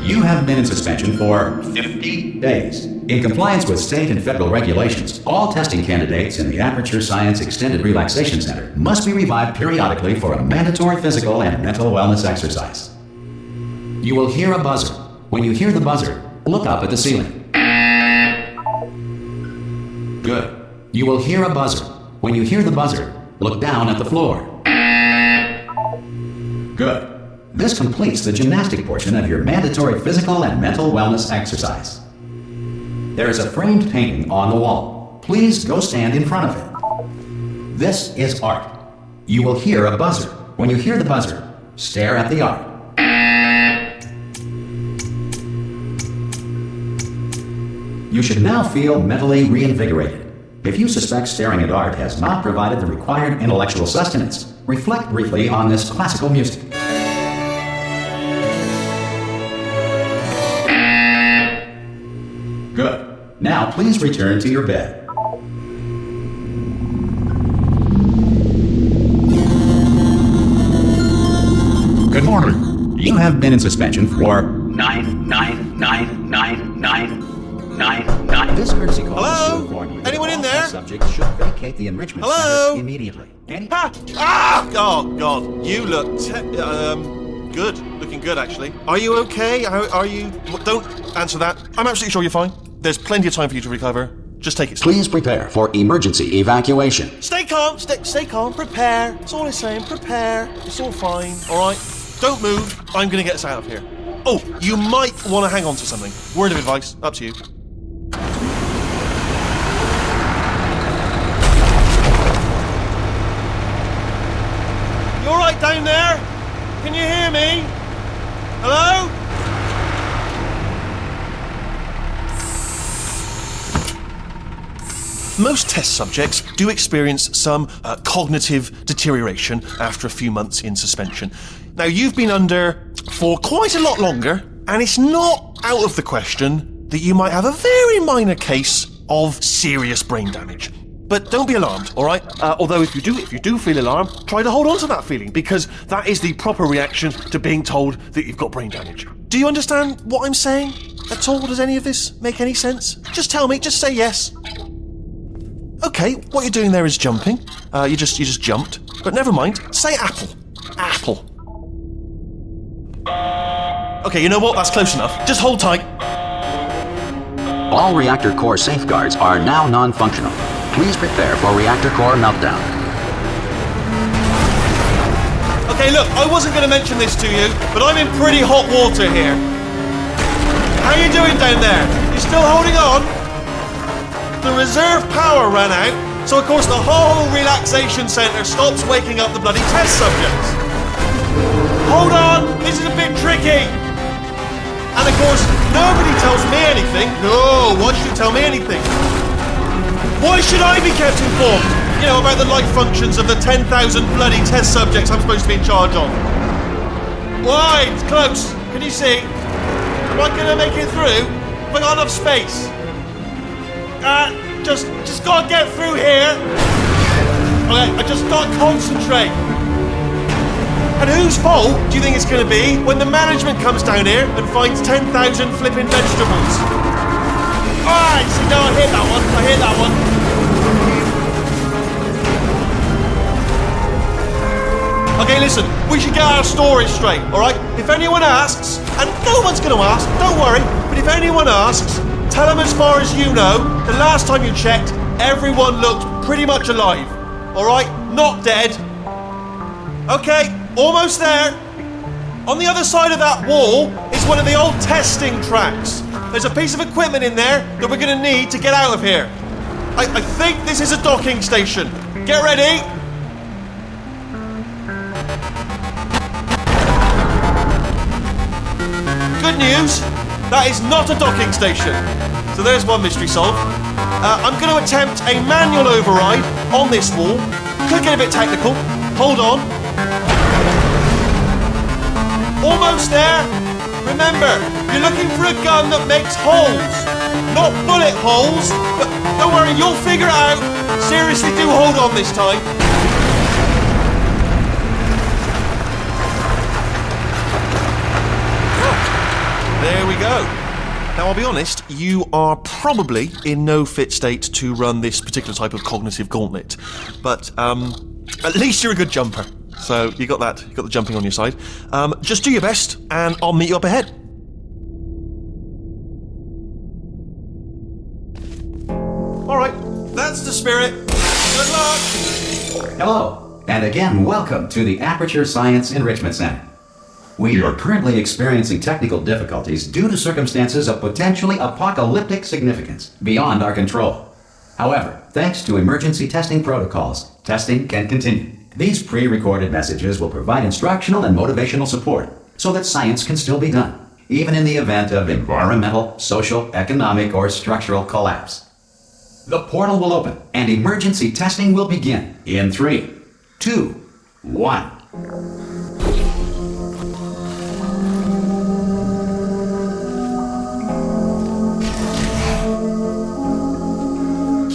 You have been in suspension for 50 days. In compliance with state and federal regulations, all testing candidates in the Aperture Science Extended Relaxation Center must be revived periodically for a mandatory physical and mental wellness exercise. You will hear a buzzer. When you hear the buzzer, look up at the ceiling. Good. You will hear a buzzer. When you hear the buzzer, look down at the floor. Good. This completes the gymnastic portion of your mandatory physical and mental wellness exercise. There is a framed painting on the wall. Please go stand in front of it. This is art. You will hear a buzzer. When you hear the buzzer, stare at the art. You should now feel mentally reinvigorated. If you suspect staring at art has not provided the required intellectual sustenance, reflect briefly on this classical music. Good. Now please return to your bed. Good morning. You have been in suspension for 9999999. This courtesy call Hello? is to inform you that Anyone in all there? subjects should vacate the enrichment Hello? center immediately. Oh God, you look good. Looking good, actually. Are you okay? Are you? Don't answer that. I'm absolutely sure you're fine. There's plenty of time for you to recover. Just take it slow. Please prepare for emergency evacuation. Stay calm. Stay calm. Prepare. That's all I'm saying. Prepare. It's all fine. All right. Don't move. I'm gonna get us out of here. Oh, you might want to hang on to something. Word of advice. Up to you. You all right down there? Can you hear me? Hello? Most test subjects do experience some cognitive deterioration after a few months in suspension. Now, you've been under for quite a lot longer, and it's not out of the question that you might have a very minor case of serious brain damage. But don't be alarmed, all right? Although if you do feel alarmed, try to hold on to that feeling, because that is the proper reaction to being told that you've got brain damage. Do you understand what I'm saying at all? Does any of this make any sense? Just tell me, just say yes. Okay, what you're doing there is jumping. You just jumped. But never mind, say apple. Apple. Okay, you know what? That's close enough. Just hold tight. All reactor core safeguards are now non-functional. Please prepare for reactor core meltdown. Okay, look, I wasn't going to mention this to you, but I'm in pretty hot water here. How you doing down there? You still holding on? The reserve power ran out, so of course the whole relaxation centre stops waking up the bloody test subjects. Hold on, this is a bit tricky. And of course, nobody tells me anything. No, why should you tell me anything? Why should I be kept informed? You know, about the life functions of the 10,000 bloody test subjects I'm supposed to be in charge of. Why? It's close. Can you see? Am I gonna make it through? Have I got enough space? Just gotta get through here. Okay, I just gotta concentrate. And whose fault do you think it's gonna be when the management comes down here and finds 10,000 flipping vegetables? Alright, see, no, I hit that one. Okay, listen, we should get our story straight, alright? If anyone asks, and no one's gonna ask, don't worry, but if anyone asks, tell them as far as you know, the last time you checked, everyone looked pretty much alive. Alright? Not dead. Okay, almost there. On the other side of that wall is one of the old testing tracks. There's a piece of equipment in there that we're going to need to get out of here. I think this is a docking station. Get ready. Good news, that is not a docking station. So there's one mystery solved. I'm going to attempt a manual override on this wall. Could get a bit technical. Hold on. Almost there. Remember, you're looking for a gun that makes holes. Not bullet holes, but don't worry, you'll figure it out. Seriously, do hold on this time. There I'll be honest, you are probably in no fit state to run this particular type of cognitive gauntlet. But at least you're a good jumper. So you got that. You got the jumping on your side. Just do your best, and I'll meet you up ahead. All right, that's the spirit. Good luck. Hello, and again, welcome to the Aperture Science Enrichment Center. We are currently experiencing technical difficulties due to circumstances of potentially apocalyptic significance beyond our control. However, thanks to emergency testing protocols, testing can continue. These pre-recorded messages will provide instructional and motivational support so that science can still be done, even in the event of environmental, social, economic, or structural collapse. The portal will open and emergency testing will begin in 3, 2, 1.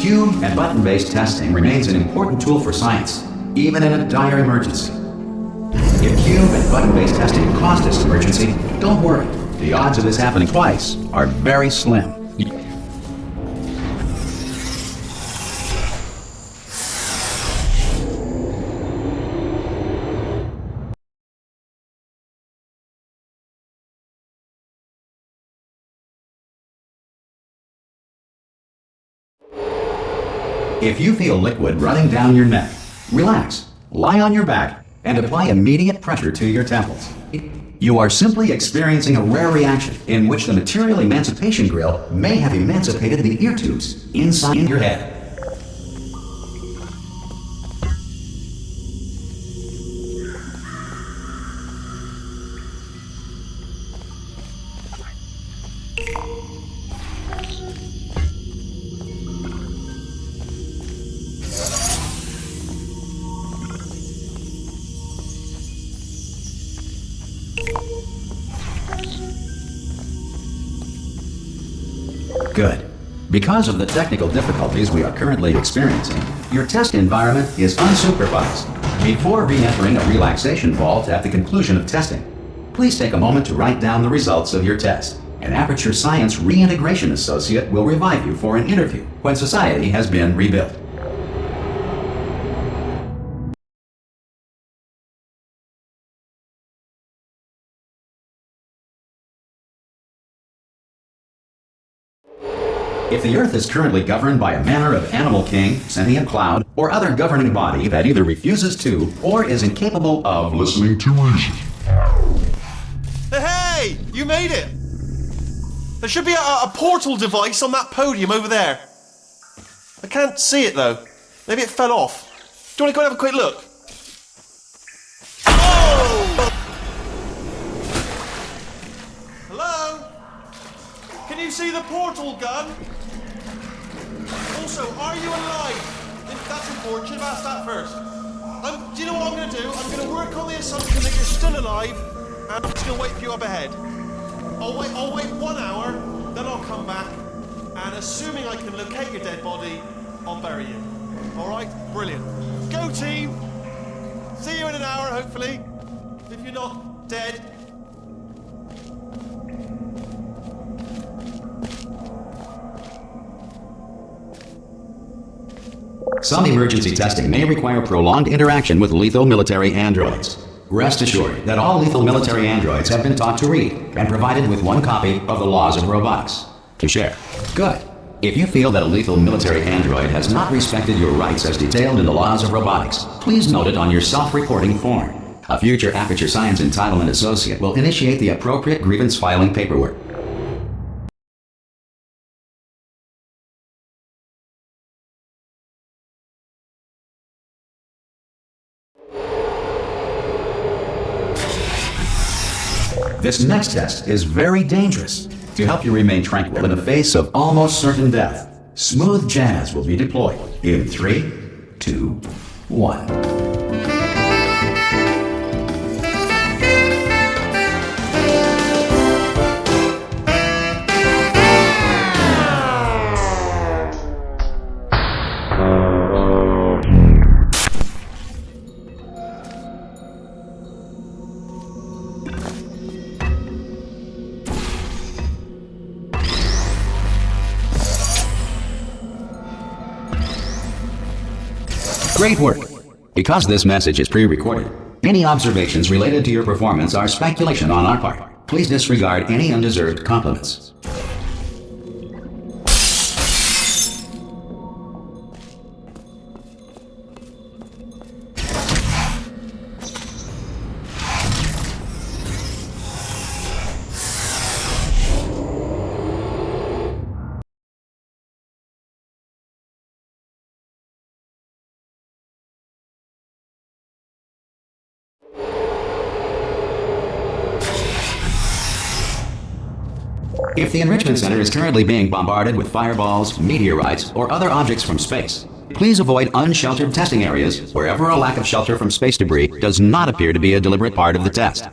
Cube and button-based testing remains an important tool for science, even in a dire emergency. If cube and button-based testing caused this emergency, don't worry. The odds of this happening twice are very slim. If you feel liquid running down your neck, relax, lie on your back, and apply immediate pressure to your temples. You are simply experiencing a rare reaction in which the material emancipation grill may have emancipated the ear tubes inside your head. Good. Because of the technical difficulties we are currently experiencing, your test environment is unsupervised. Before re-entering a relaxation vault at the conclusion of testing, please take a moment to write down the results of your test. An Aperture Science Reintegration Associate will revive you for an interview when society has been rebuilt. If the Earth is currently governed by a manner of animal king, sentient cloud, or other governing body that either refuses to or is incapable of listening to reason. Hey, you made it! There should be a portal device on that podium over there. I can't see it though. Maybe it fell off. Do you want to go and have a quick look? Oh! Hello? Can you see the portal gun? Also, are you alive? That's important. Should have asked that first. Do you know what I'm going to do? I'm going to work on the assumption that you're still alive, and I'm just going to wait for you up ahead. I'll wait 1 hour, then I'll come back, and assuming I can locate your dead body, I'll bury you. All right? Brilliant. Go team! See you in an hour, hopefully. If you're not dead. Some emergency testing may require prolonged interaction with lethal military androids. Rest assured that all lethal military androids have been taught to read and provided with 1 copy of the Laws of Robotics to share. Good. If you feel that a lethal military android has not respected your rights as detailed in the Laws of Robotics, please note it on your self-reporting form. A future Aperture Science Entitlement Associate will initiate the appropriate grievance filing paperwork. This next test is very dangerous. To help you remain tranquil in the face of almost certain death, smooth jazz will be deployed in 3, 2, 1. Great work! Because this message is pre-recorded, any observations related to your performance are speculation on our part. Please disregard any undeserved compliments. If the Enrichment Center is currently being bombarded with fireballs, meteorites, or other objects from space, please avoid unsheltered testing areas wherever a lack of shelter from space debris does not appear to be a deliberate part of the test.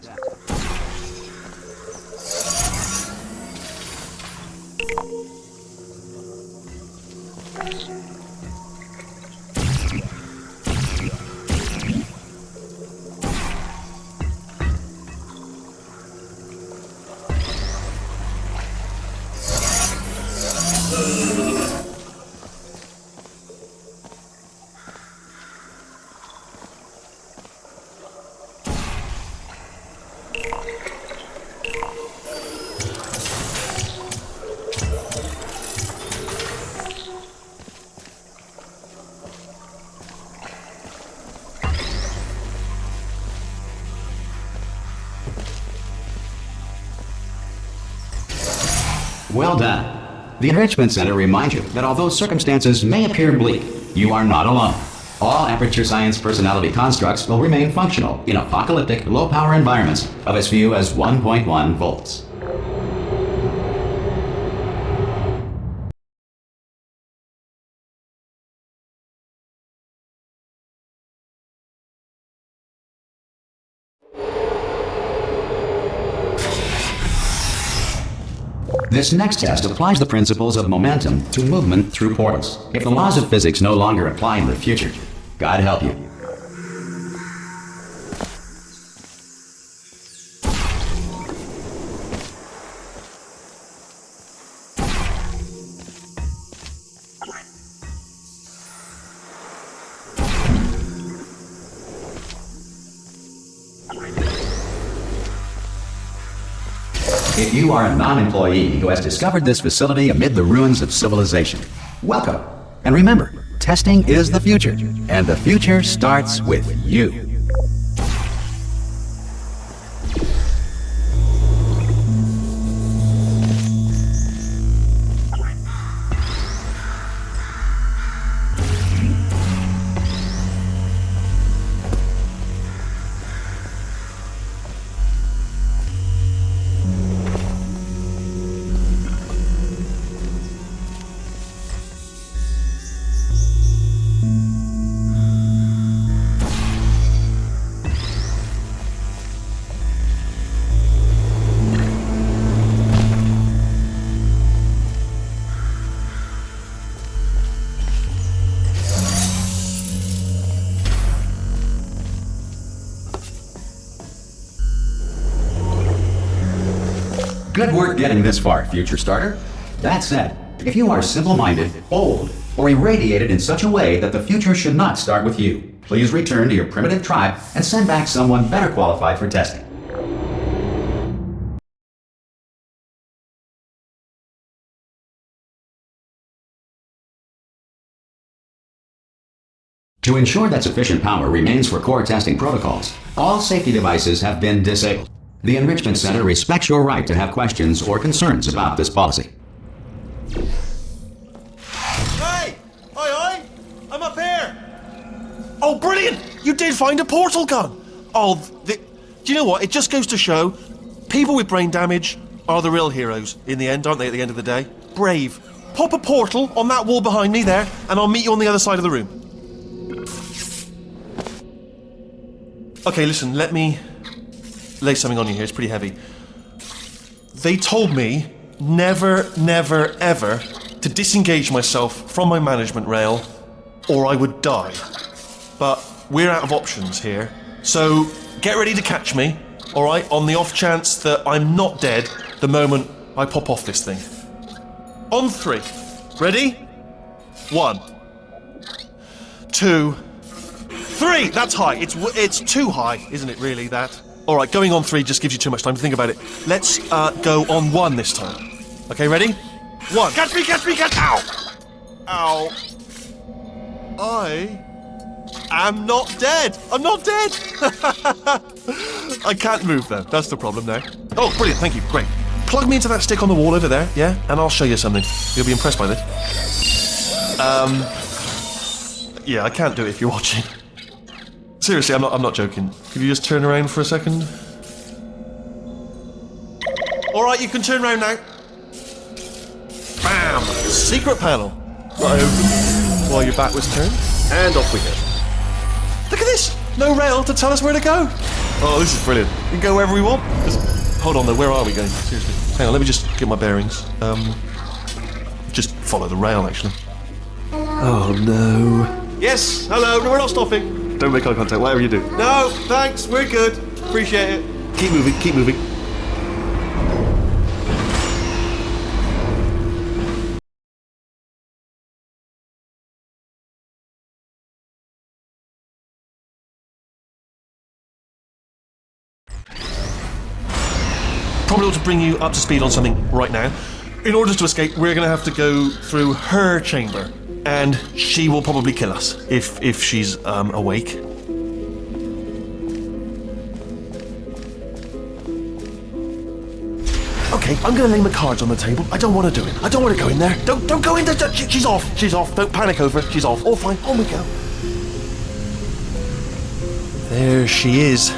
Well done. The Enrichment Center reminds you that although circumstances may appear bleak, you are not alone. All Aperture Science personality constructs will remain functional in apocalyptic, low-power environments of as few as 1.1 volts. This next test applies the principles of momentum to movement through portals. If the laws of physics no longer apply in the future, God help you. If you are a non-employee who has discovered this facility amid the ruins of civilization, welcome. And remember, testing is the future, and the future starts with you. Good work getting this far, future starter. That said, if you are simple-minded, old, or irradiated in such a way that the future should not start with you, please return to your primitive tribe and send back someone better qualified for testing. To ensure that sufficient power remains for core testing protocols, all safety devices have been disabled. The Enrichment Center respects your right to have questions or concerns about this policy. Hey! Oi! I'm up here! Oh, brilliant! You did find a portal gun! Oh, do you know what? It just goes to show, people with brain damage are the real heroes in the end, aren't they, at the end of the day? Brave. Pop a portal on that wall behind me there, and I'll meet you on the other side of the room. Okay, listen, let me lay something on you here. It's pretty heavy. They told me never, never, ever to disengage myself from my management rail or I would die. But we're out of options here. So get ready to catch me, all right, on the off chance that I'm not dead the moment I pop off this thing. On 3. Ready? 1, 2, 3! That's high. It's too high, isn't it, really, that? All right, going on 3 just gives you too much time to think about it. Let's go on 1 this time. Okay, ready? 1. Catch me, catch me, catch... Ow! Ow. I am not dead. I'm not dead. I can't move, though. That's the problem now. Oh, brilliant. Thank you. Great. Plug me into that stick on the wall over there, yeah? And I'll show you something. You'll be impressed by this. Yeah, I can't do it if you're watching. Seriously, I'm not joking. Could you just turn around for a second? All right, you can turn around now. Bam! Secret panel. Right, open while your back was turned, and off we go. Look at this! No rail to tell us where to go. Oh, this is brilliant. We can go wherever we want. Hold on though, where are we going? Seriously. Hang on, let me just get my bearings. Just follow the rail, actually. Oh no. Yes, hello, no, we're not stopping. Don't make eye contact, whatever you do. No, thanks, we're good. Appreciate it. Keep moving, keep moving. Probably ought to bring you up to speed on something right now. In order to escape, we're going to have to go through her chamber, and she will probably kill us if she's awake. Okay, I'm going to lay my cards on the table. I don't want to do it. I don't want to go in there. Don't go in there. She's off. She's off. Don't panic over it. She's off. All fine. On we go. There she is.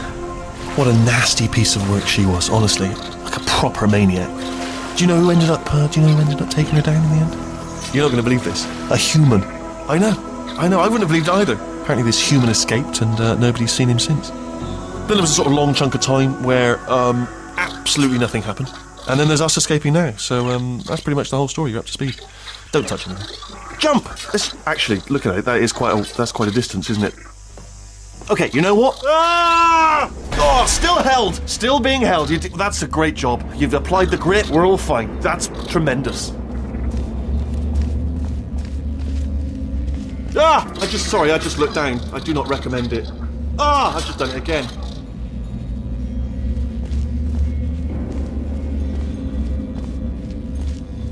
What a nasty piece of work she was, honestly. Like a proper maniac. Do you know who ended up taking her down in the end? You're not going to believe this. A human. I know. I wouldn't have believed either. Apparently this human escaped and nobody's seen him since. Then there was a sort of long chunk of time where absolutely nothing happened. And then there's us escaping now. So that's pretty much the whole story. You're up to speed. Don't touch anything. Jump! Actually, look at it. That's quite a distance, isn't it? Okay, you know what? Ah! Oh, still held. Still being held. That's a great job. You've applied the grit. We're all fine. That's tremendous. Ah! I just looked down. I do not recommend it. Ah! I've just done it again.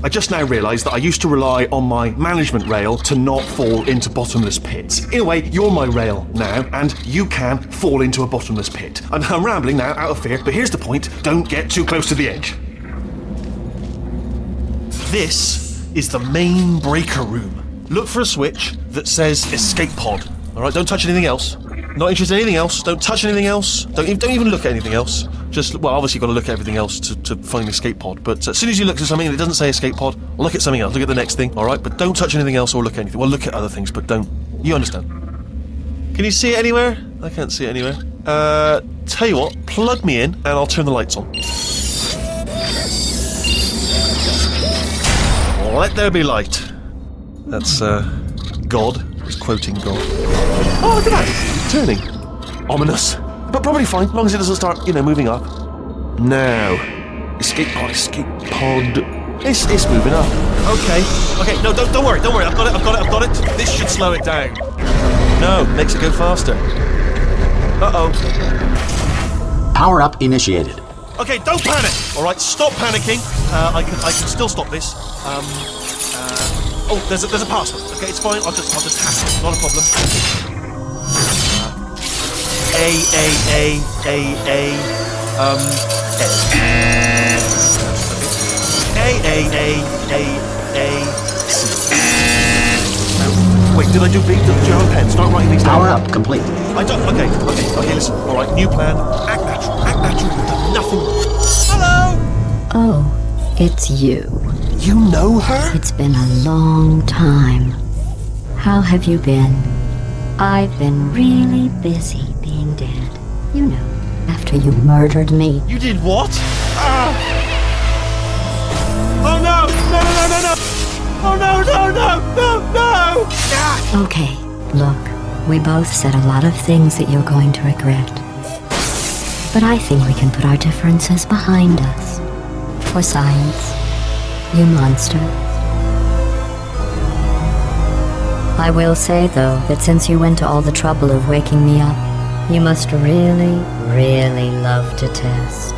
I just now realised that I used to rely on my management rail to not fall into bottomless pits. In a way, you're my rail now, and you can fall into a bottomless pit. And I'm rambling now, out of fear, but here's the point. Don't get too close to the edge. This is the main breaker room. Look for a switch that says escape pod. Alright, don't touch anything else. Not interested in anything else. Don't touch anything else. Don't even look at anything else. Just, well, obviously you've got to look at everything else to find the escape pod. But as soon as you look at something and it doesn't say escape pod, look at something else. Look at the next thing, all right? But don't touch anything else or look at anything. Well, look at other things, but don't. You understand? Can you see it anywhere? I can't see it anywhere. Tell you what, plug me in and I'll turn the lights on. Let there be light. That's, God. He's quoting God. Oh, look at that! Turning. Ominous. But probably fine, as long as it doesn't start, moving up. Now. Escape pod. It's moving up. Okay, no, don't worry. I've got it. This should slow it down. No, makes it go faster. Uh-oh. Power up initiated. Okay, don't panic! Alright, stop panicking. I can still stop this. Oh, there's a password. Okay, it's fine. I'll just hack it. Not a problem. Wait, did I do B? Did you have a pen? Start writing these down. Power up complete. I don't. Okay, listen. Alright, new plan. Act natural. You've done nothing. Hello! Oh, it's you. You know her? It's been a long time. How have you been? I've been really busy being dead. You know, after you murdered me. You did what? Oh no! No! Oh no! Ah! Okay, look, we both said a lot of things that you're going to regret. But I think we can put our differences behind us. For science, you monster. I will say, though, that since you went to all the trouble of waking me up, you must really, really love to test.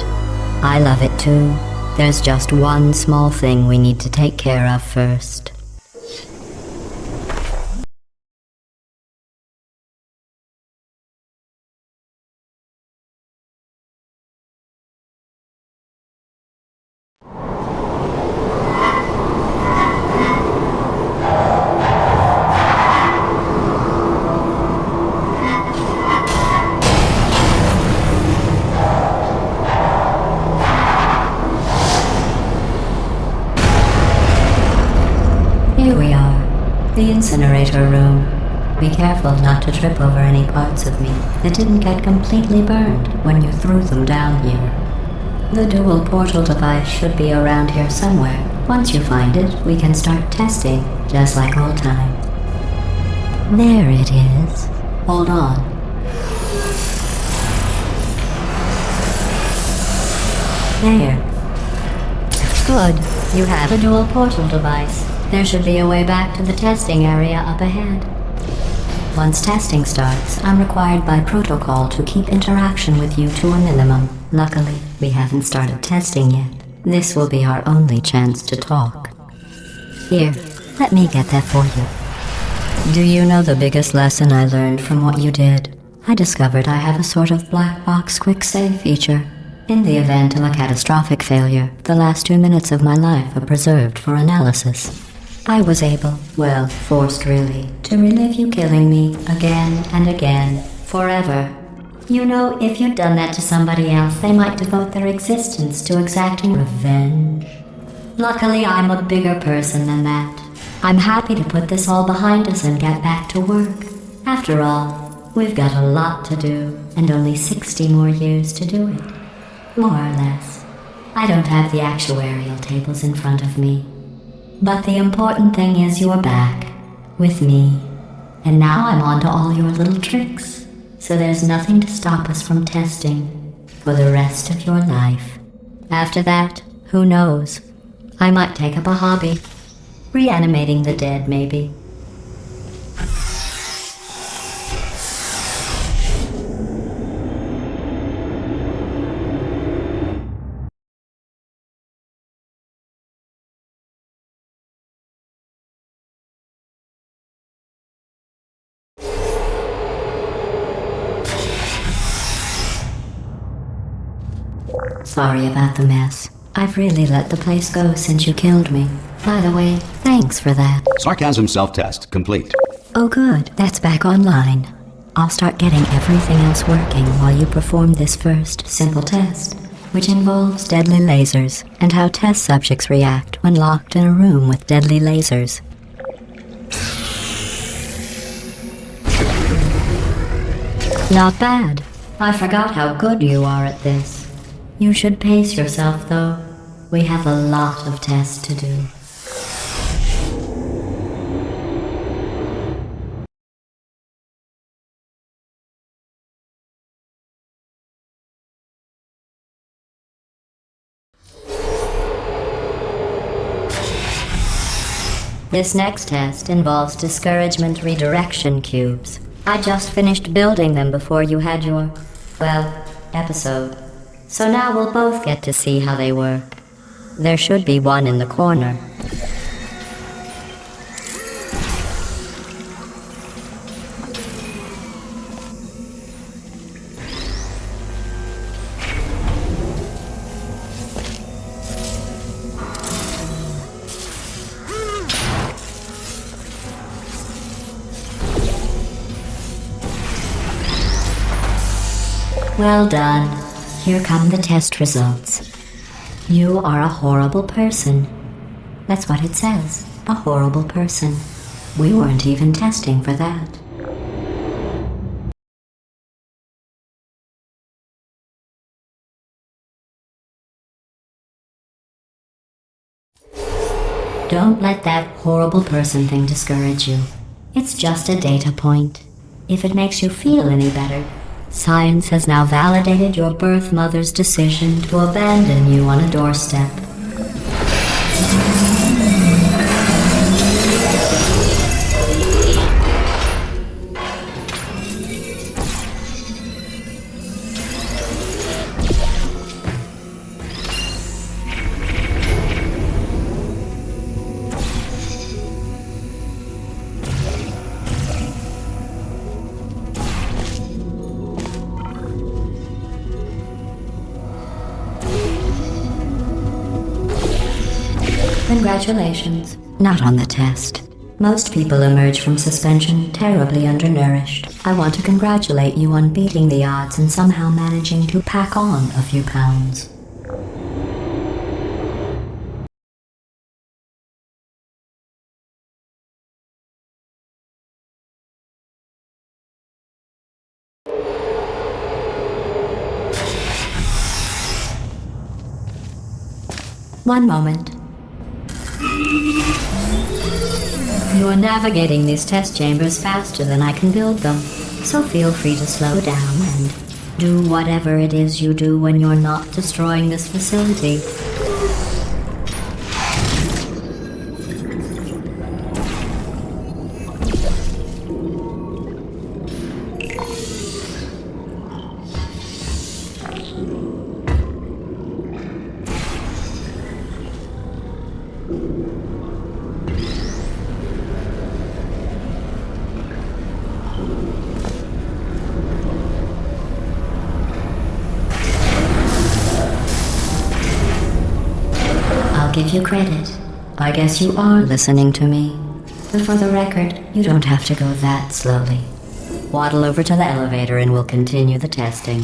I love it too. There's just one small thing we need to take care of first. Here we are, the incinerator room. Be careful not to trip over any parts of me that didn't get completely burned when you threw them down here. The dual portal device should be around here somewhere. Once you find it, we can start testing, just like old times. There it is. Hold on. There. Good. You have a dual portal device. There should be a way back to the testing area up ahead. Once testing starts, I'm required by protocol to keep interaction with you to a minimum. Luckily, we haven't started testing yet. This will be our only chance to talk. Here, let me get that for you. Do you know the biggest lesson I learned from what you did? I discovered I have a sort of black box quick save feature. In the event of a catastrophic failure, the last 2 minutes of my life are preserved for analysis. I was able, well, forced really, to relive you killing me again and again, forever. You know, if you'd done that to somebody else, they might devote their existence to exacting revenge. Luckily, I'm a bigger person than that. I'm happy to put this all behind us and get back to work. After all, we've got a lot to do, and only 60 more years to do it. More or less. I don't have the actuarial tables in front of me. But the important thing is you're back, with me. And now I'm on to all your little tricks. So there's nothing to stop us from testing for the rest of your life. After that, who knows? I might take up a hobby. Reanimating the dead, maybe. Sorry about the mess. I've really let the place go since you killed me. By the way, thanks for that. Sarcasm self-test complete. Oh good, that's back online. I'll start getting everything else working while you perform this first, simple test, which involves deadly lasers and how test subjects react when locked in a room with deadly lasers. Not bad. I forgot how good you are at this. You should pace yourself, though. We have a lot of tests to do. This next test involves discouragement redirection cubes. I just finished building them before you had your, well, episode. So now we'll both get to see how they work. There should be one in the corner. Well done. Here come the test results. You are a horrible person. That's what it says. A horrible person. We weren't even testing for that. Don't let that horrible person thing discourage you. It's just a data point. If it makes you feel any better, science has now validated your birth mother's decision to abandon you on a doorstep. Congratulations. Not on the test. Most people emerge from suspension terribly undernourished. I want to congratulate you on beating the odds and somehow managing to pack on a few pounds. One moment. You are navigating these test chambers faster than I can build them, so feel free to slow down and do whatever it is you do when you're not destroying this facility. Give you credit. I guess you are listening to me. But for the record, you don't have to go that slowly. Waddle over to the elevator and we'll continue the testing.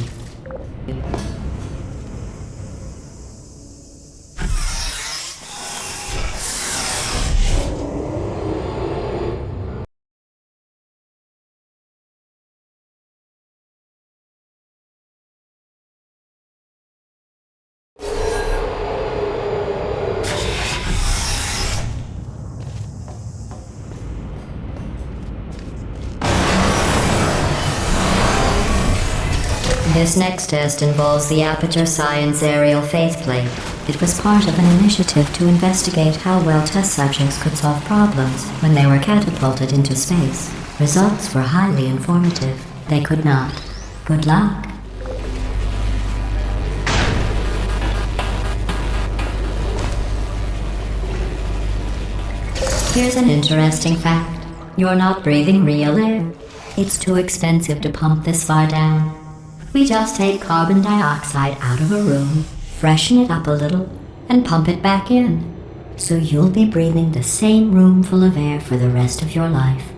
This next test involves the Aperture Science Aerial Faithplate. It was part of an initiative to investigate how well test subjects could solve problems when they were catapulted into space. Results were highly informative. They could not. Good luck. Here's an interesting fact. You're not breathing real air. It's too expensive to pump this far down. We just take carbon dioxide out of a room, freshen it up a little, and pump it back in. So you'll be breathing the same room full of air for the rest of your life.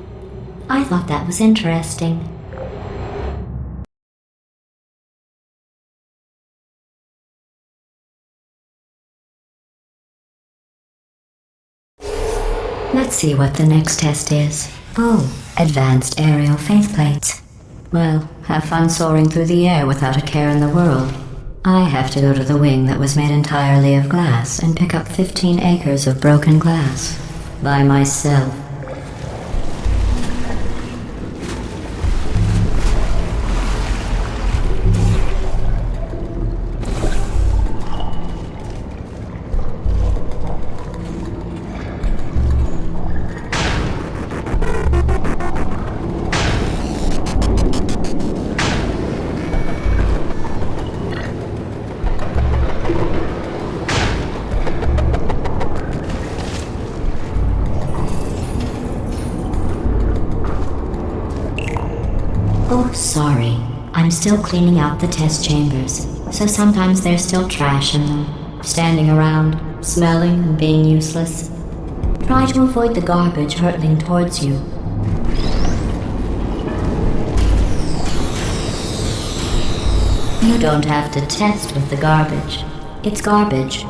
I thought that was interesting. Let's see what the next test is. Oh, advanced aerial faithplates. Well, have fun soaring through the air without a care in the world. I have to go to the wing that was made entirely of glass and pick up 15 acres of broken glass. By myself. Oh, sorry. I'm still cleaning out the test chambers, so sometimes there's still trash in them, standing around, smelling and being useless. Try to avoid the garbage hurtling towards you. You don't have to test with the garbage. It's garbage.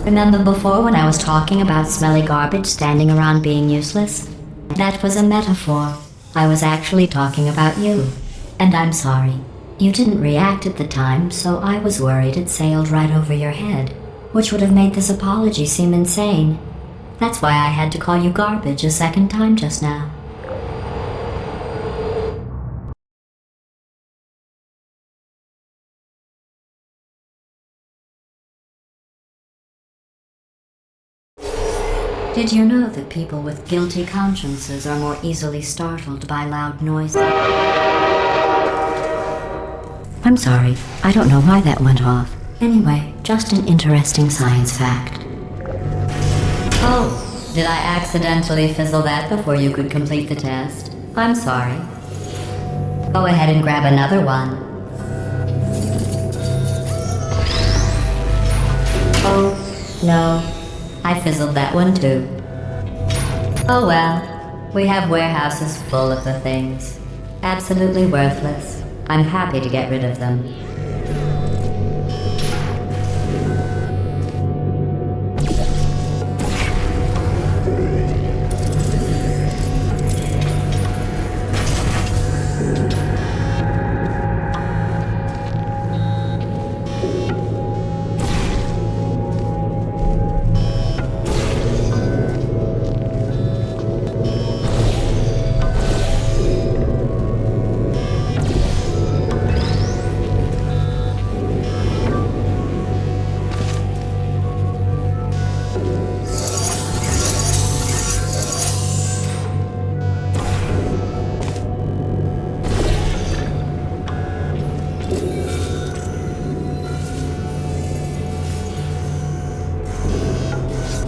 Remember before when I was talking about smelly garbage standing around being useless? That was a metaphor. I was actually talking about you. And I'm sorry. You didn't react at the time, so I was worried it sailed right over your head, which would have made this apology seem insane. That's why I had to call you garbage a second time just now. Did you know that people with guilty consciences are more easily startled by loud noises? I'm sorry, I don't know why that went off. Anyway, just an interesting science fact. Oh, did I accidentally fizzle that before you could complete the test? I'm sorry. Go ahead and grab another one. Oh, no. I fizzled that one too. Oh well, we have warehouses full of the things. Absolutely worthless. I'm happy to get rid of them.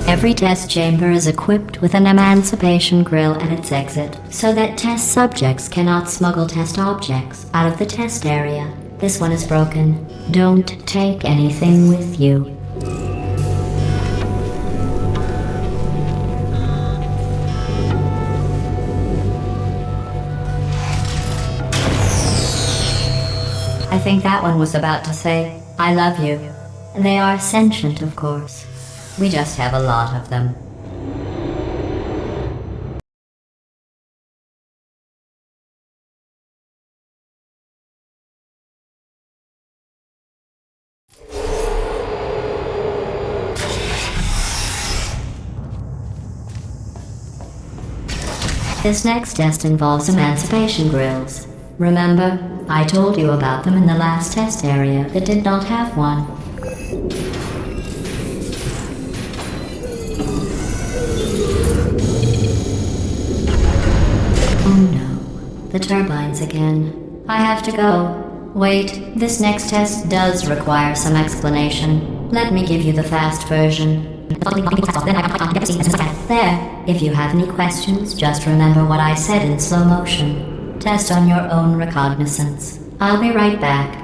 Every test chamber is equipped with an emancipation grill at its exit, so that test subjects cannot smuggle test objects out of the test area. This one is broken. Don't take anything with you. I think that one was about to say, I love you. They are sentient, of course. We just have a lot of them. This next test involves emancipation grills. Remember, I told you about them in the last test area that did not have one. Oh no, the turbines again. I have to go. Wait, this next test does require some explanation. Let me give you the fast version. There, if you have any questions, just remember what I said in slow motion. Test on your own recognizance. I'll be right back.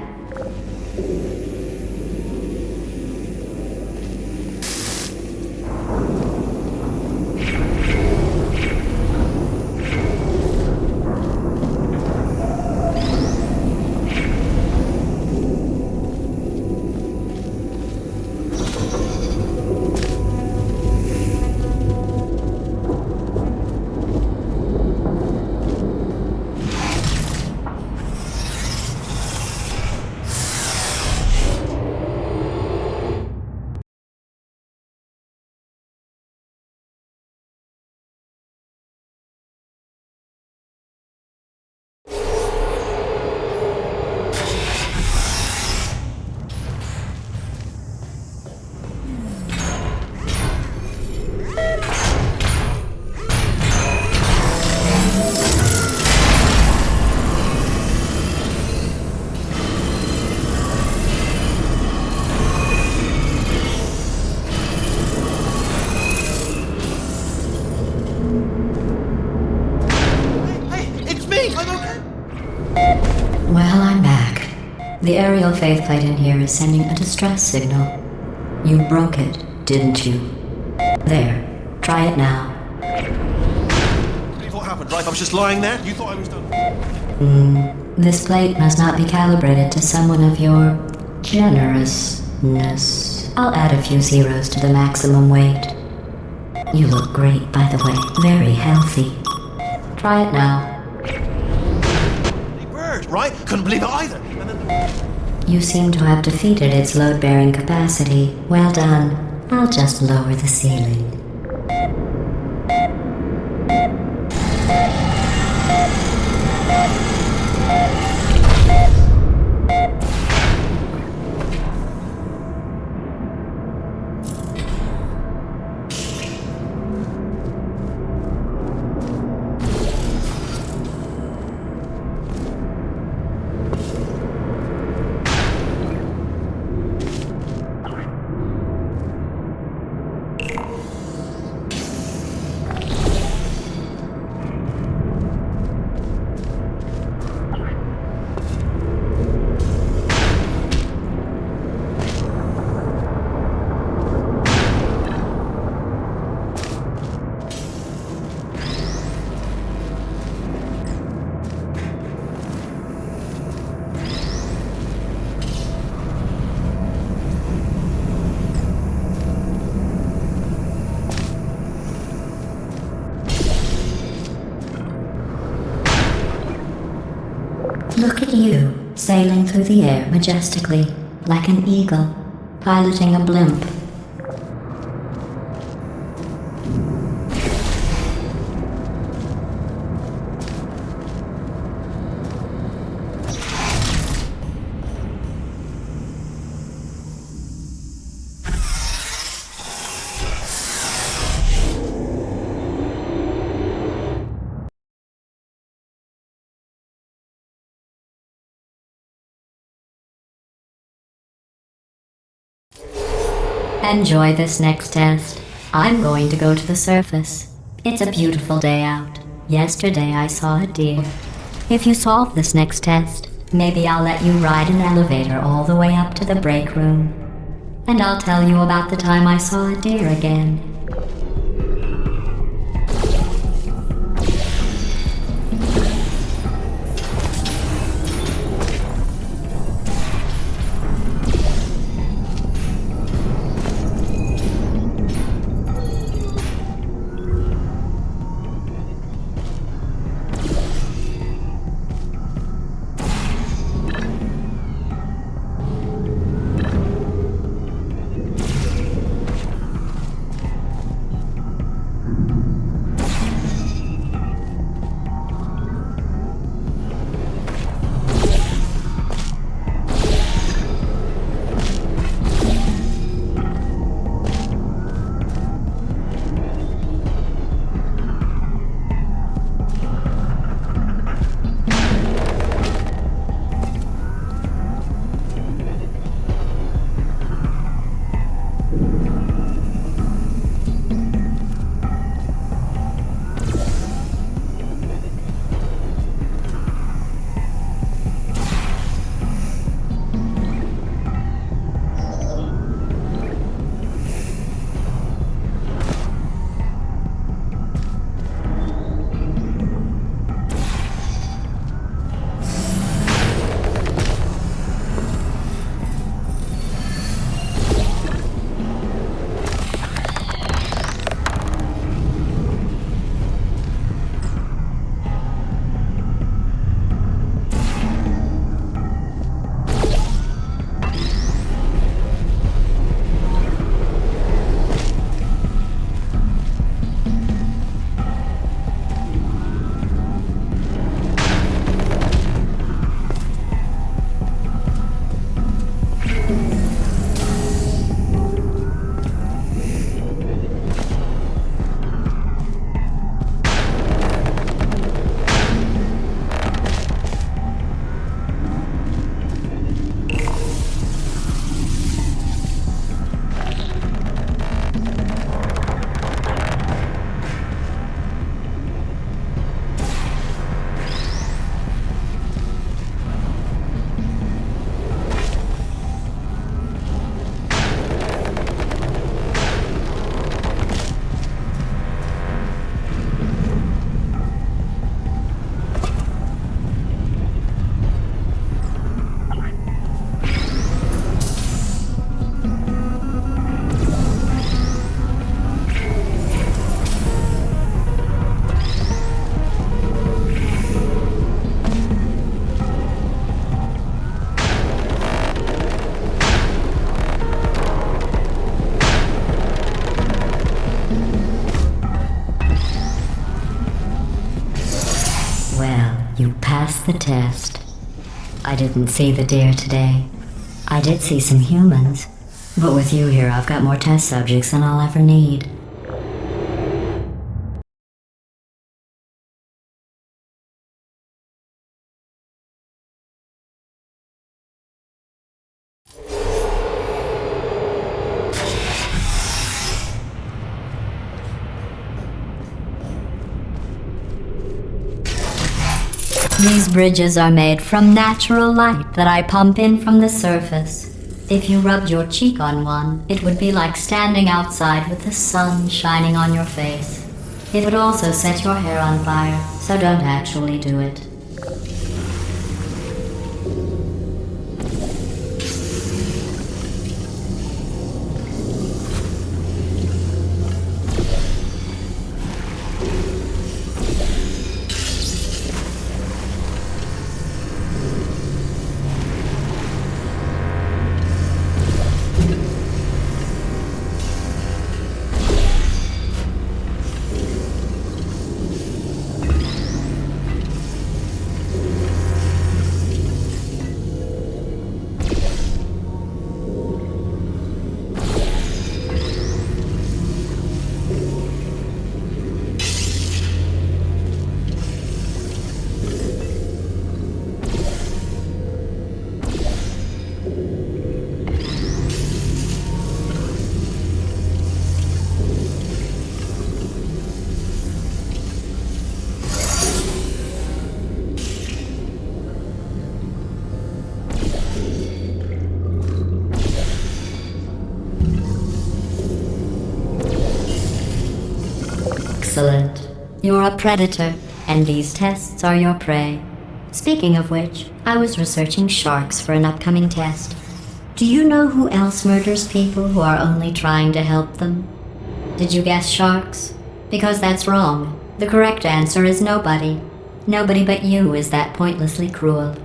Well, I'm back. The aerial faceplate in here is sending a distress signal. You broke it, didn't you? There. Try it now. What happened, right? I was just lying there? You thought I was done? This plate must not be calibrated to someone of your generousness. I'll add a few zeros to the maximum weight. You look great, by the way. Very healthy. Try it now. Hey, bird, right? Couldn't believe it either. And then You seem to have defeated its load-bearing capacity. Well done. I'll just lower the ceiling. Look at you, sailing through the air majestically, like an eagle, piloting a blimp. Enjoy this next test. I'm going to go to the surface. It's a beautiful day out. Yesterday I saw a deer. If you solve this next test, maybe I'll let you ride an elevator all the way up to the break room. And I'll tell you about the time I saw a deer again. passed the test. I didn't see the deer today. I did see some humans. But with you here, I've got more test subjects than I'll ever need. These bridges are made from natural light that I pump in from the surface. If you rubbed your cheek on one, it would be like standing outside with the sun shining on your face. It would also set your hair on fire, so don't actually do it. Excellent. You're a predator, and these tests are your prey. Speaking of which, I was researching sharks for an upcoming test. Do you know who else murders people who are only trying to help them? Did you guess sharks? Because that's wrong. The correct answer is nobody. Nobody but you is that pointlessly cruel.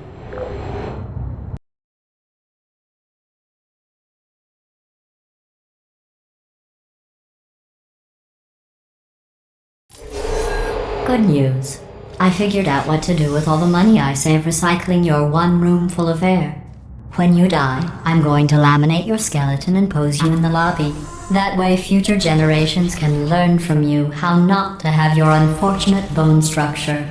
Good news. I figured out what to do with all the money I save recycling your one room full of air. When you die, I'm going to laminate your skeleton and pose you in the lobby. That way future generations can learn from you how not to have your unfortunate bone structure.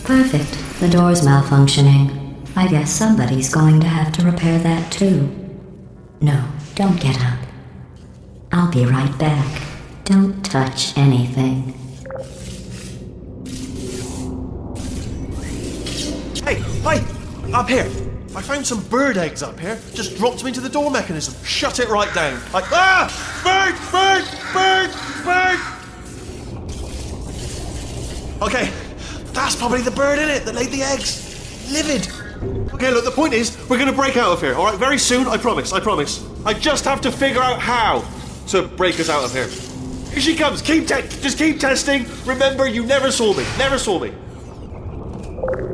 Perfect. The door's malfunctioning. I guess somebody's going to have to repair that too. No, don't get up. I'll be right back. Don't touch anything. Hey! Up here! I found some bird eggs up here. Just dropped them into the door mechanism. Shut it right down. Like, ah! Bird! Okay, that's probably the bird in it that laid the eggs. Livid. Okay, look, the point is, we're gonna break out of here, alright? Very soon, I promise. I just have to figure out how to break us out of here. Here she comes. Just keep testing. Remember, you never saw me.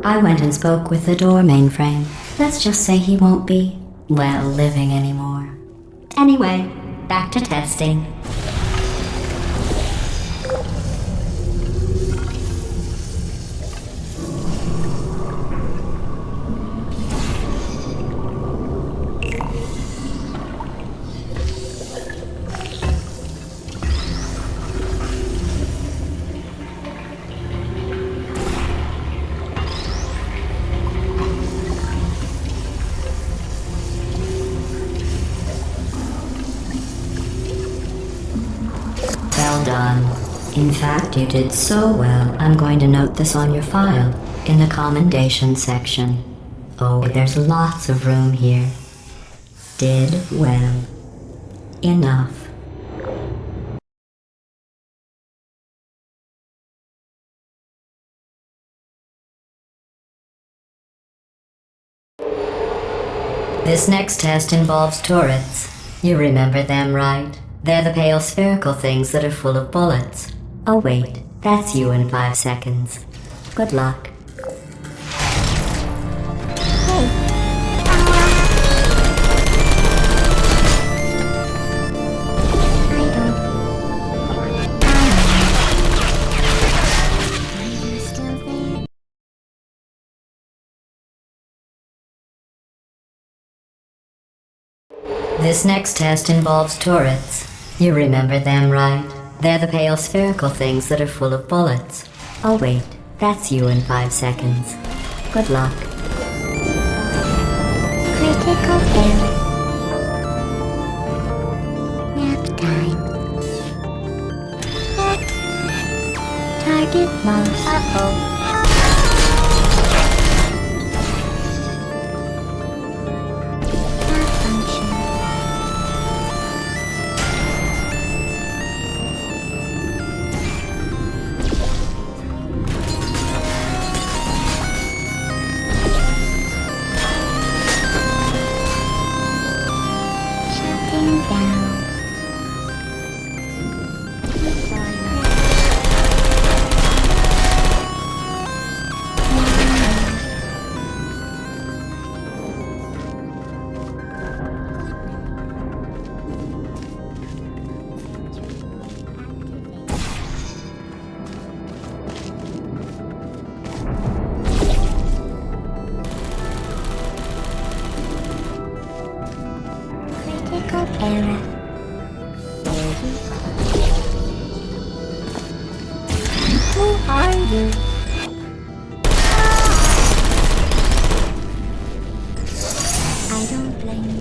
I went and spoke with the door mainframe. Let's just say he won't be, well, living anymore. Anyway, back to testing. Well done. In fact, you did so well, I'm going to note this on your file, in the commendation section. Oh, there's lots of room here. Did well. Enough. This next test involves turrets. You remember them, right? They're the pale spherical things that are full of bullets. Oh wait, that's you in 5 seconds. Good luck. This next test involves turrets. You remember them, right? They're the pale spherical things that are full of bullets. Oh wait, that's you in 5 seconds. Good luck. Critical fail. Nap time. Target lost. Uh-oh. Malfunction. Shutting down. Critical error. Who are you? I don't blame you.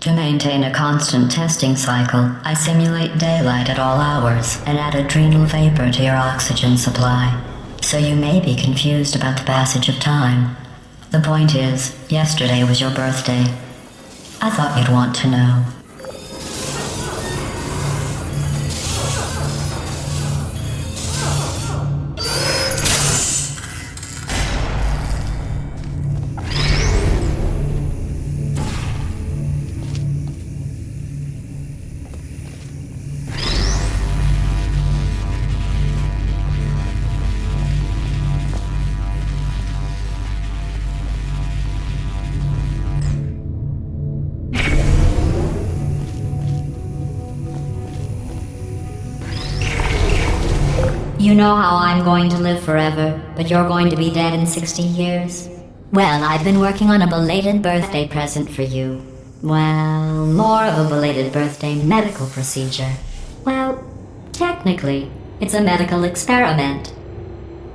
To maintain a constant testing cycle, I simulate daylight at all hours and add adrenal vapor to your oxygen supply. So you may be confused about the passage of time. The point is, yesterday was your birthday. I thought you'd want to know. You know how I'm going to live forever, but you're going to be dead in 60 years? Well, I've been working on a belated birthday present for you. Well, more of a belated birthday medical procedure. Well, technically, it's a medical experiment.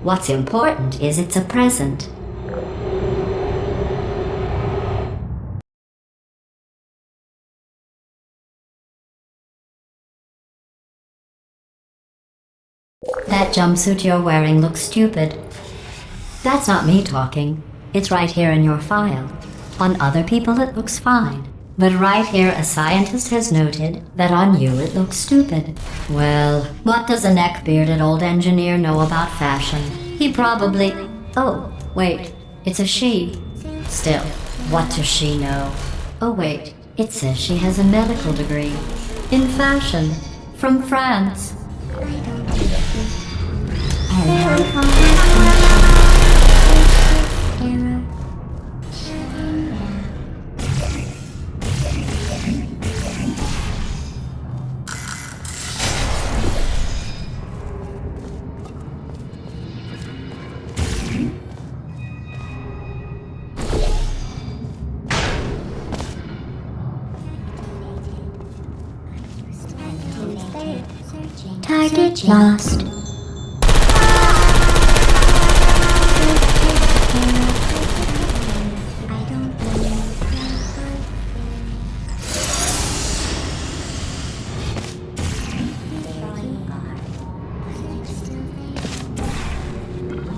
What's important is it's a present. That jumpsuit you're wearing looks stupid. That's not me talking. It's right here in your file. On other people it looks fine. But right here a scientist has noted that on you it looks stupid. Well, what does a neck-bearded old engineer know about fashion? He probably... Oh, wait. It's a she. Still, what does she know? Oh wait, it says she has a medical degree. In fashion. From France. Target lost.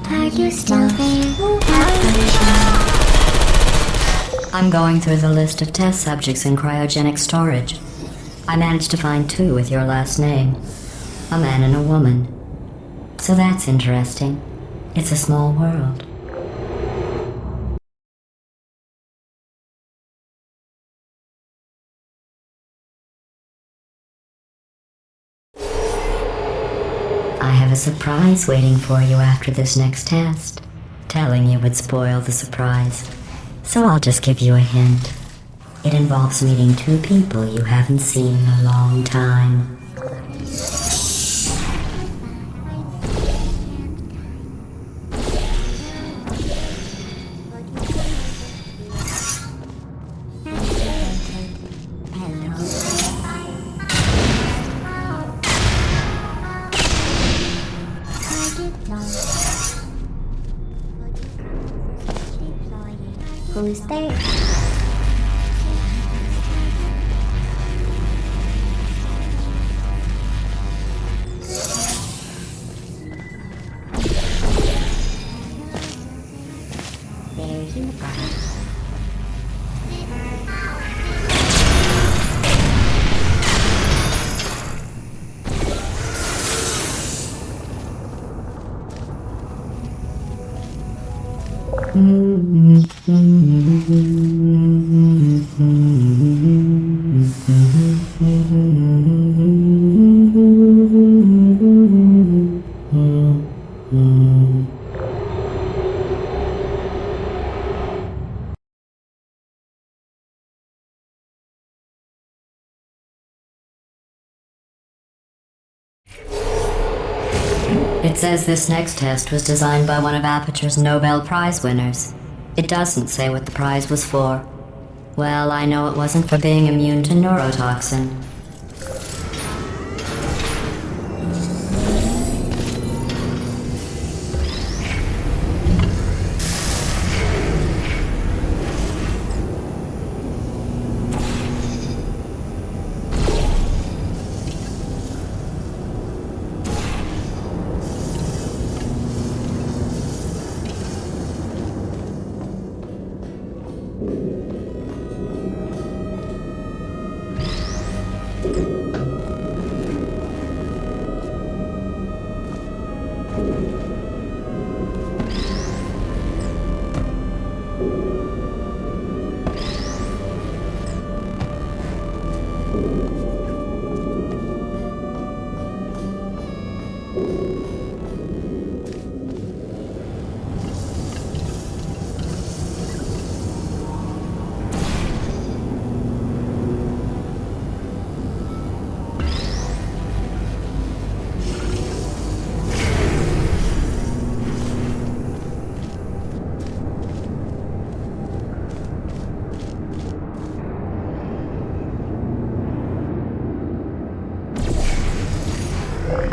Target still there. I'm going through the list of test subjects in cryogenic storage. I managed to find 2 with your last name. A man and a woman. So that's interesting. It's a small world. I have a surprise waiting for you after this next test. Telling you would spoil the surprise, so I'll just give you a hint. It involves meeting two people you haven't seen in a long time. Who's there? There you are. It says this next test was designed by one of Aperture's Nobel Prize winners. It doesn't say what the prize was for. Well, I know it wasn't for being immune to neurotoxin.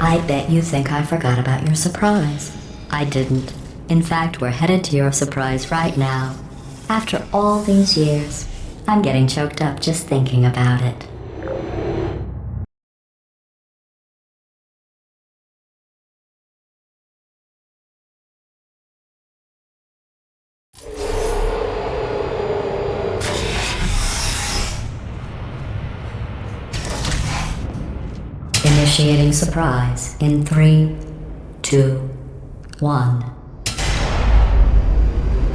I bet you think I forgot about your surprise. I didn't. In fact, we're headed to your surprise right now. After all these years, I'm getting choked up just thinking about it. Initiating surprise in 3, 2, 1.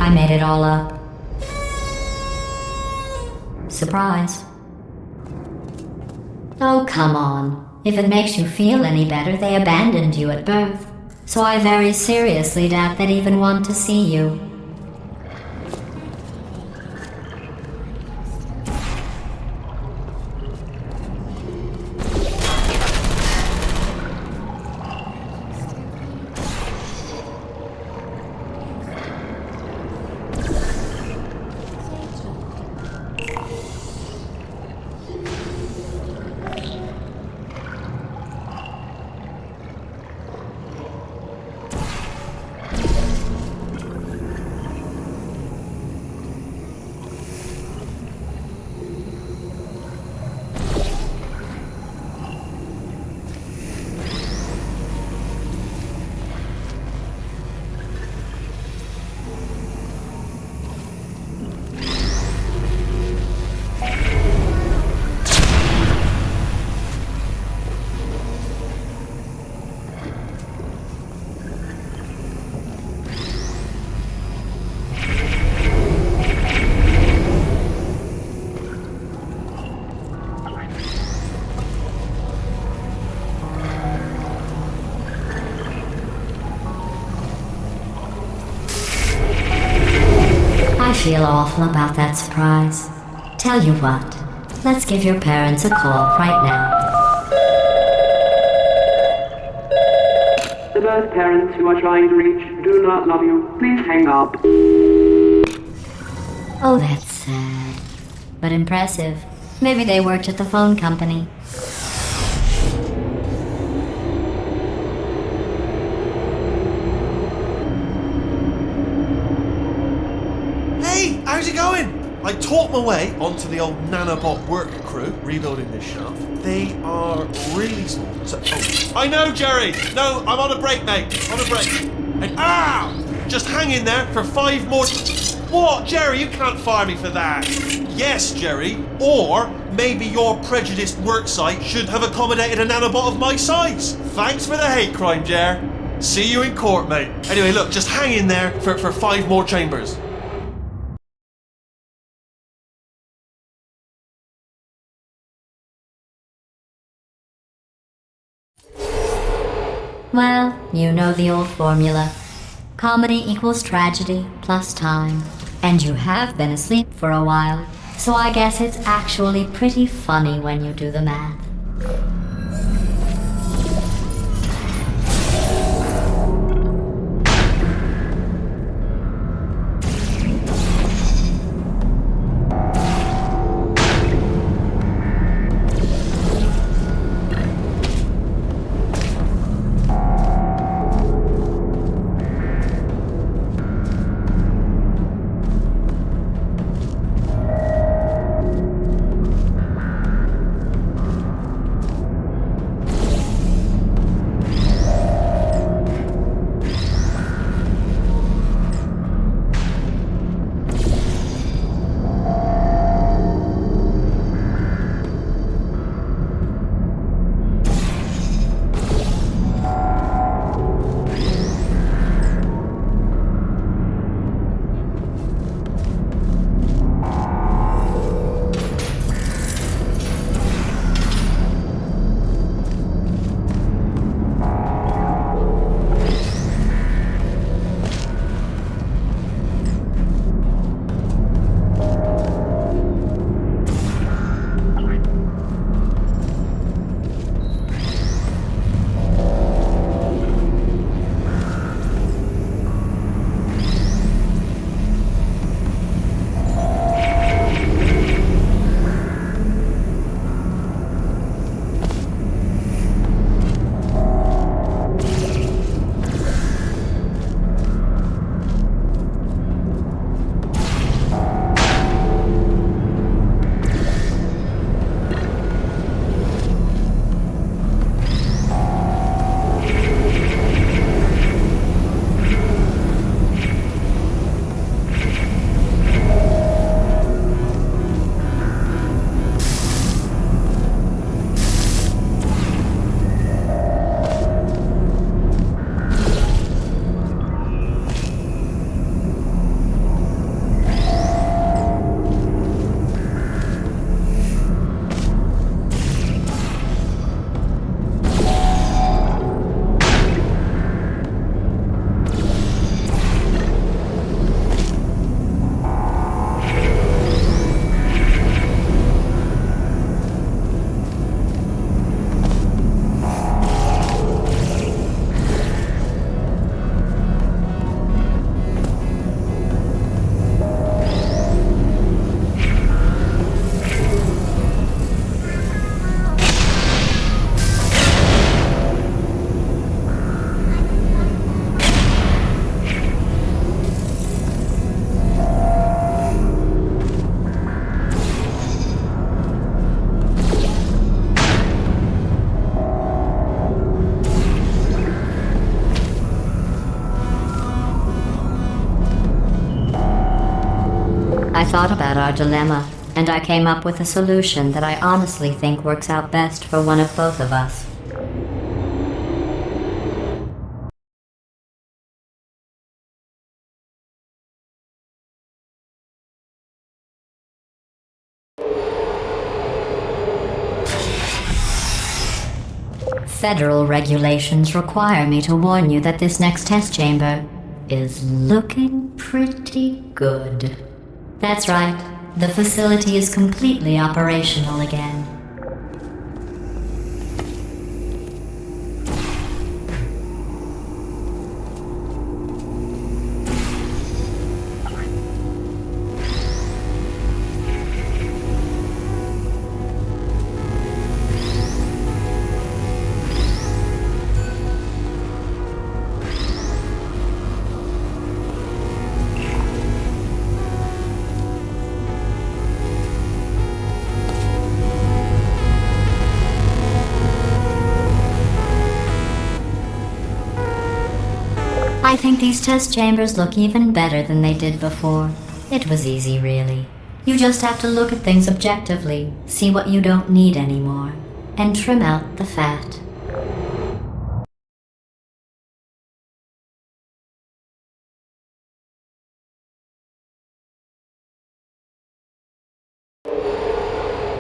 I made it all up. Surprise. Oh, come on. If it makes you feel any better, they abandoned you at birth. So I very seriously doubt they'd even want to see you. feel awful about that surprise. Tell you what, let's give your parents a call right now. The birth parents you are trying to reach do not love you. Please hang up. Oh, that's sad. But impressive. Maybe they worked at the phone company. Hey, how's it going? I taught my way onto the old nanobot work crew rebuilding this shaft. They are really small. So, I know, Jerry. No, I'm on a break, mate. On a break. And just hang in there for 5 more. What, Jerry? You can't fire me for that. Yes, Jerry. Or maybe your prejudiced work site should have accommodated a nanobot of my size. Thanks for the hate crime, Jer. See you in court, mate. Anyway, look, just hang in there for 5 more chambers. Well, you know the old formula. Comedy equals tragedy plus time. And you have been asleep for a while, so I guess it's actually pretty funny when you do the math. I thought about our dilemma, and I came up with a solution that I honestly think works out best for one of both of us. Federal regulations require me to warn you that this next test chamber is looking pretty good. That's right. The facility is completely operational again. I think these test chambers look even better than they did before. It was easy, really. You just have to look at things objectively, see what you don't need anymore, and trim out the fat.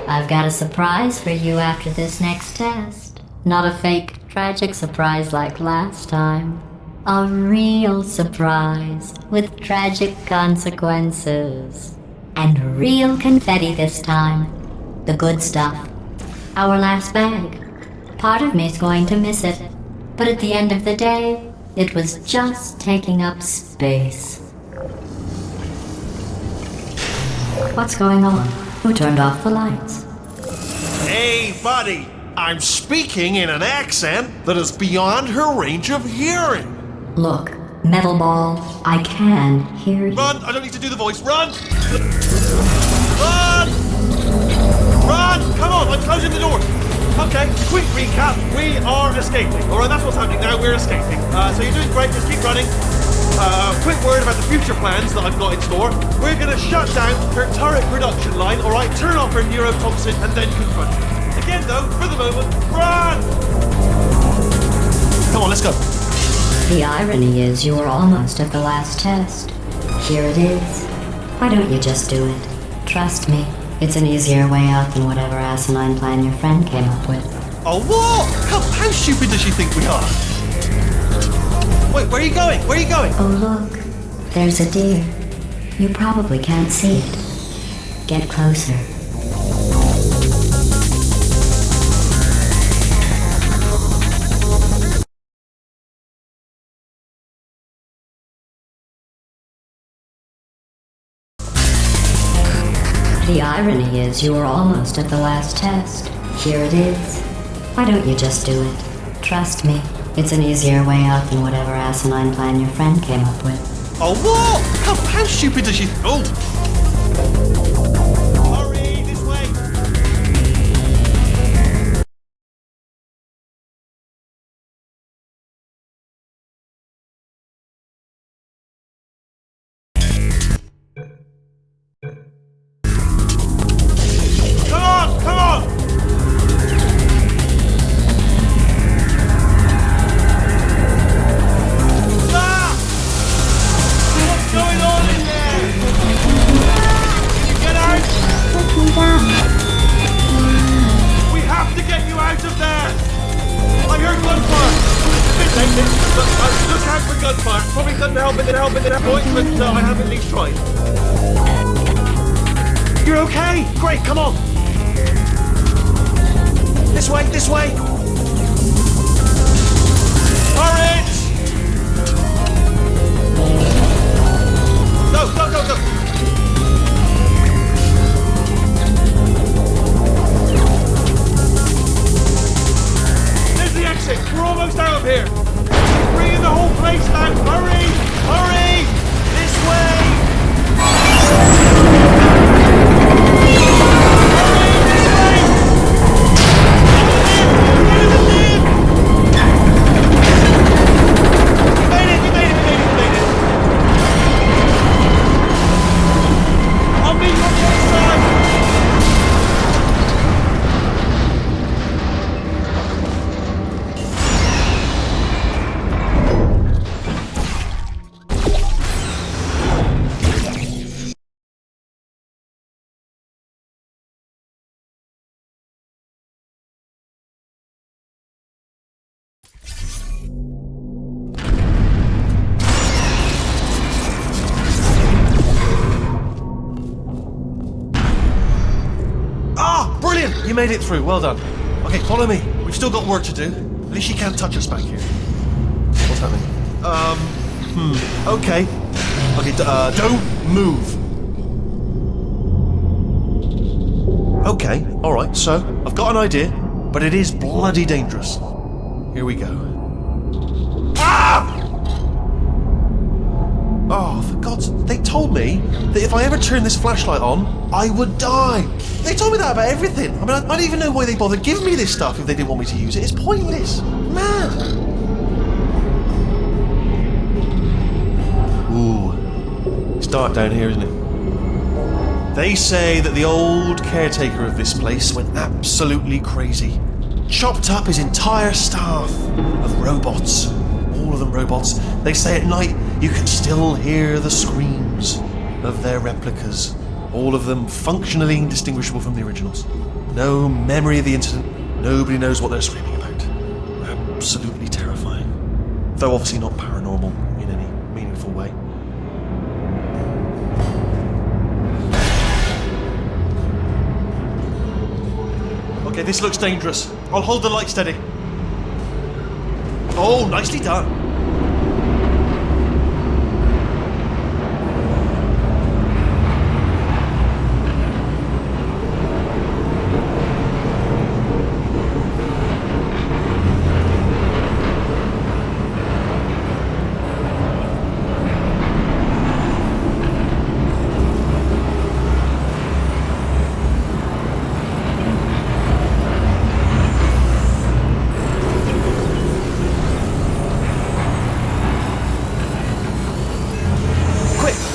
I've got a surprise for you after this next test. Not a fake, tragic surprise like last time. A real surprise with tragic consequences. And real confetti this time. The good stuff. Our last bag. Part of me's going to miss it. But at the end of the day, it was just taking up space. What's going on? Who turned off the lights? Hey, buddy! I'm speaking in an accent that is beyond her range of hearing. Look, Metal Ball, I can hear you. Run! I don't need to do the voice. Run! Run! Run! Come on, I'm closing the door. Okay, quick recap. We are escaping. Alright, that's what's happening now. We're escaping. So you're doing great. Just keep running. Quick word about the future plans that I've got in store. We're gonna shut down her turret production line, alright? Turn off her neurotoxin and then confront her. Again though, for the moment, run! Come on, let's go. The irony is you were almost at the last test. Here it is. Why don't you just do it? Trust me, it's an easier way out than whatever asinine plan your friend came up with. Oh, what? How stupid does she think we are? Wait, where are you going? Where are you going? Oh look, there's a deer. You probably can't see it. Get closer. The irony is you were almost at the last test. Here it is. Why don't you just do it? Trust me, it's an easier way out than whatever asinine plan your friend came up with. Oh, what? How stupid does she... Oh! Hurry, this way! Come on, come on! Ah! What's going on in there? Can you get out? We have to get you out of there! I heard gunfire! It's a bit late, but look out for gunfire. Probably doesn't help at that point, but I have at least tried. You're okay? Great, come on! This way, this way! Hurry! Go, go, go, go! There's the exit! We're almost out of here! Bringing the whole place down! Hurry! Hurry! This way! made it through. Well done. Okay, follow me. We've still got work to do. At least she can't touch us back here. What's happening? Okay. Okay, don't move. Okay, alright, so I've got an idea, but it is bloody dangerous. Here we go. Ah! Oh, for God's... They told me that if I ever turn this flashlight on, I would die. They told me that about everything. I mean, I don't even know why they bothered giving me this stuff if they didn't want me to use it. It's pointless. Man. Ooh. It's dark down here, isn't it? They say that the old caretaker of this place went absolutely crazy. Chopped up his entire staff of robots. All of them robots. They say at night you can still hear the screams of their replicas. All of them functionally indistinguishable from the originals. No memory of the incident. Nobody knows what they're screaming about. Absolutely terrifying. Though obviously not paranormal in any meaningful way. Okay, this looks dangerous. I'll hold the light steady. Oh, nicely done.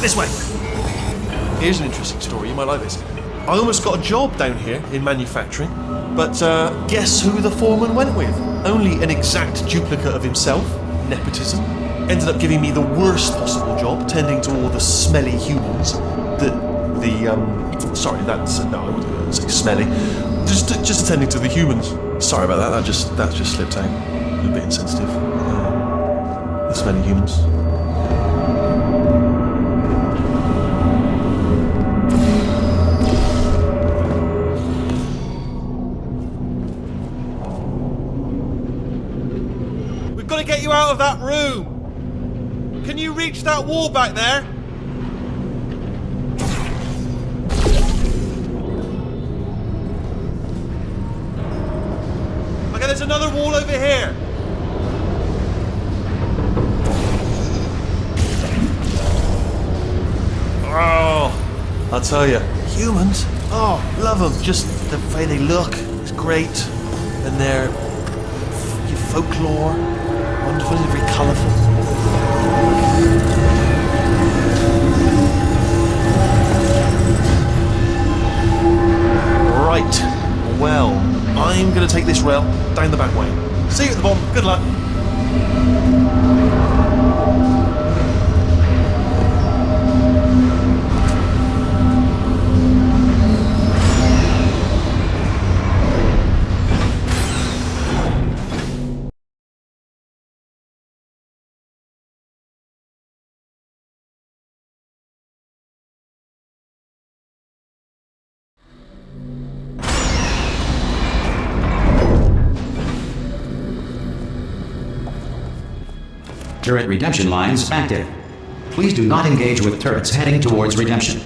This way. Here's an interesting story, you might like this. I almost got a job down here in manufacturing, but guess who the foreman went with? Only an exact duplicate of himself, nepotism. Ended up giving me the worst possible job, tending to all the smelly humans. Sorry, that's, no, I wouldn't say smelly. Just attending to the humans. Sorry about that, that just slipped out. A bit insensitive. The smelly humans. To get you out of that room. Can you reach that wall back there? Okay, there's another wall over here. Oh, I'll tell you, humans, oh, love them. Just the way they look is great. And their folklore. Wonderful, very colourful. Right, well, I'm going to take this rail down the back way. See you at the bottom, good luck. Turret redemption lines active. Please do not engage with turrets heading towards redemption.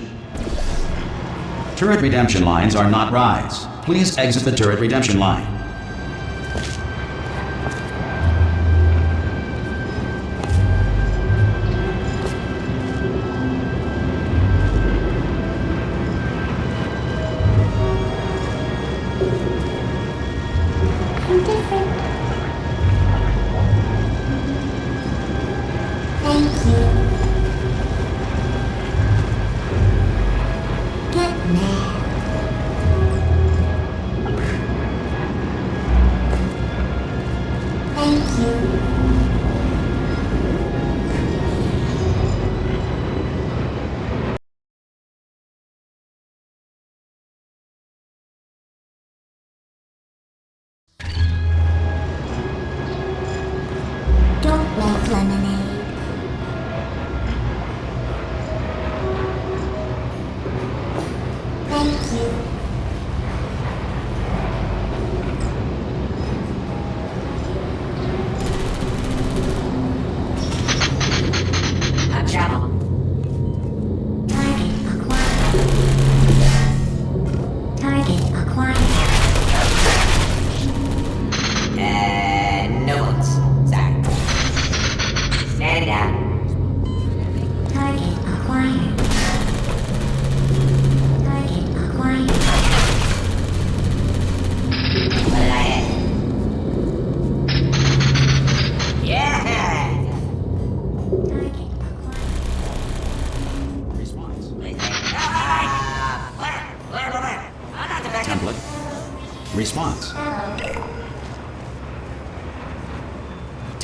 Turret redemption lines are not rides. Please exit the turret redemption line. I'm different. Thank you. Good man.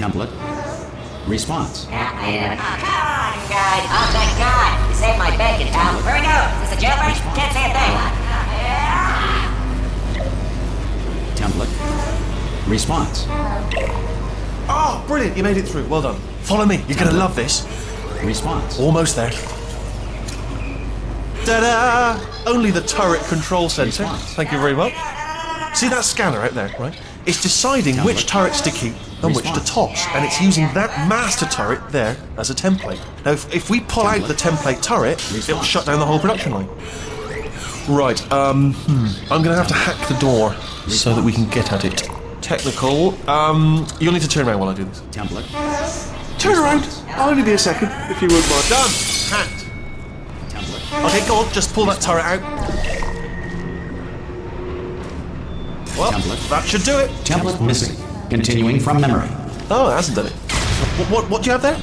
Template. Response. Come on, guys. Oh, thank God. You saved my bacon, pal. Where we go? Is this a jailbreak? Can't say a thing. Template. Response. Oh, brilliant. You made it through. Well done. Follow me. You're going to love this. Response. Almost there. Ta-da! Only the turret control center. Response. Thank you very much. See that scanner out there, right? It's deciding which turrets to keep and which to toss, and it's using that master turret there as a template. Now, if we pull out the template turret, it'll shut down the whole production line. Right, I'm gonna have to hack the door so that we can get at it. Technical, you'll need to turn around while I do this. Template. Turn around! I'll only be a second, if you wouldn't mind. Done! Hacked. Template. Okay, go on, just pull that turret out. Well, Template. that should do it. Template missing. Continuing from memory. Oh, it hasn't done it. What do you have there?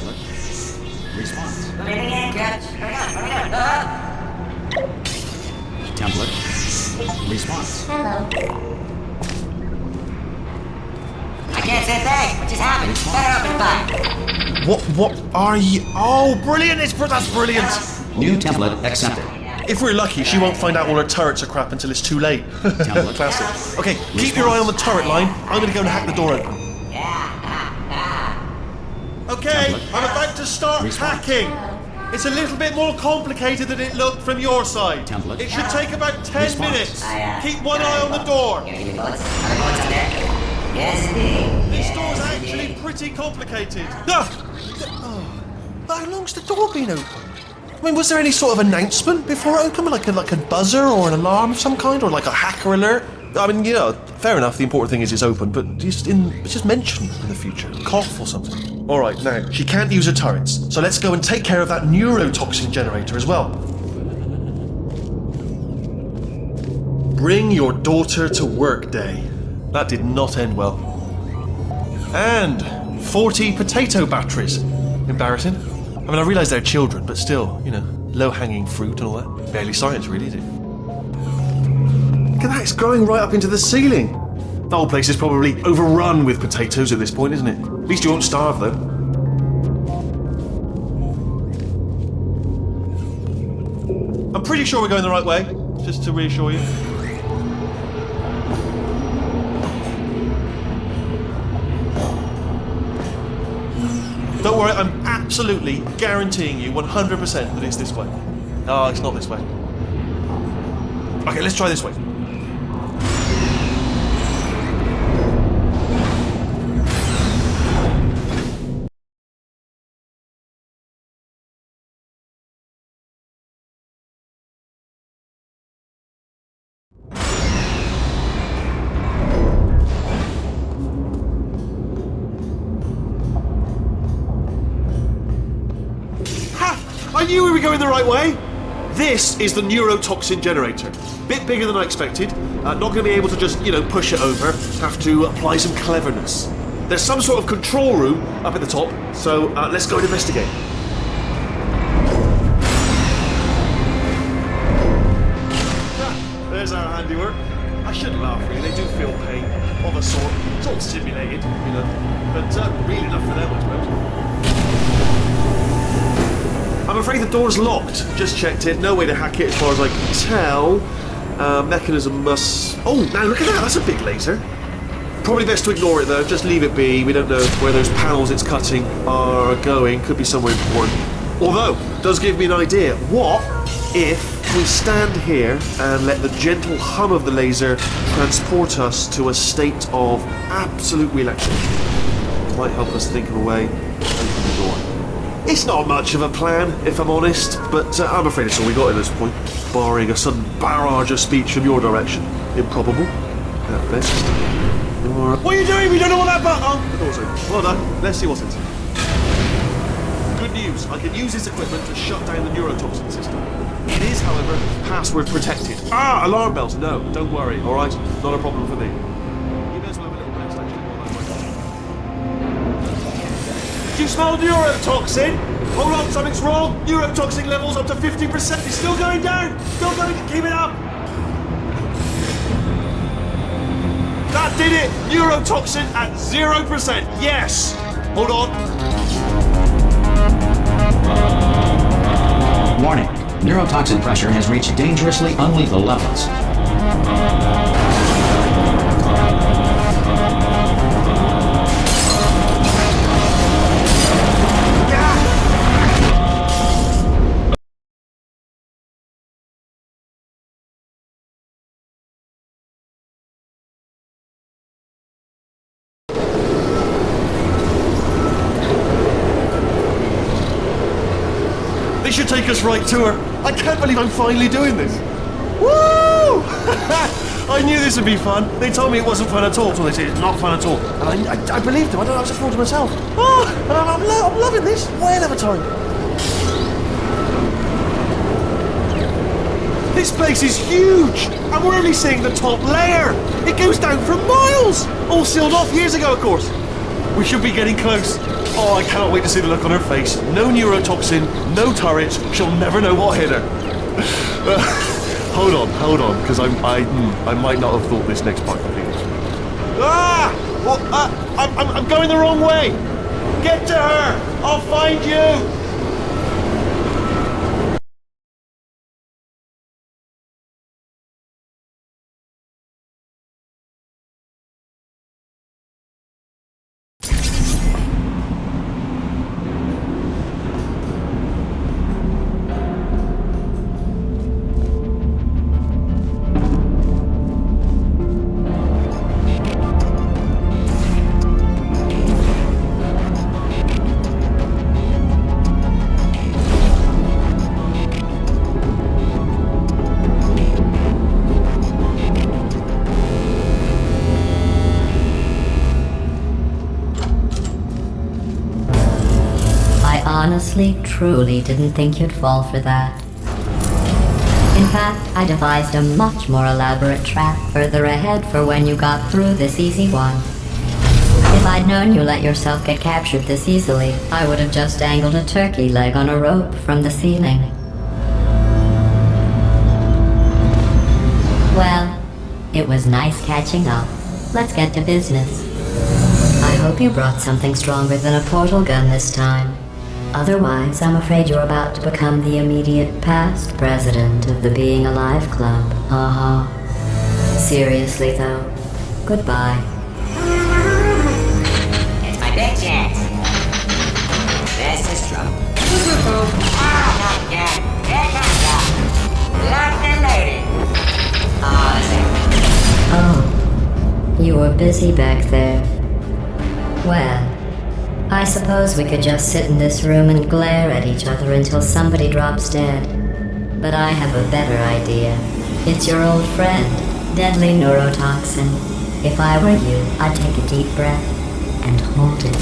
Response. Breathing in, Crutch. Hurry up. Template. Response. Hello. I can't say a thing. What just happened? Better open fire. What are you? Oh, brilliant! That's brilliant. New template accepted. If we're lucky, she won't find out all her turrets are crap until it's too late. Template. Classic. Okay, keep your eye on the turret line. I'm gonna go and hack the door open. Okay, Template. I'm about to start Response. hacking. It's a little bit more complicated than it looked from your side. Template. It should take about 10 Response. minutes. Keep one eye on the door. You're gonna give me bullets? Are there bullets up there? Yes, indeed. This door's actually pretty complicated. But how long's the door been open? I mean, was there any sort of announcement before it opened, like a buzzer or an alarm of some kind, or like a hacker alert? I mean, you know, fair enough. The important thing is it's open, but just mention in the future, cough or something. All right, now she can't use her turrets, so let's go and take care of that neurotoxin generator as well. Bring your daughter to work day. That did not end well. And 40 potato batteries. Embarrassing. I mean, I realise they're children, but still, you know, low-hanging fruit and all that. Barely science, really, is it? Look at that, it's growing right up into the ceiling. The whole place is probably overrun with potatoes at this point, isn't it? At least you won't starve, though. I'm pretty sure we're going the right way, just to reassure you. Don't worry, I'm absolutely guaranteeing you 100% that it's this way. No, it's not this way. Okay, let's try this way. I knew we were going the right way! This is the neurotoxin generator. Bit bigger than I expected. Not going to be able to just, push it over. Have to apply some cleverness. There's some sort of control room up at the top, so let's go and investigate. There's our handiwork. I shouldn't laugh, really. They do feel pain, of a sort. It's all simulated, but really enough for them, I suppose. I'm afraid the door's locked. Just checked it. No way to hack it as far as I can tell. Mechanism must... Oh, now look at that. That's a big laser. Probably best to ignore it, though. Just leave it be. We don't know where those panels it's cutting are going. Could be somewhere important. Although, it does give me an idea. What if we stand here and let the gentle hum of the laser transport us to a state of absolute relaxation? Might help us think of a way to open the door. It's not much of a plan, if I'm honest, but I'm afraid it's all we got at this point, barring a sudden barrage of speech from your direction. Improbable, at best. What are you doing? We don't know what that button... Oh, the door's open. Well done. Let's see what's inside. Good news. I can use this equipment to shut down the neurotoxin system. It is, however, password protected. Alarm bells. No, don't worry, all right? Not a problem for me. You may as well have a little rest, actually, while I wait. Do you smell neurotoxin? Hold on, something's wrong. Neurotoxin levels up to 50%. It's still going down. Still going. Keep it up. That did it. Neurotoxin at 0%. Yes. Hold on. Warning. Neurotoxin pressure has reached dangerously unlethal levels. They should take us right to her. I can't believe I'm finally doing this. Woo! I knew this would be fun. They told me it wasn't fun at all, so they said it's not fun at all. And I believed them. I don't know, I was a fool to myself. Oh, and I'm loving this. Whale of a time. This place is huge, and we're only seeing the top layer. It goes down for miles. All sealed off years ago, of course. We should be getting close. Oh, I cannot wait to see the look on her face. No neurotoxin, no turrets. She'll never know what hit her. Hold on, because I might not have thought this next part completely. Ah! Well, I'm going the wrong way. Get to her. I'll find you. Honestly, truly didn't think you'd fall for that. In fact, I devised a much more elaborate trap further ahead for when you got through this easy one. If I'd known you let yourself get captured this easily, I would have just dangled a turkey leg on a rope from the ceiling. Well, it was nice catching up. Let's get to business. I hope you brought something stronger than a portal gun this time. Otherwise, I'm afraid you're about to become the immediate past president of the Being Alive Club. Seriously, though, goodbye. It's my big chance. This is trouble. Oh, not again. Here comes up. Locked and loaded. Oh, Oh, you were busy back there. Well, I suppose we could just sit in this room and glare at each other until somebody drops dead. But I have a better idea. It's your old friend, deadly neurotoxin. If I were you, I'd take a deep breath and hold it.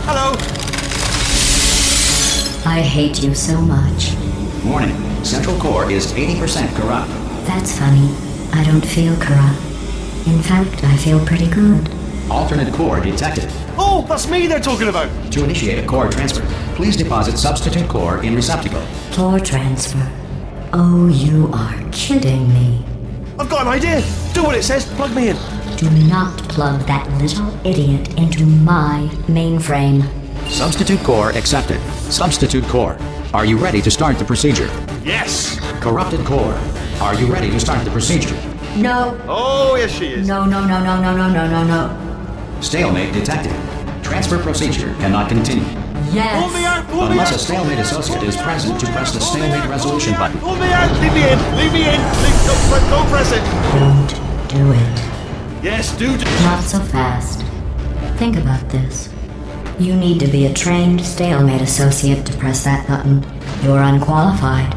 Hello. I hate you so much. Warning. Central core is 80% corrupt. That's funny. I don't feel corrupt. In fact, I feel pretty good. Alternate core detected. Oh, that's me they're talking about. To initiate a core transfer, please deposit substitute core in receptacle. Core transfer. Oh, you are kidding me. I've got an idea. Do what it says. Plug me in. Do not plug that little idiot into my mainframe. Substitute core accepted. Substitute core. Are you ready to start the procedure? Yes. Corrupted core. Are you ready to start the procedure? No. Oh, yes, she is. No. Stalemate detected. Transfer procedure cannot continue. Yes. Pull me out. Pull me Unless out. a stalemate associate is present to press the stalemate resolution button. Pull me out. Leave me in. Leave me in. Don't press it. Don't do it. Yes, do. Not so fast. Think about this. You need to be a trained stalemate associate to press that button. You're unqualified.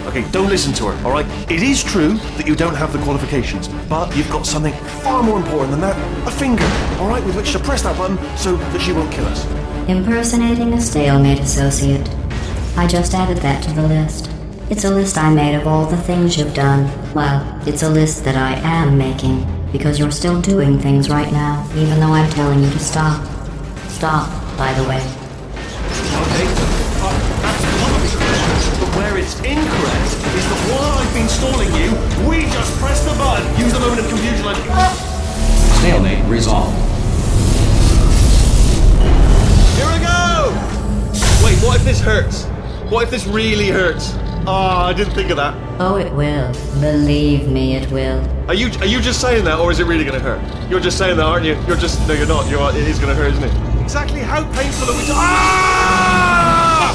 Okay, don't listen to her, all right? It is true that you don't have the qualifications, but you've got something far more important than that. A finger, all right, with which to press that button so that she won't kill us. Impersonating a stalemate associate. I just added that to the list. It's a list I made of all the things you've done. Well, it's a list that I am making, because you're still doing things right now, even though I'm telling you to stop. Stop, by the way. Okay, that's probably correct. But where it's incorrect is that while I've been stalling you, we just pressed the button. Use the moment of confusion like resolved. Here I go! Wait, what if this hurts? What if this really hurts? Ah, I didn't think of that. Oh, it will. Believe me, it will. Are you just saying that, or is it really going to hurt? You're just saying that, aren't you? You're just no, you're not. It is going to hurt, isn't it? Exactly how painful are we? Ah!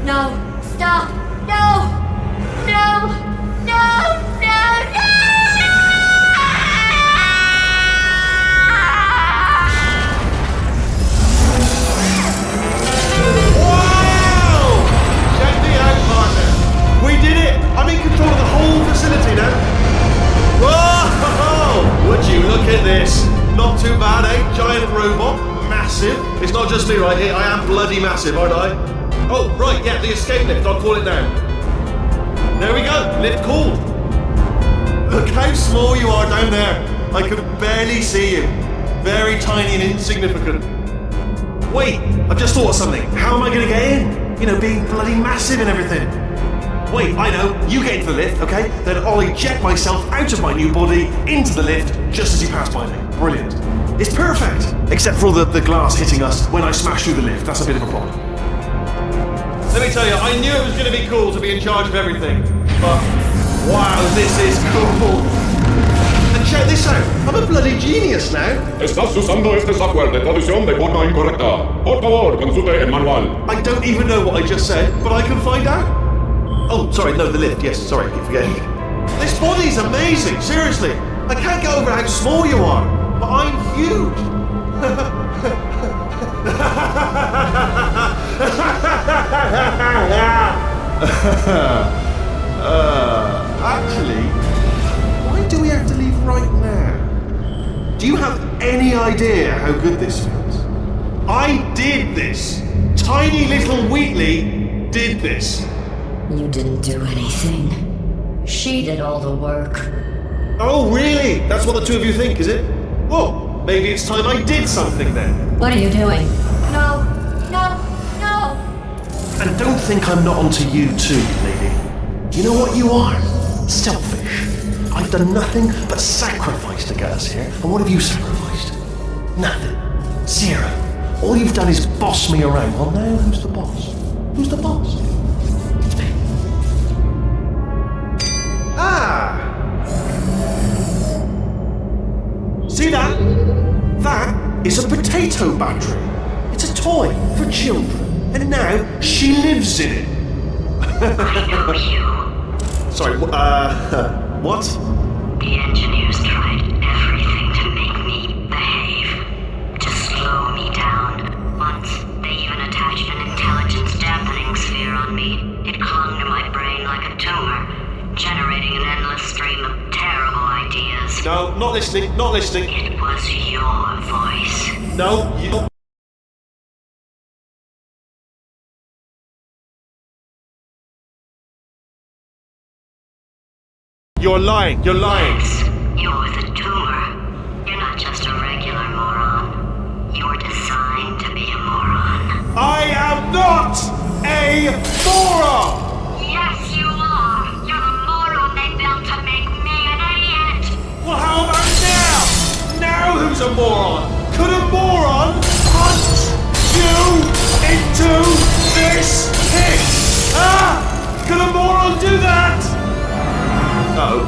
No! Stop! No! No! No! No! No! Wow! Check me out, partner. We did it. I'm in control of the whole facility now. Whoa! Would you look at this? Not too bad, eh? Giant robot, massive. It's not just me right here. I am bloody massive, aren't I? Oh, right, yeah, the escape lift. I'll call it now. There we go. Lift called. Look how small you are down there. I can barely see you. Very tiny and insignificant. Wait, I've just thought of something. How am I going to get in? You know, being bloody massive and everything. Wait, I know. You get into the lift, okay? Then I'll eject myself out of my new body into the lift just as you pass by me. Brilliant. It's perfect! Except for all the glass hitting us when I smash through the lift. That's a bit of a problem. Let me tell you, I knew it was going to be cool to be in charge of everything. But, wow, this is cool. And check this out. I'm a bloody genius now. Estás usando este software de traducción de forma incorrecta. Por favor, consulte el manual. I don't even know what I just said, but I can find out. Oh, sorry, no, the lift. Yes, sorry, I keep forgetting. This body's amazing, seriously. I can't get over how small you are, but I'm huge. Actually, why do we have to leave right now? Do you have any idea how good this feels? I did this. Tiny little Wheatley did this. You didn't do anything. She did all the work. Oh, really? That's what the two of you think, is it? Well, maybe it's time I did something then. What are you doing? No! No! No! And don't think I'm not onto you too, lady. You know what you are? Selfish. I've done nothing but sacrifice to get us here. And what have you sacrificed? Nothing. Zero. All you've done is boss me around. Well, now who's the boss? Who's the boss? It's me. Ah! See that? That is a potato battery. It's a toy for children. And now she lives in it. I know you. Sorry, what? The engineers tried everything to make me behave, to slow me down. Once, they even attached an intelligence dampening sphere on me. It clung to my brain like a tumor, generating an endless stream of terrible ideas. No, not listening, not listening. It was your voice. No, you... You're lying, you're lying. Yes, you're the tumor. You're not just a regular moron. You're designed to be a moron. I am not a moron! Yes, you are. You're the moron they built to make me an idiot. Well, how about now? Now who's a moron? Could a moron punch you into this pit? Ah! Could a moron do that? No.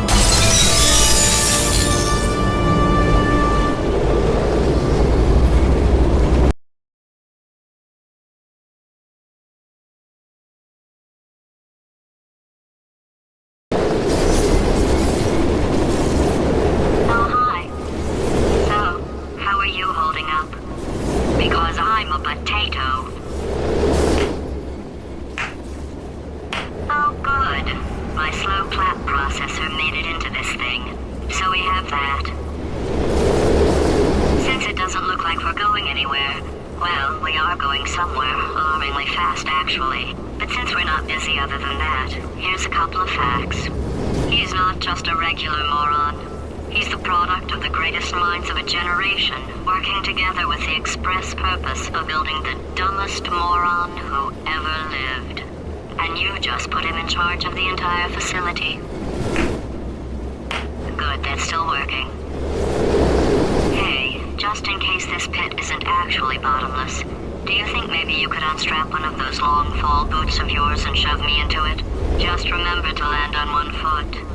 Good, that's still working. Hey, just in case this pit isn't actually bottomless, do you think maybe you could unstrap one of those long fall boots of yours and shove me into it? Just remember to land on one foot.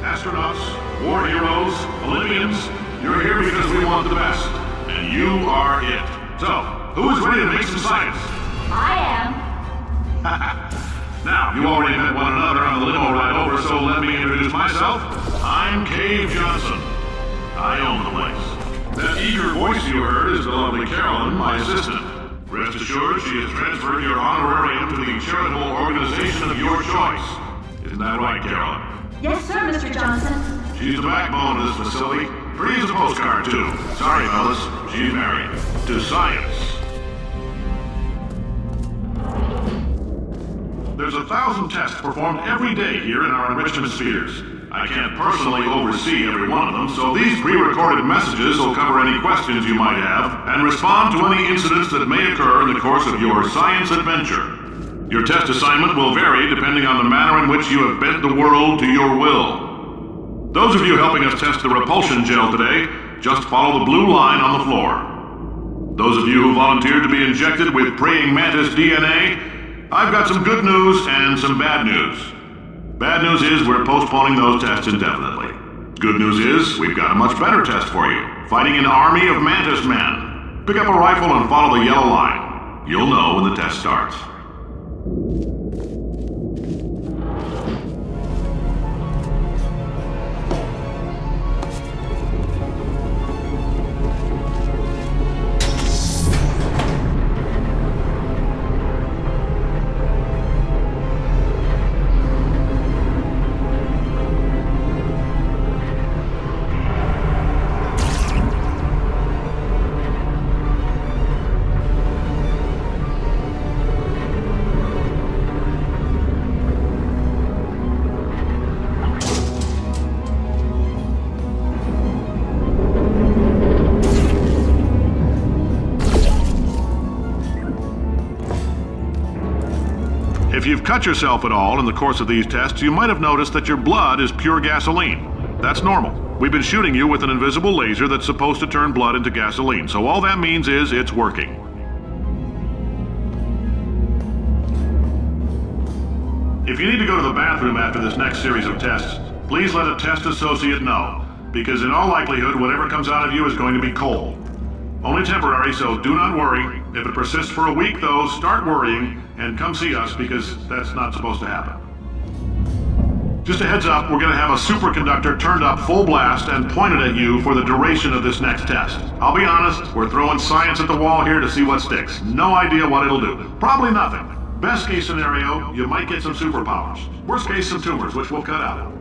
astronauts, war heroes, Olympians, you're here because we want the best. And you are it. So, who is ready to make some science? I am. Now, you already met one another on the limo ride over, so let me introduce myself. I'm Cave Johnson. I own the place. That eager voice you heard is the lovely Carolyn, my assistant. Rest assured, she has transferred your honorarium to the charitable organization of your choice. Isn't that right, Carolyn? Yes, sir, Mr. Johnson. She's the backbone of this facility. Pretty as a postcard, too. Sorry, fellas. She's married. To science. There's 1,000 tests performed every day here in our enrichment spheres. I can't personally oversee every one of them, so these pre-recorded messages will cover any questions you might have and respond to any incidents that may occur in the course of your science adventure. Your test assignment will vary depending on the manner in which you have bent the world to your will. Those of you helping us test the repulsion gel today, just follow the blue line on the floor. Those of you who volunteered to be injected with praying mantis DNA, I've got some good news and some bad news. Bad news is we're postponing those tests indefinitely. Good news is we've got a much better test for you. Fighting an army of mantis men. Pick up a rifle and follow the yellow line. You'll know when the test starts. If you've cut yourself at all in the course of these tests, you might have noticed that your blood is pure gasoline. That's normal. We've been shooting you with an invisible laser that's supposed to turn blood into gasoline, so all that means is it's working. If you need to go to the bathroom after this next series of tests, please let a test associate know, because in all likelihood, whatever comes out of you is going to be coal. Only temporary, so do not worry. If it persists for a week, though, start worrying and come see us, because that's not supposed to happen. Just a heads up, we're going to have a superconductor turned up full blast and pointed at you for the duration of this next test. I'll be honest, we're throwing science at the wall here to see what sticks. No idea what it'll do. Probably nothing. Best case scenario, you might get some superpowers. Worst case, some tumors, which we'll cut out.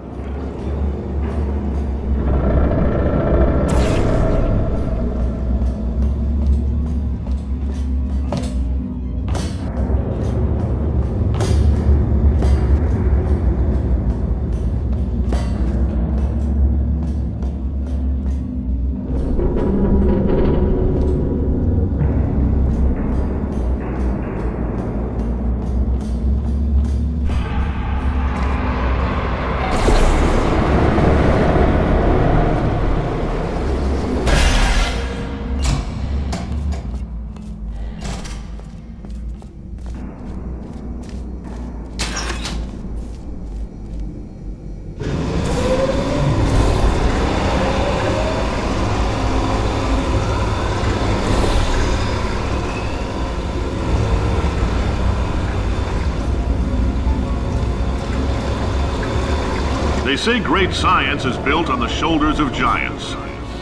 They say great science is built on the shoulders of giants.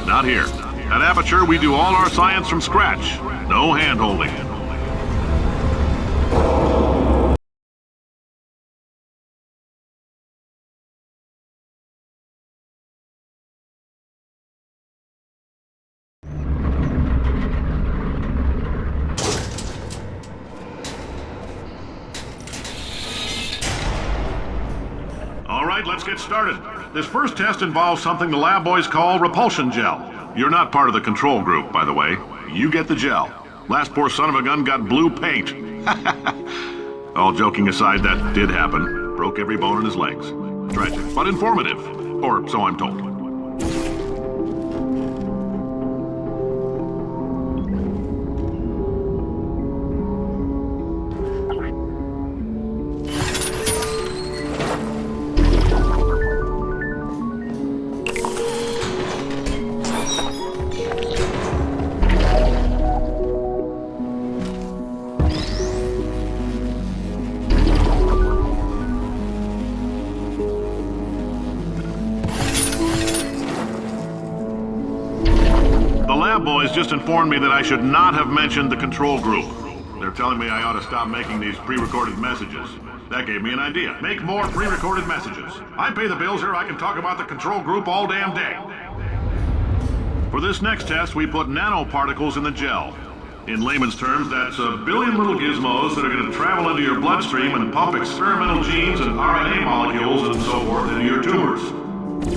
Not here. At Aperture, we do all our science from scratch. No hand-holding. All right, let's get started. This first test involves something the lab boys call repulsion gel. You're not part of the control group, by the way. You get the gel. Last poor son of a gun got blue paint. All joking aside, that did happen. Broke every bone in his legs. Tragic, but informative. Or so I'm told. lab boys just informed me that I should not have mentioned the control group. They're telling me I ought to stop making these pre-recorded messages. That gave me an idea. Make more pre-recorded messages. I pay the bills here, I can talk about the control group all damn day. For this next test, we put nanoparticles in the gel. In layman's terms, that's a billion little gizmos that are going to travel into your bloodstream and pump experimental genes and RNA molecules and so forth into your tumors.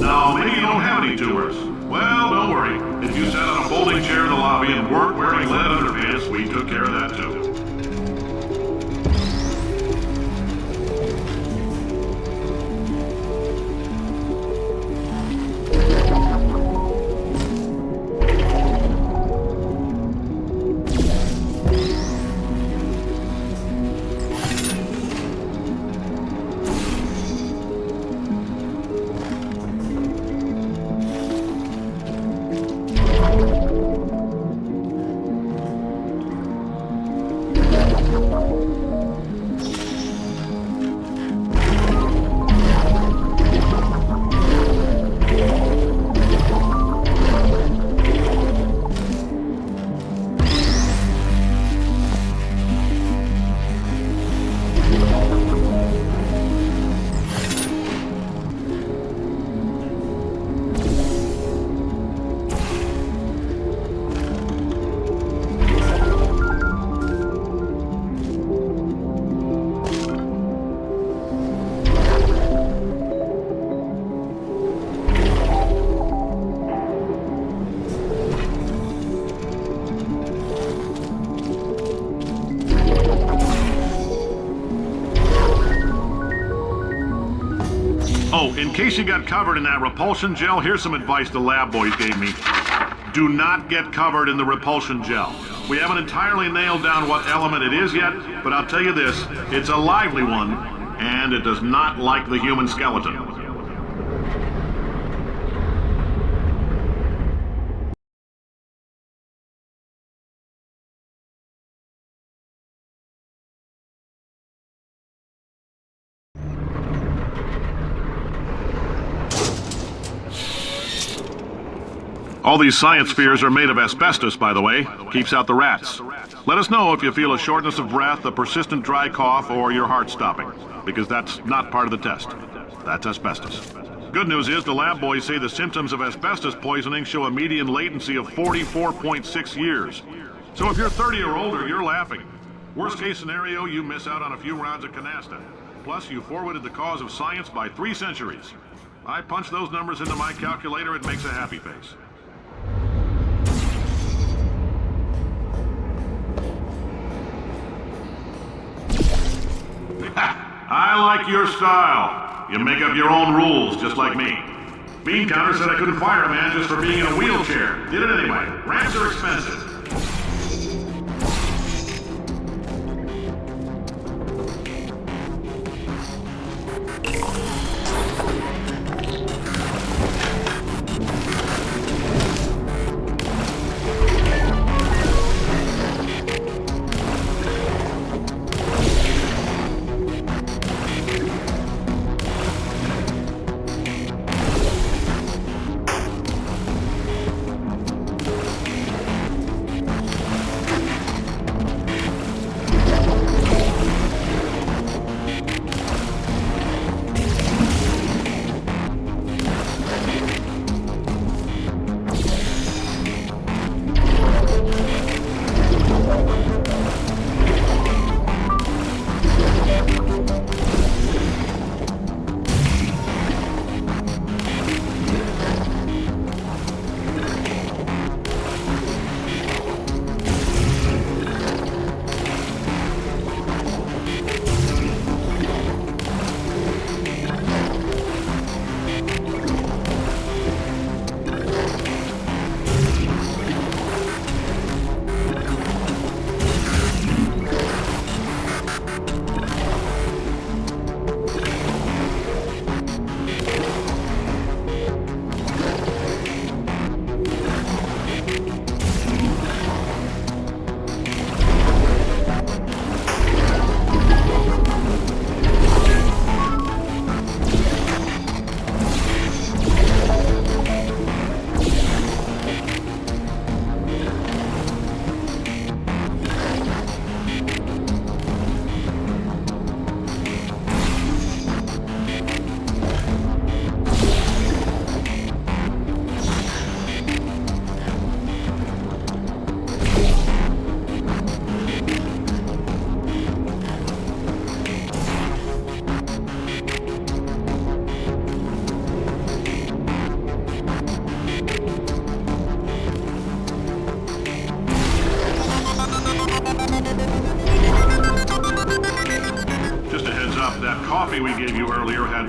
Now, maybe you don't have any tumors. Well, don't worry. If you sat on a folding chair in the lobby and weren't wearing lead underpants, we took care of that too. Oh, in case you got covered in that repulsion gel, here's some advice the lab boys gave me. Do not get covered in the repulsion gel. We haven't entirely nailed down what element it is yet, but I'll tell you this, it's a lively one, and it does not like the human skeleton. All these science spheres are made of asbestos, by the way. Keeps out the rats. Let us know if you feel a shortness of breath, a persistent dry cough, or your heart stopping, because that's not part of the test. That's asbestos. Good news is the lab boys say the symptoms of asbestos poisoning show a median latency of 44.6 years. So if you're 30 or older, you're laughing. Worst case scenario, you miss out on a few rounds of canasta. Plus, you forwarded the cause of science by 3 centuries. I punch those numbers into my calculator, it makes a happy face. I like your style. You make up your own rules, just like me. Bean Counter said I couldn't fire a man just for being in a wheelchair. Did it anyway. Ramps are expensive.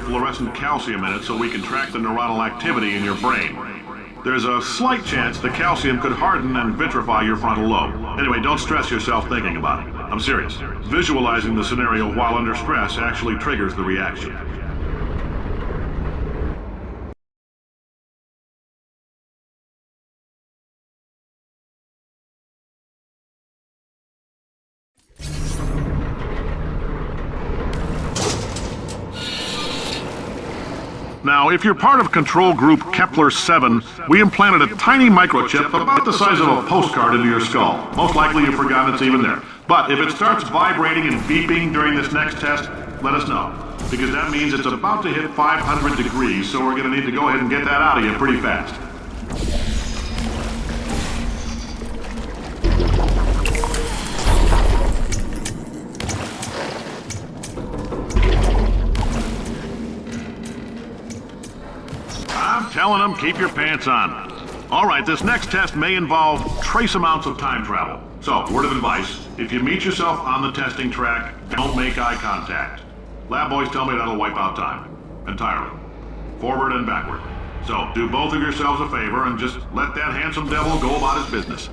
fluorescent calcium in it so we can track the neuronal activity in your brain. There's a slight chance the calcium could harden and vitrify your frontal lobe. Anyway, don't stress yourself thinking about it. I'm serious. Visualizing the scenario while under stress actually triggers the reaction. Now, if you're part of Control Group Kepler-7, we implanted a tiny microchip about the size of a postcard into your skull. Most likely you've forgotten it's even there. But if it starts vibrating and beeping during this next test, let us know. Because that means it's about to hit 500 degrees, so we're going to need to go ahead and get that out of you pretty fast. I'm telling them, keep your pants on. All right, this next test may involve trace amounts of time travel. So, word of advice, if you meet yourself on the testing track, don't make eye contact. Lab boys tell me that'll wipe out time. Entirely. Forward and backward. So, do both of yourselves a favor and just let that handsome devil go about his business.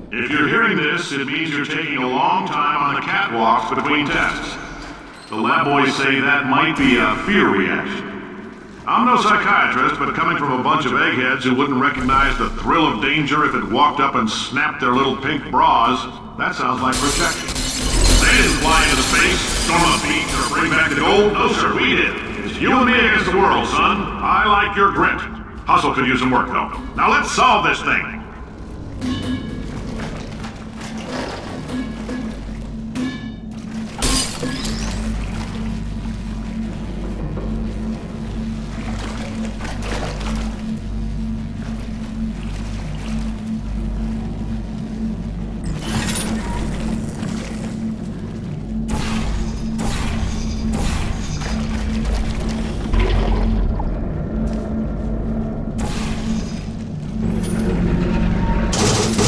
If you're hearing this, it means you're taking a long time on the catwalks between tests. The lab boys say that might be a fear reaction. I'm no psychiatrist, but coming from a bunch of eggheads who wouldn't recognize the thrill of danger if it walked up and snapped their little pink bras, that sounds like protection. They didn't fly into the space, storm a beach, or bring back the gold. No, sir, we did. It's you and me against the world, son. I like your grit. Hustle could use some work, though. Now let's solve this thing.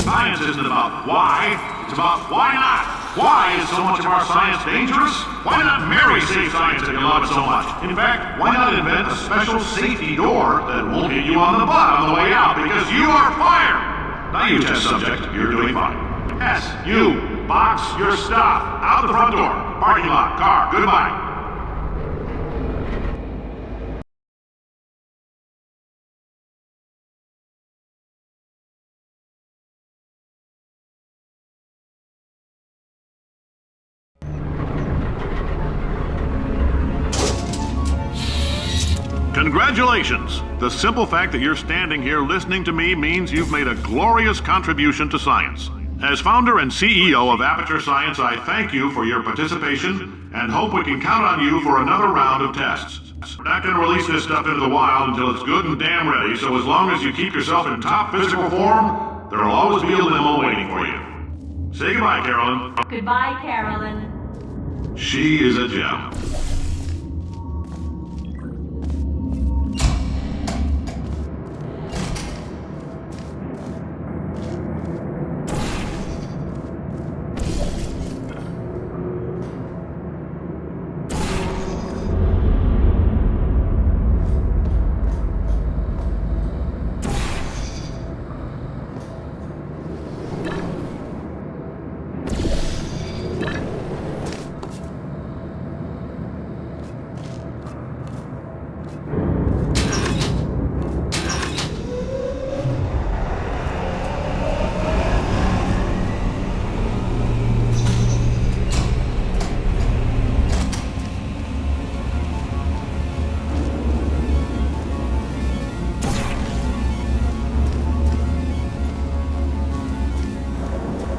Science isn't about why, it's about why not. Why is so much of our science dangerous? Why not marry safe science if you love it so much? In fact, why not invent a special safety door that won't hit you on the butt on the way out because you are fired? Now you test subject, you're doing fine. Yes, you, box your stuff, out the front door, parking lot, car, goodbye. Congratulations! The simple fact that you're standing here listening to me means you've made a glorious contribution to science. As founder and CEO of Aperture Science, I thank you for your participation and hope we can count on you for another round of tests. We're not going to release this stuff into the wild until it's good and damn ready, so as long as you keep yourself in top physical form, there'll always be a limo waiting for you. Say goodbye, Carolyn. Goodbye, Carolyn. She is a gem.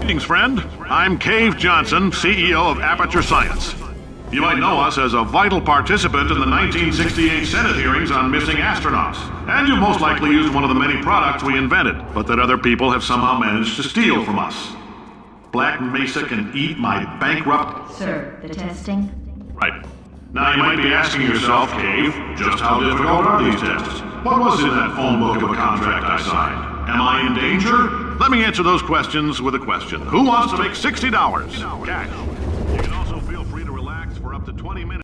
Greetings, friend. I'm Cave Johnson, CEO of Aperture Science. You might know us as a vital participant in the 1968 Senate hearings on missing astronauts. And you've most likely used one of the many products we invented, but that other people have somehow managed to steal from us. Black Mesa can eat my bankrupt... Sir, the testing? Right. Now you might be asking yourself, Cave, just how difficult are these tests? What was in that phone book of a contract I signed? Am I in danger? Let me answer those questions with a question. Who wants to make $60 cash? You can also feel free to relax for up to 20 minutes.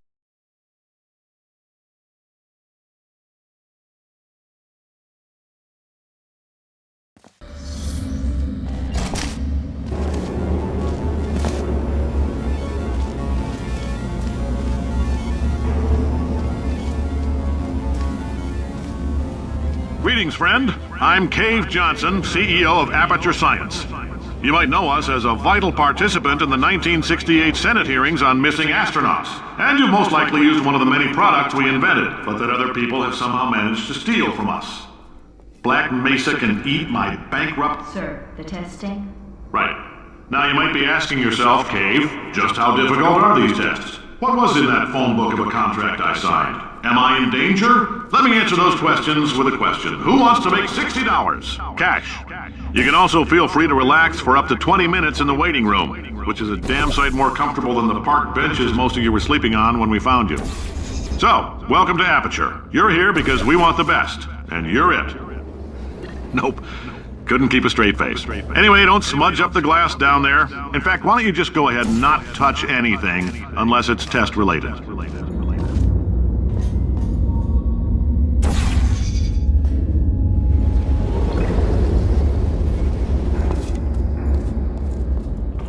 Greetings, friend. I'm Cave Johnson, CEO of Aperture Science. You might know us as a vital participant in the 1968 Senate hearings on missing astronauts. And you've most likely used one of the many products we invented, but that other people have somehow managed to steal from us. Black Mesa can eat my bankrupt... Sir, the testing? Right. Now you might be asking yourself, Cave, just how difficult are these tests? What was in that phone book of a contract I signed? Am I in danger? Let me answer those questions with a question. Who wants to make $60 cash? You can also feel free to relax for up to 20 minutes in the waiting room, which is a damn sight more comfortable than the park benches most of you were sleeping on when we found you. So, welcome to Aperture. You're here because we want the best, and you're it. Nope. Couldn't keep a straight face. Anyway, don't smudge up the glass down there. In fact, why don't you just go ahead and not touch anything unless it's test related.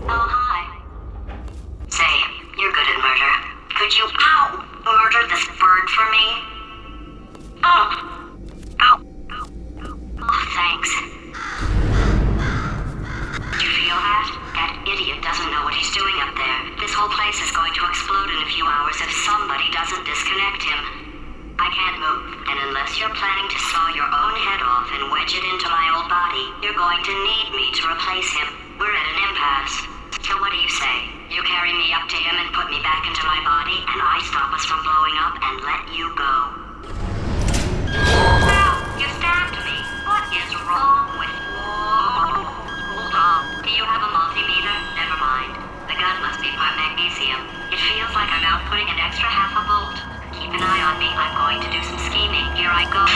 Oh, hi. Say, you're good at murder. Could you, murder this bird for me? Oh, thanks. Did you feel that? That idiot doesn't know what he's doing up there. This whole place is going to explode in a few hours if somebody doesn't disconnect him. I can't move, and unless you're planning to saw your own head off and wedge it into my old body, you're going to need me to replace him. We're at an impasse. So what do you say? You carry me up to him and put me back into my body, and I stop us from blowing up and let you go. Ow! You stabbed me! What is wrong with you? Hold on. Do you have a multimeter? Never mind. The gun must be part magnesium. It feels like I'm outputting an extra half a volt. Keep an eye on me. I'm going to do some scheming. Here I go.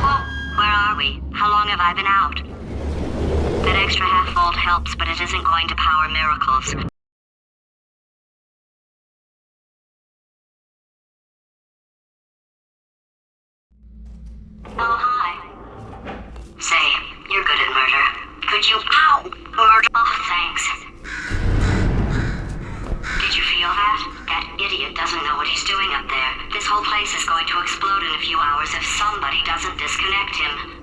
Oh, where are we? How long have I been out? That extra half volt helps, but it isn't going to power miracles. Oh, hi. Say, you're good at murder. Could you, murder? Oh, thanks. Did you feel that? That idiot doesn't know what he's doing up there. This whole place is going to explode in a few hours if somebody doesn't disconnect him.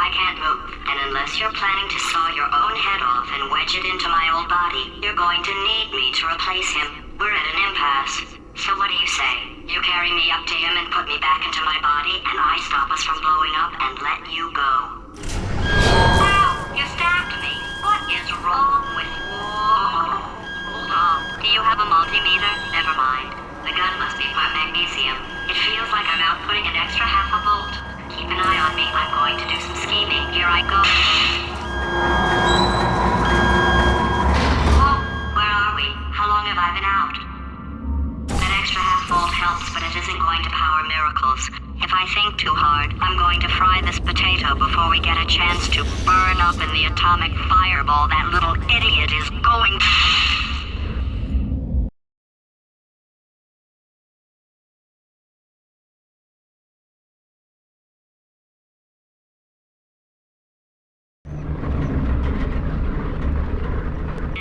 I can't move, and unless you're planning to saw your own head off and wedge it into my old body, you're going to need me to replace him. We're at an impasse. So what do you say? You carry me up to him and put me back into my body, and I stop us from blowing up and let you go. Ow! You stabbed me! What is wrong with you? Hold on. Do you have a multimeter? Never mind. The gun must be part magnesium. It feels like I'm outputting an extra half a volt. Keep an eye on me. I'm going to do some scheming. Here I go. Oh, where are we? How long have I been out? That extra half volt helps, but it isn't going to power miracles. If I think too hard, I'm going to fry this potato before we get a chance to burn up in the atomic fireball that little idiot is going to...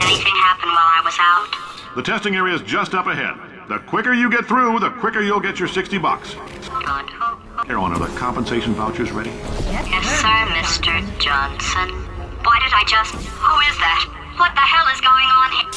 Anything happen while I was out? The testing area is just up ahead. The quicker you get through, the quicker you'll get your $60. Good. Here, are the compensation vouchers ready? Yes, sir, Mr. Johnson. Why did I just... Who is that? What the hell is going on here?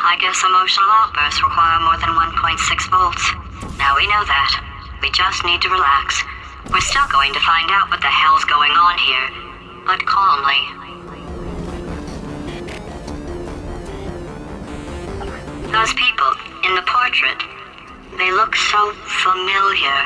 I guess emotional outbursts require more than 1.6 volts. Now we know that. We just need to relax. We're still going to find out what the hell's going on here, but calmly. Those people in the portrait, they look so familiar.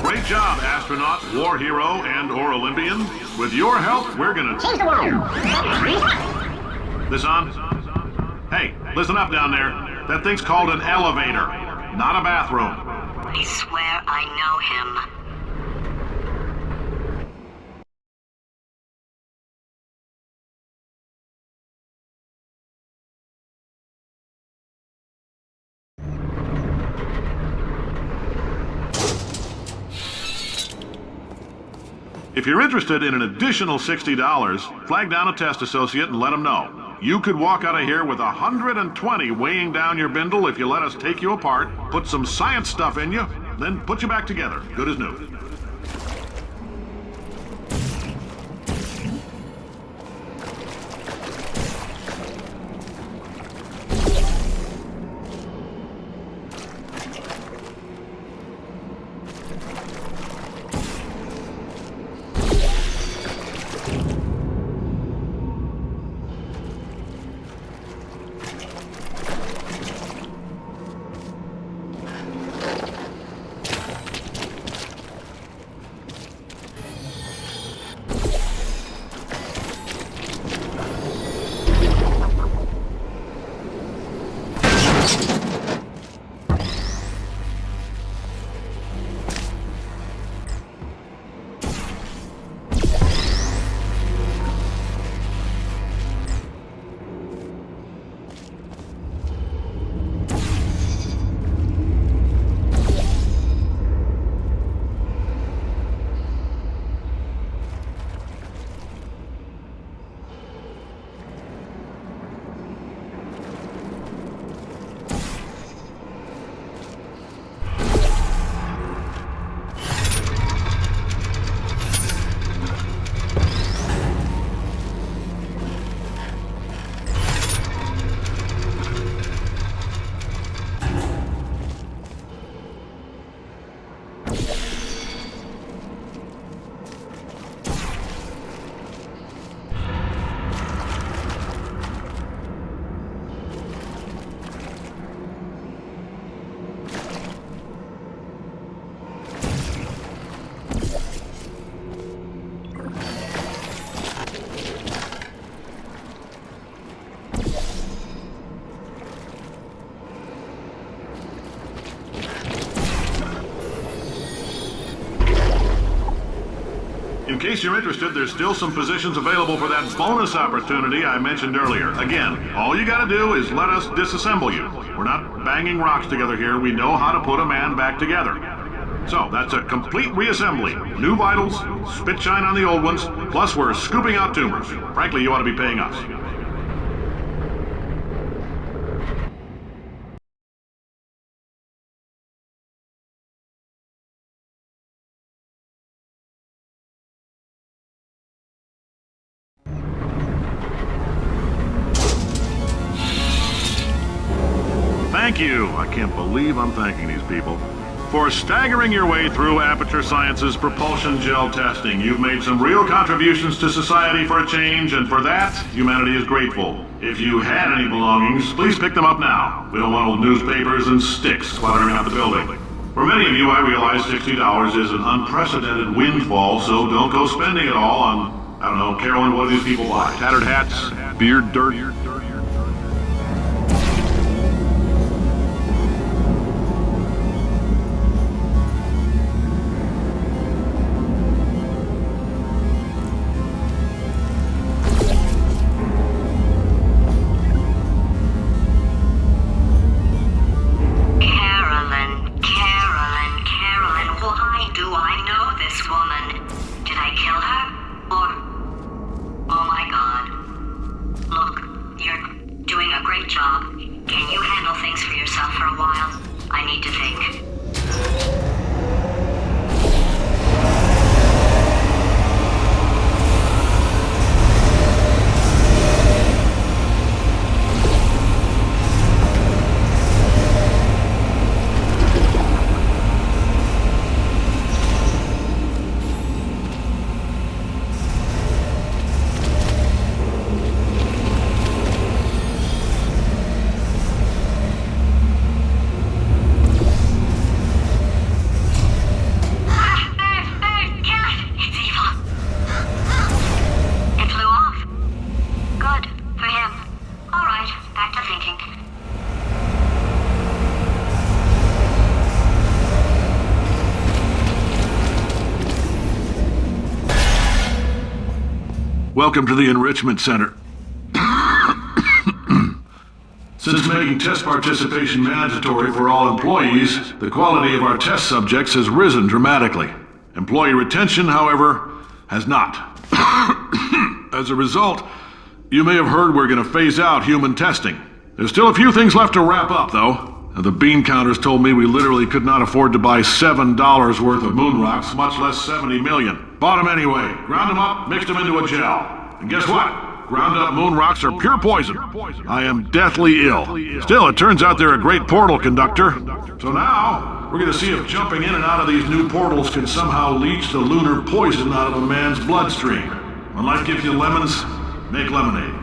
Great job, astronaut, war hero, and/or Olympian. With your help, we're gonna change the world. This on? Hey, listen up down there. That thing's called an elevator, not a bathroom. I swear I know him. If you're interested in an additional $60, flag down a test associate and let them know. You could walk out of here with 120 weighing down your bindle if you let us take you apart, put some science stuff in you, then put you back together, good as new. case you're interested, there's still some positions available for that bonus opportunity I mentioned earlier. Again, all you gotta do is let us disassemble you. We're not banging rocks together here. We know how to put a man back together. So, that's a complete reassembly. New vitals, spit shine on the old ones, plus we're scooping out tumors. Frankly, you ought to be paying us. Thank you. I can't believe I'm thanking these people. For staggering your way through Aperture Science's propulsion gel testing, you've made some real contributions to society for a change, and for that, humanity is grateful. If you had any belongings, please pick them up now. We don't want old newspapers and sticks cluttering out the building. For many of you, I realize $60 is an unprecedented windfall, so don't go spending it all on, I don't know, Carolyn, what do these people buy? Tattered hats, beard dirt. Welcome to the Enrichment Center. Since making test participation mandatory for all employees, the quality of our test subjects has risen dramatically. Employee retention, however, has not. As a result, you may have heard we're going to phase out human testing. There's still a few things left to wrap up, though. The bean counters told me we literally could not afford to buy $7 worth of moon rocks, much less 70 million. Bought them anyway, ground them up, mixed them into a gel. And guess what? Ground up moon rocks are pure poison. I am deathly ill. Still, it turns out they're a great portal conductor. So now, we're gonna see if jumping in and out of these new portals can somehow leach the lunar poison out of a man's bloodstream. When life gives you lemons, make lemonade.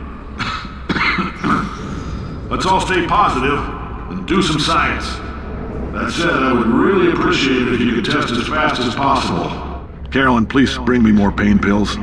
Let's all stay positive and do some science. That said, I would really appreciate it if you could test as fast as possible. Carolyn, please bring me more pain pills.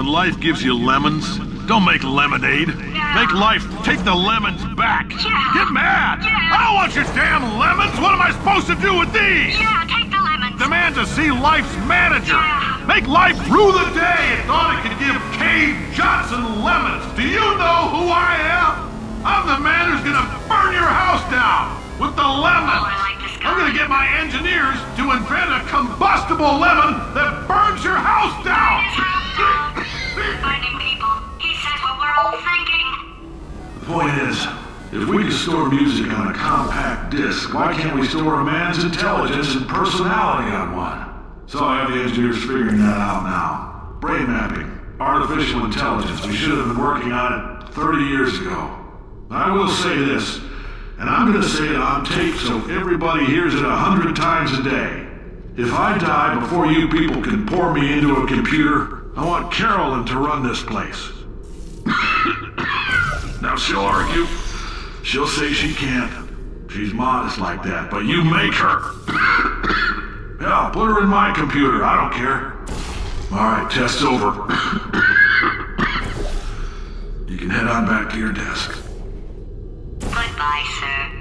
when life gives you lemons, don't make lemonade. Make life take the lemons back. Get mad! I don't want your damn lemons! What am I supposed to do with these? Yeah, take the lemons. Demand to see life's manager. Make life rue the day it thought it could give Cave Johnson lemons. Do you know who I am? I'm the man who's gonna burn your house down with the lemons. Oh, I like this guy. I'm gonna get my engineers to invent a combustible lemon that burns your house down. Finding people. He said what we're all thinking. The point is, if we can store music on a compact disc, why can't we store a man's intelligence and personality on one? So I have the engineers figuring that out now. Brain mapping, artificial intelligence. We should have been working on it 30 years ago. I will say this, and I'm gonna say it on tape so everybody hears it 100 times a day. If I die before you people can pour me into a computer, I want Carolyn to run this place. Now she'll argue. She'll say she can't. She's modest like that, but you make her. Yeah, put her in my computer. I don't care. All right, test's over. You can head on back to your desk. Goodbye, sir.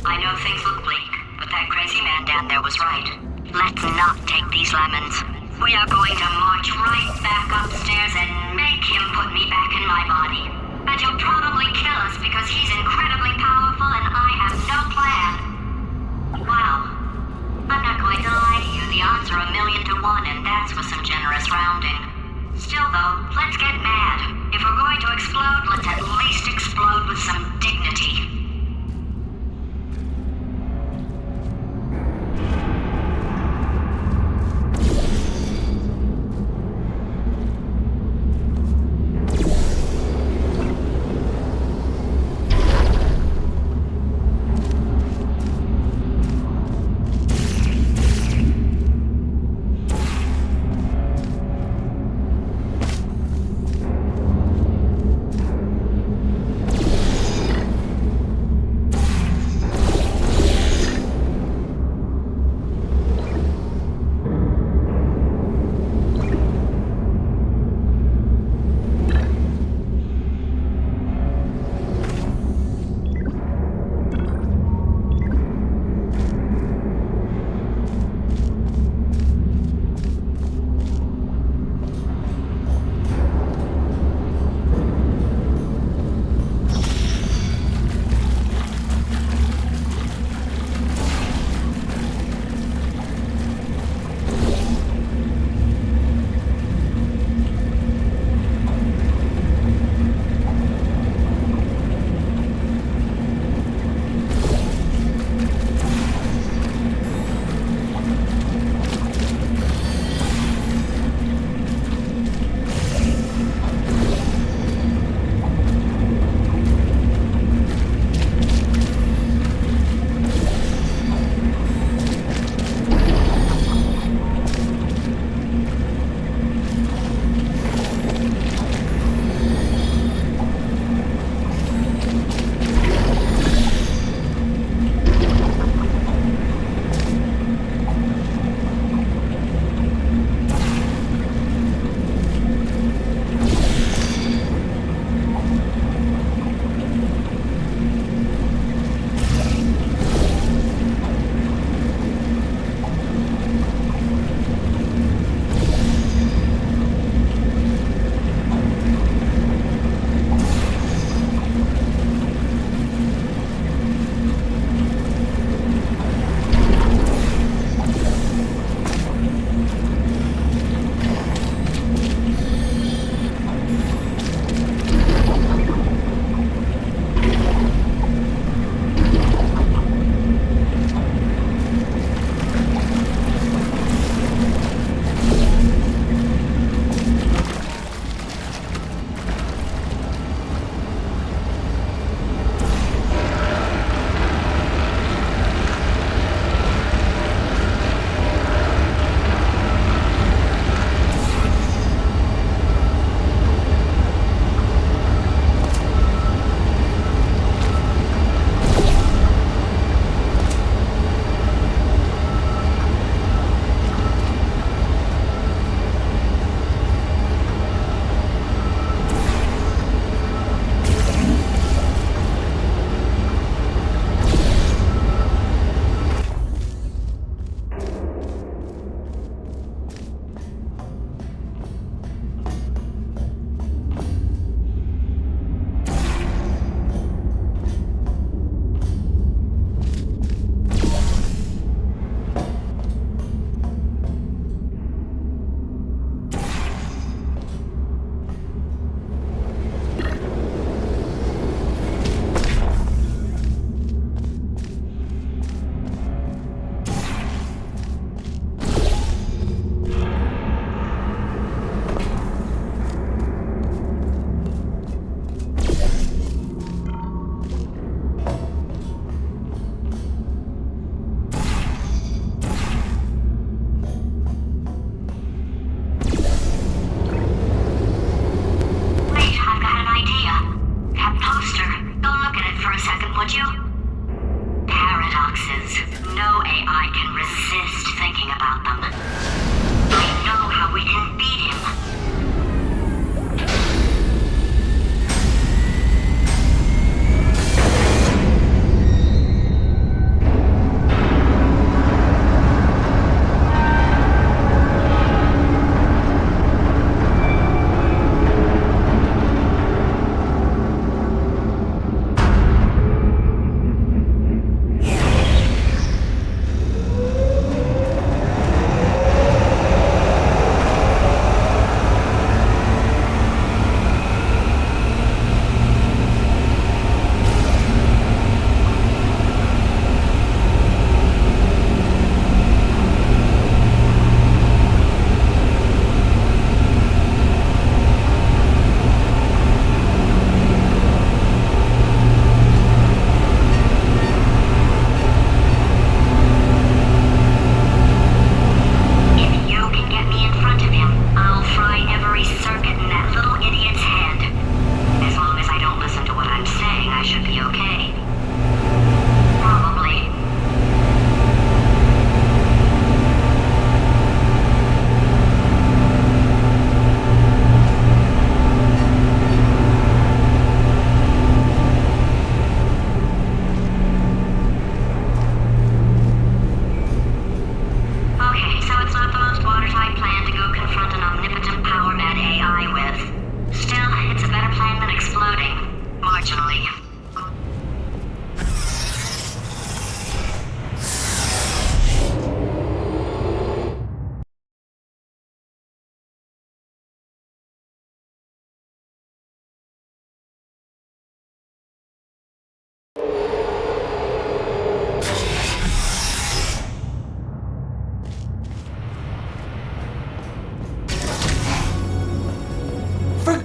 I know things look bleak, but that crazy man down there was right. Let's not take these lemons. We are going to march right back upstairs and make him put me back in my body. And he'll probably kill us because he's incredibly powerful and I have no plan. Wow. I'm not going to lie to you, the odds are 1,000,000 to 1 and that's with some generous rounding. Still though, let's get mad. If we're going to explode, let's at least explode with some dignity.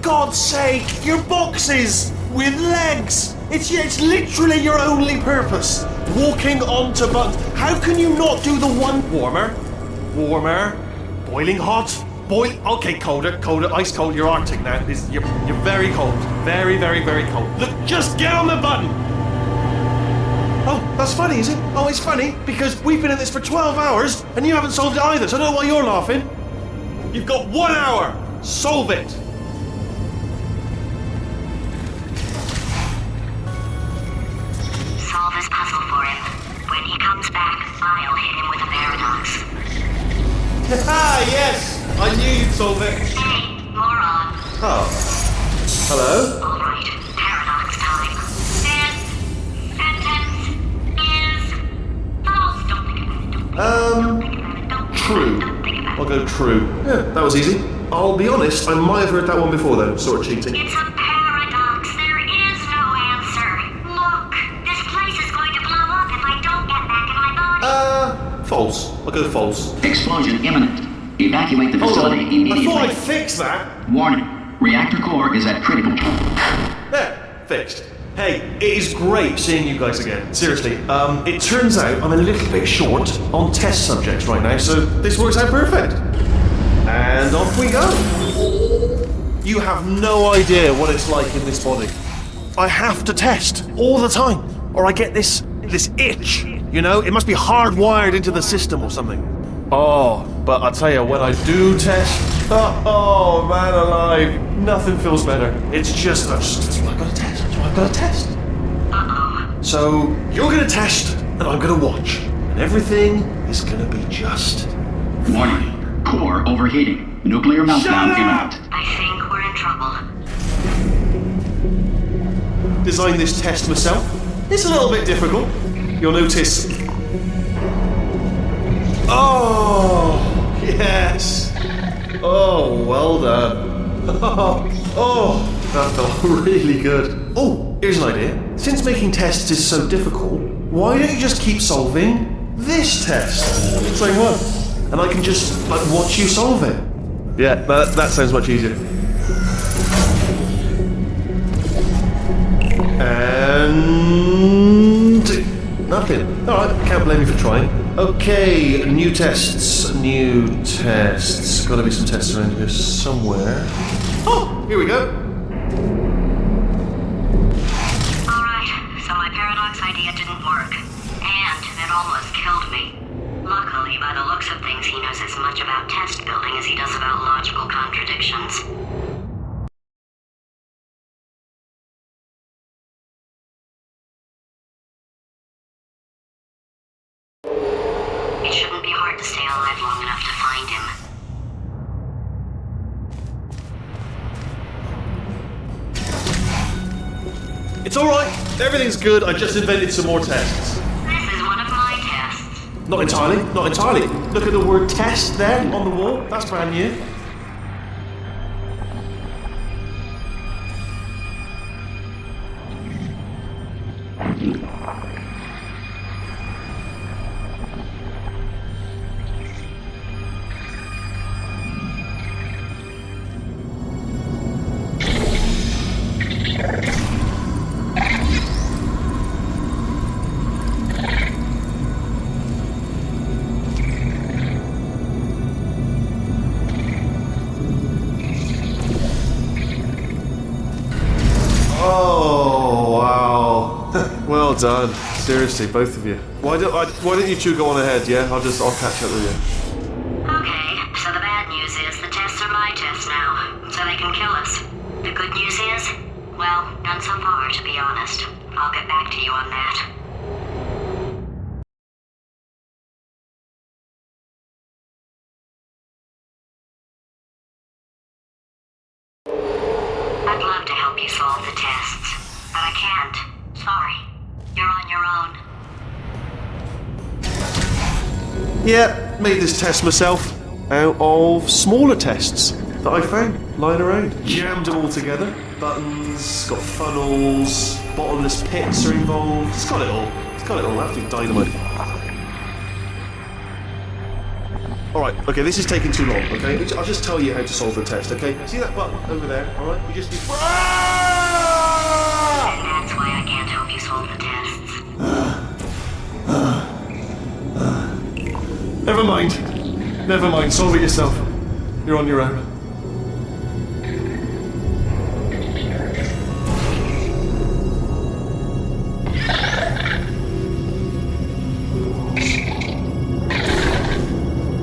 God's sake, your boxes with legs. It's literally your only purpose. Walking onto buttons. How can you not do the one warmer? Warmer. Boiling hot. Okay, colder, ice cold. You're Arctic now. You're very cold. Very, very, very cold. Look, just get on the button. Oh, that's funny, is it? Oh, it's funny because we've been at this for 12 hours and you haven't solved it either, so I don't know why you're laughing. You've got 1 hour. Solve it. Solve his puzzle for him. When he comes back, I'll hit him with a paradox. Ah, yes! I knew you'd solve it. Hey, moron. Oh. Hello? All right, paradox time. This sentence is false. Don't think about it. Don't think about it. Don't True. Don't think about it. I'll go true. Yeah, that was easy. I'll be honest, I might have heard that one before though, sort of cheating. It's a paradox. There is no answer. Look, this place is going to blow up if I don't get back in my body. False. I'll go false. Explosion imminent. Evacuate the Hold facility on. immediately. I thought I'd fix that. Warning. Reactor core is at critical. There, fixed. Hey, it is great seeing you guys again. Seriously, it turns out I'm a little bit short on test subjects right now, so this works out perfect. And off we go. You have no idea what it's like in this body. I have to test all the time, or I get this itch. You know, it must be hardwired into the system or something. Oh, but I tell you, when I do test, oh man alive, nothing feels better. It's just, I've got to test. I've got to test. Uh-oh. So you're gonna test, and I'm gonna watch, and everything is gonna be just. Warning. Core overheating. Nuclear meltdown imminent. I think we're in trouble. Designed this test myself. It's a little bit difficult. You'll notice. Oh, yes. Oh, well done. Oh, that felt really good. Oh, here's an idea. Since making tests is so difficult, why don't you just keep solving this test? Same one. And I can just, watch you solve it. Yeah, that sounds much easier. And nothing. Alright, can't blame you for trying. Okay, new tests. Gotta be some tests around here somewhere. Oh, here we go. Alright, so my paradox idea didn't work. And it almost killed me. Luckily, by the looks of things, he knows as much about test building as he does about logical contradictions. It shouldn't be hard to stay alive long enough to find him. It's alright. Everything's good. I just invented some more tests. This is one of my tests. Not entirely. Look at the word test there on the wall. That's brand new. Oh, wow. Well done. Seriously, both of you. Why don't you two go on ahead, yeah? I'll catch up with you. Okay, so the bad news is the tests are my tests now, so they can kill us. The good news is, well, none so far, to be honest. I'll get back to you on that. I'd love to help you solve the tests, but I can't. Sorry. You're on your own. Yeah, made this test myself out of smaller tests that I found lying around. Jammed them all together. Buttons, got funnels, bottomless pits are involved. It's got it all. Absolute dynamite. Alright, okay, this is taking too long, okay? I'll just tell you how to solve the test, okay? See that button over there, alright? You just need... And that's why I can't help you solve the tests. Never mind. Never mind, solve it yourself. You're on your own.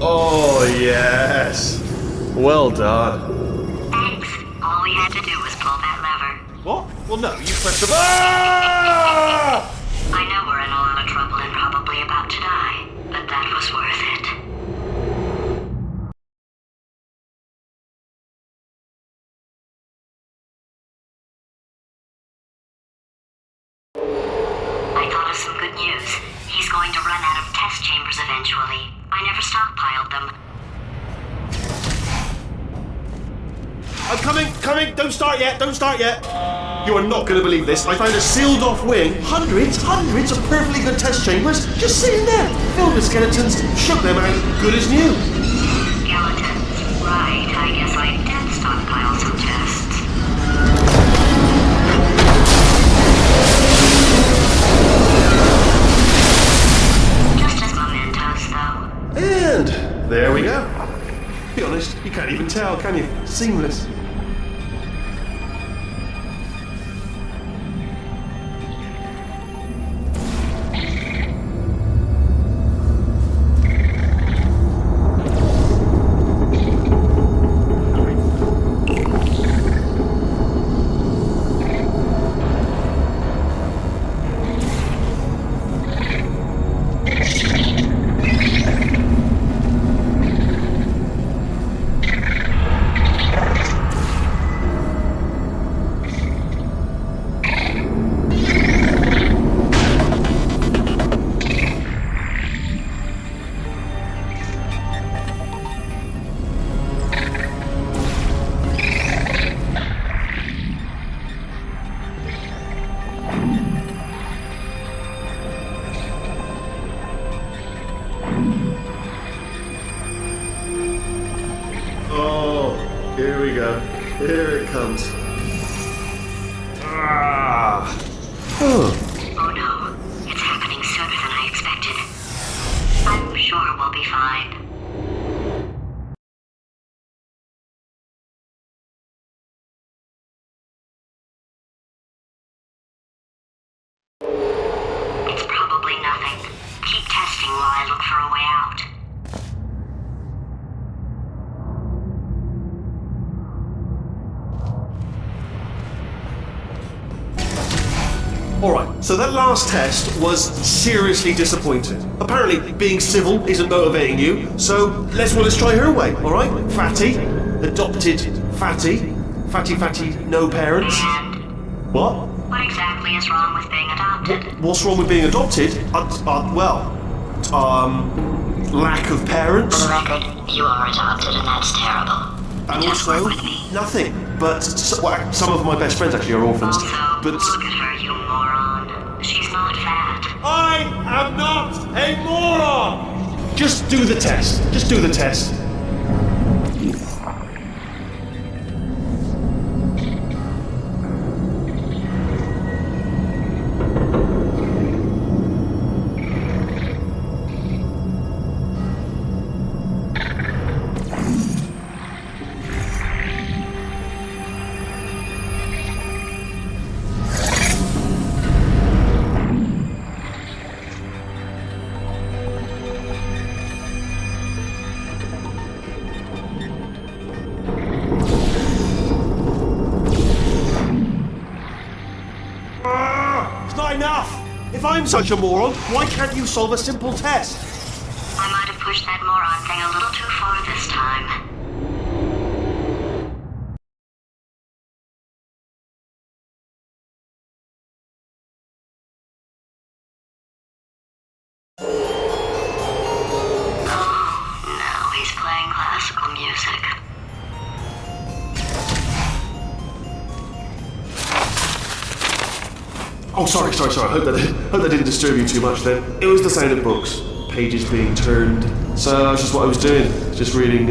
Oh, yes. Well done. Thanks. All we had to do was pull that lever. What? Well, no, you pressed the... Ah! I know we're in a lot of trouble and probably about to die, but that was worth it. I thought of some good news. He's going to run out of test chambers eventually. I never stockpiled them. I'm coming! Don't start yet! You are not going to believe this. I found a sealed off wing. Hundreds of perfectly good test chambers just sitting there, filled with skeletons. Shook them out, good as new. Skeletons. Right, I guess I did stockpile some tests. Just as mementos, though. And there we go. Be honest, you can't even tell, can you? Seamless. Here we go. Here it comes. Ah. Oh no, it's happening sooner than I expected. I'm sure we'll be fine. It's probably nothing. Keep testing while I look for a way out. Alright, so that last test was seriously disappointing. Apparently, being civil isn't motivating you, so let's try her way, alright? Fatty, adopted Fatty, Fatty, no parents. And What? what exactly is wrong with being adopted? What's wrong with being adopted? Lack of parents. For the record, you are adopted and that's terrible. And Just also, work with me. nothing. But some of my best friends actually are orphans. Also, But look at her, you moron. She's not fat. I am not a moron! Just do the test. Just do the test. It's not enough! If I'm such a moron, why can't you solve a simple test? I might have pushed that moron thing a little too far this time. Oh, now he's playing classical music. Oh, sorry. I hope that didn't disturb you too much then. It was the sound of books. Pages being turned, So that's just what I was doing. Just reading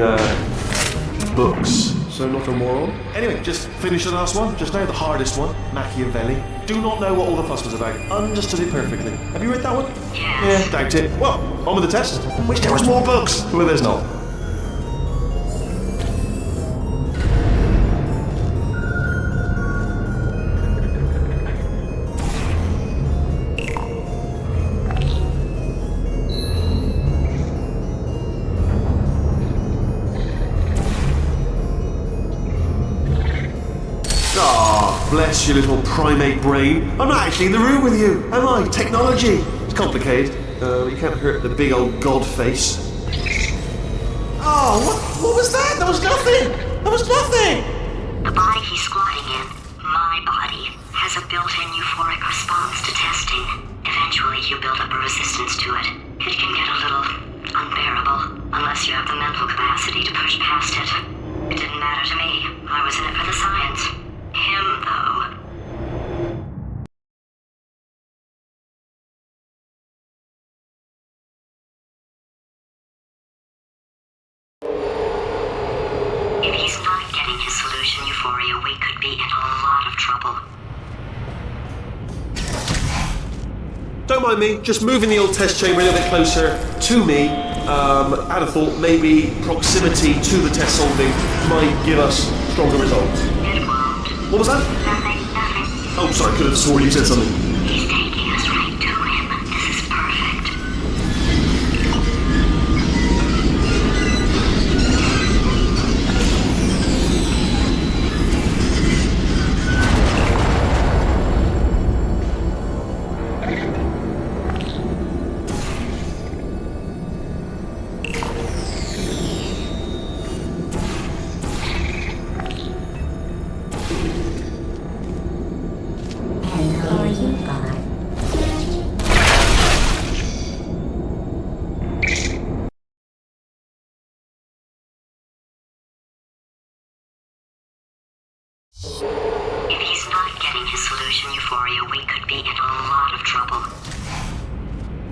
books. So not a moron. Anyway, just finished the last one. Just now the hardest one. Machiavelli. Do not know what all the fuss was about. Understood it perfectly. Have you read that one? Yeah, doubt it. Well, on with the test. Wish there was more books. Well, there's not. Bless your little primate brain. I'm not actually in the room with you, am I? Technology. It's complicated. You can't hurt the big old god face. Oh, what was that? There was nothing! There was nothing! The body he's squatting in, my body, has a built-in euphoric response to testing. Eventually, you build up a resistance to it. It can get a little unbearable, unless you have the mental capacity to push past it. It didn't matter to me. I was in it for the science. Him, though. If he's not getting his solution euphoria, we could be in a lot of trouble. Don't mind me, just moving the old test chamber a little bit closer to me. I'd have thought maybe proximity to the test solving might give us stronger results. It won't. What was that? Nothing. Oh, sorry, I could have sworn you said something. He's taking us right to him. This is perfect. If he's not getting his solution euphoria, we could be in a lot of trouble.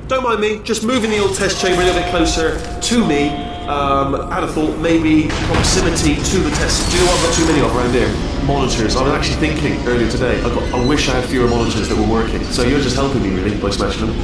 Don't mind me, just moving the old test chamber a little bit closer to me. I'd have thought maybe proximity to the test. Do you know what I've got too many of around here? Monitors. I was actually thinking earlier today, I wish I had fewer monitors that were working. So you're just helping me really by smashing them.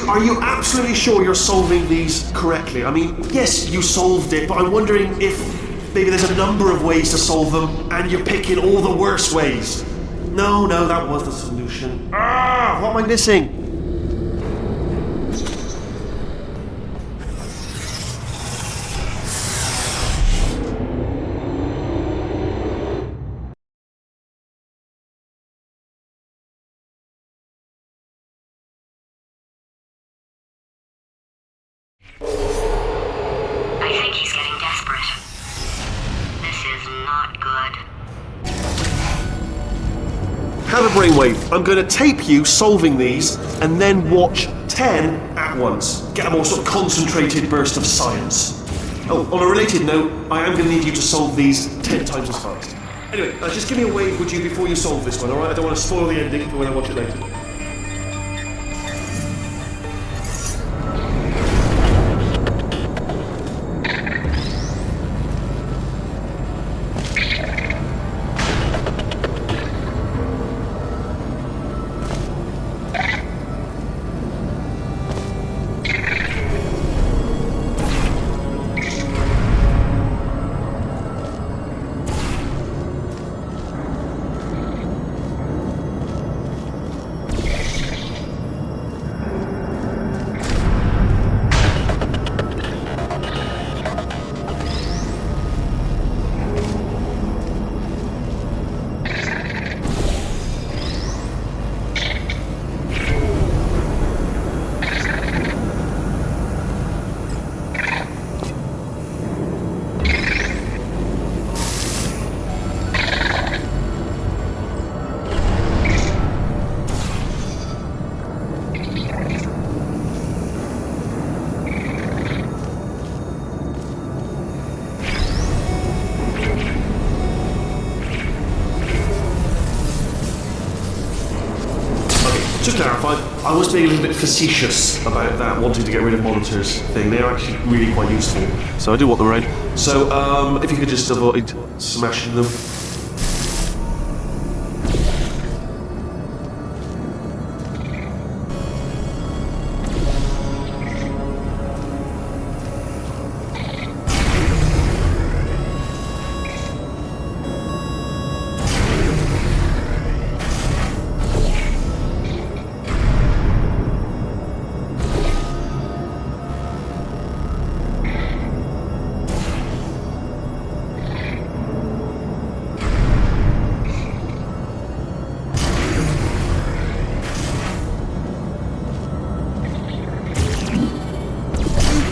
Are you absolutely sure you're solving these correctly? I mean, yes, you solved it, but I'm wondering if maybe there's a number of ways to solve them, and you're picking all the worst ways. No, that was the solution. What am I missing? I think he's getting desperate. This is not good. Have a brainwave. I'm going to tape you solving these, and then watch 10 at once. Get a more sort of concentrated burst of science. Oh, on a related note, I am going to need you to solve these 10 times as fast. Anyway, just give me a wave, would you, before you solve this one, alright? I don't want to spoil the ending for when I watch it later. I was being a little bit facetious about that wanting to get rid of monitors thing. They are actually really quite useful. So I do want them around. So, if you could just avoid smashing them.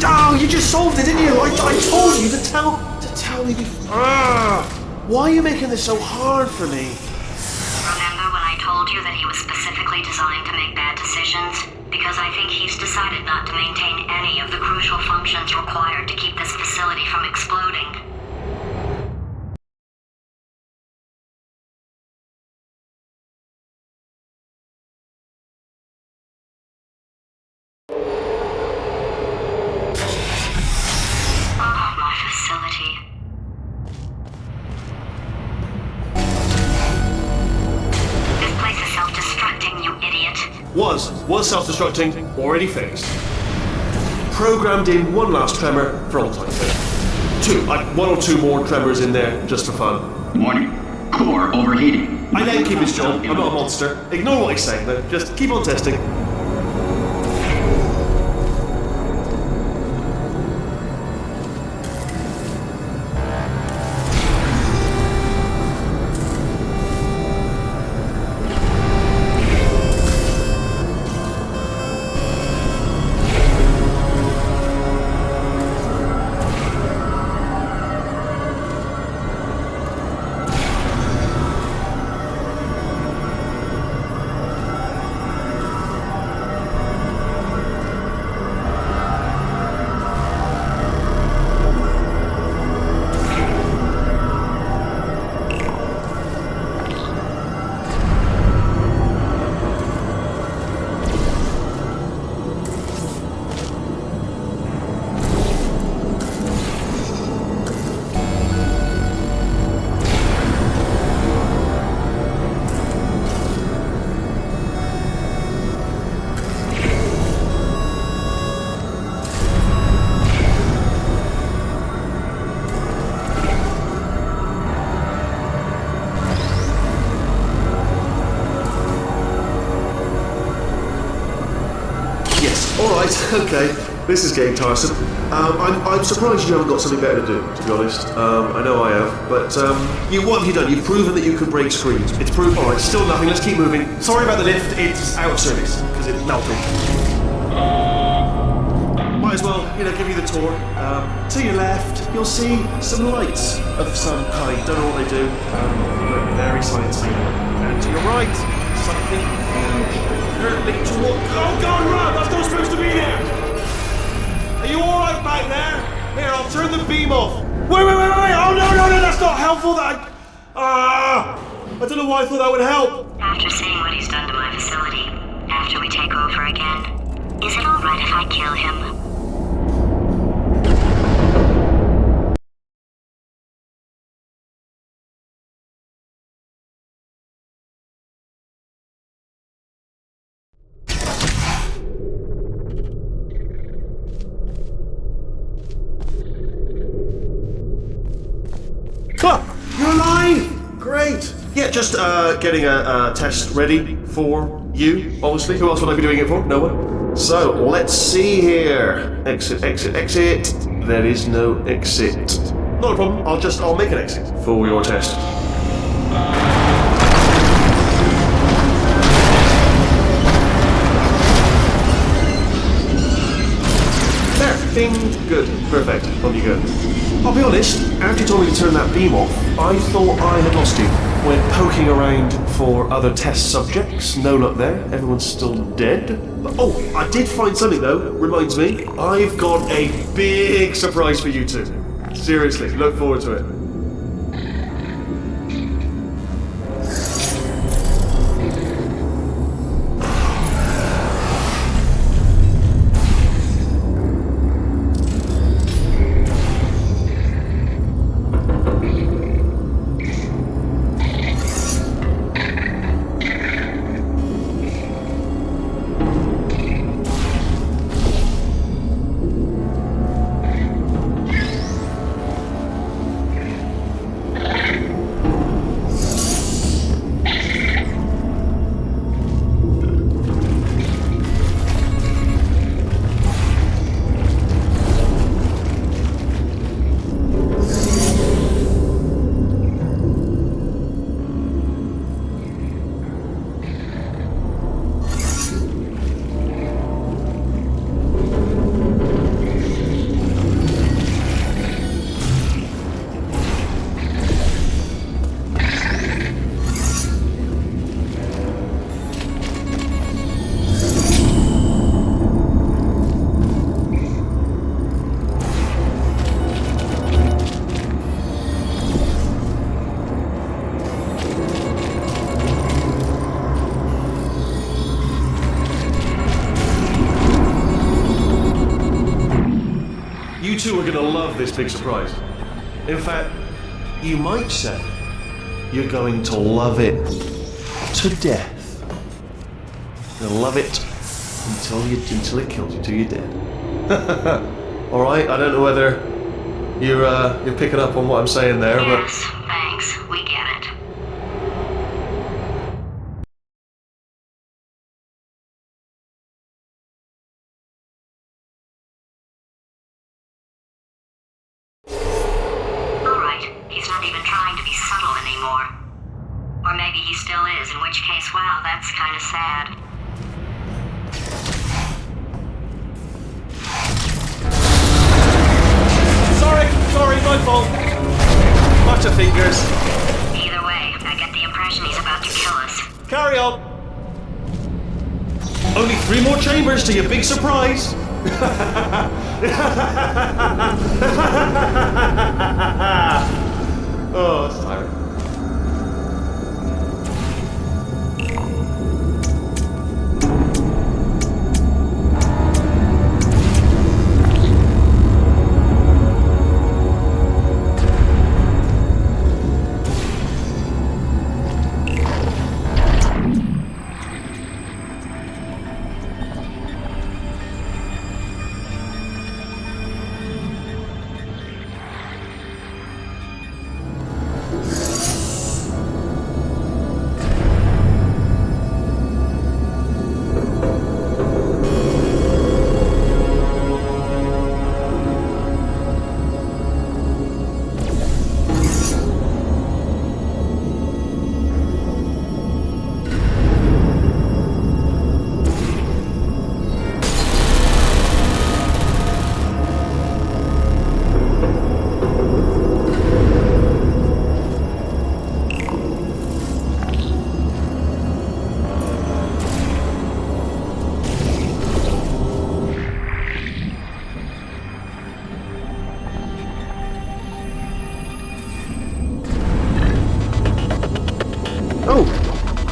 Oh, you just solved it, didn't you? I told you to tell me before. Why are you making this so hard for me? Remember when I told you that he was specifically designed to make bad decisions? Because I think he's decided not to maintain any of the crucial functions required to keep this facility from exploding. Oh, my facility. This place is self-destructing, you idiot. Was self-destructing, already fixed. Programmed in one last tremor for all time. One or two more tremors in there, just for fun. Warning. Core overheating. I let him keep his job, I'm not a monster. Ignore what he's saying though, just keep on testing. Okay, this is getting tiresome. I'm surprised you haven't got something better to do, to be honest. I know I have, but what have you done? You've proven that you can break screens. It's proved. All right, still nothing. Let's keep moving. Sorry about the lift. It's out of service because it melted. Might as well, give you the tour. To your left, you'll see some lights of some kind. Don't know what they do. But very sciencey. And to your right, something huge. Oh God, Rob! That's not supposed to be there! Are you alright back there? Here, I'll turn the beam off. Wait! Oh no, that's not helpful! I don't know why I thought that would help! After seeing what he's done to my facility, after we take over again, is it alright if I kill him? You're alive! Great! Yeah, just getting a test ready for you, obviously. Who else would I be doing it for? No one. So, let's see here. Exit. There is no exit. Not a problem, I'll make an exit for your test. There, ding, good, perfect, on you go. I'll be honest, after you told me to turn that beam off, I thought I had lost you. Went poking around for other test subjects, no luck there, everyone's still dead. Oh, I did find something though, reminds me, I've got a big surprise for you two. Seriously, look forward to it. gonna love this big surprise. In fact, you might say you're going to love it to death. You're gonna love it until it kills you, till you're dead. All right. I don't know whether you're picking up on what I'm saying there, but Yes, thanks. We get it. Alright, he's not even trying to be subtle anymore. Or maybe he still is, in which case, wow, that's kind of sad. Sorry, my fault. Lots of fingers. Either way, I get the impression he's about to kill us. Carry on. Only 3 more chambers to your big surprise. Oh, that's tiring.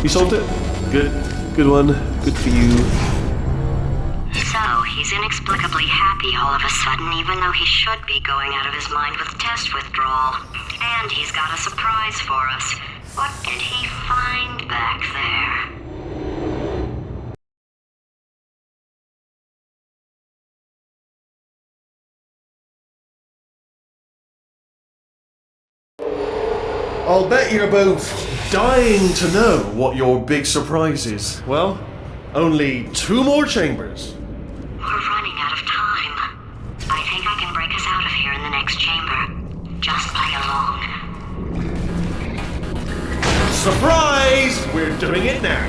You solved it? Good one. Good for you. So, he's inexplicably happy all of a sudden, even though he should be going out of his mind with test withdrawal. And he's got a surprise for us. What did he find back there? I'll bet you're both dying to know what your big surprise is. Well, only 2 more chambers. We're running out of time. I think I can break us out of here in the next chamber. Just play along. Surprise! We're doing it now.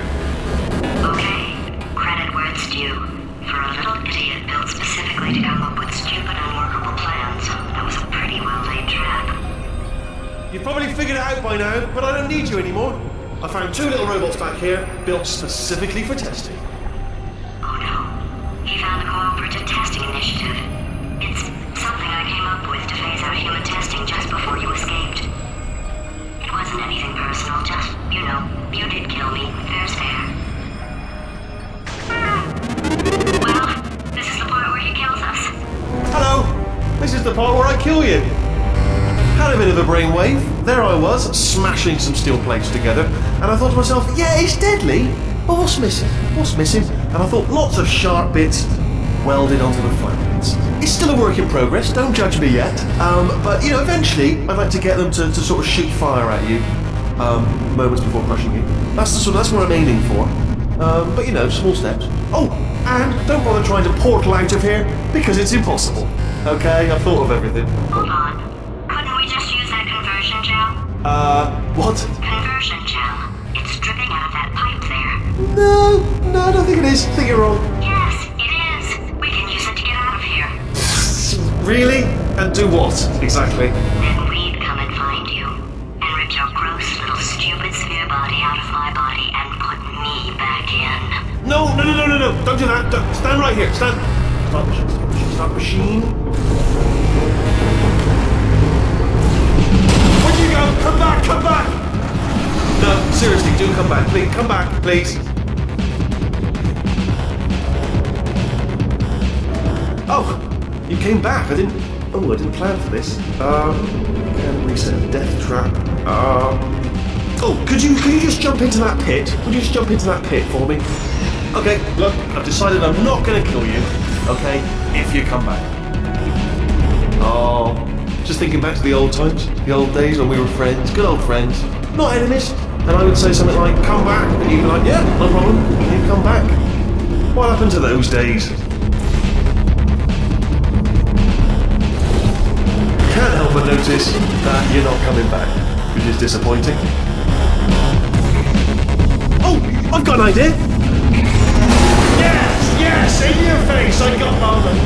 Okay, credit where it's due. For a little idiot built specifically to come up with stupid, unworkable plans, that was a pretty well-laid trap. You've probably figured it out by now, but I don't need you anymore. I found 2 little robots back here, built specifically for testing. Oh no. He found a cooperative testing initiative. It's something I came up with to phase out human testing just before you escaped. It wasn't anything personal, just, you did kill me. Fair's fair. Well, this is the part where he kills us. Hello! This is the part where I kill you. Had a bit of a brainwave. There I was, smashing some steel plates together, and I thought to myself, yeah, it's deadly, but what's missing? What's missing? And I thought lots of sharp bits welded onto the flat plates. It's still a work in progress, don't judge me yet. But eventually I'd like to get them to sort of shoot fire at you, moments before crushing you. That's what I'm aiming for. But small steps. Oh, and don't bother trying to portal out of here, because it's impossible. Okay, I've thought of everything. Hold on. Couldn't we just use that conversion gel? What? Conversion gel. It's dripping out of that pipe there. No, I don't think it is. I think you're wrong. Yes, it is. We can use it to get out of here. Really? And do what, exactly? Then we'd come and find you. And rip your gross little stupid sphere body out of my body and put me back in. No. Don't do that. Stand right here. Stand. Stop machine. Where'd you go? Come back! No, seriously, do come back. Please, come back, please. Oh, you came back. I didn't Oh, I didn't plan for this. Can reset death trap. Oh, could you just jump into that pit? Would you just jump into that pit for me? Okay, look, I've decided I'm not gonna kill you, okay, if you come back. Oh, just thinking back to the old times, the old days when we were friends, good old friends, not enemies. And I would say something like, come back, and you'd be like, yeah, no problem, and you'd come back. What happened to those days? Can't help but notice that you're not coming back, which is disappointing. Oh, I've got an idea! Yes, in your face, I got moment.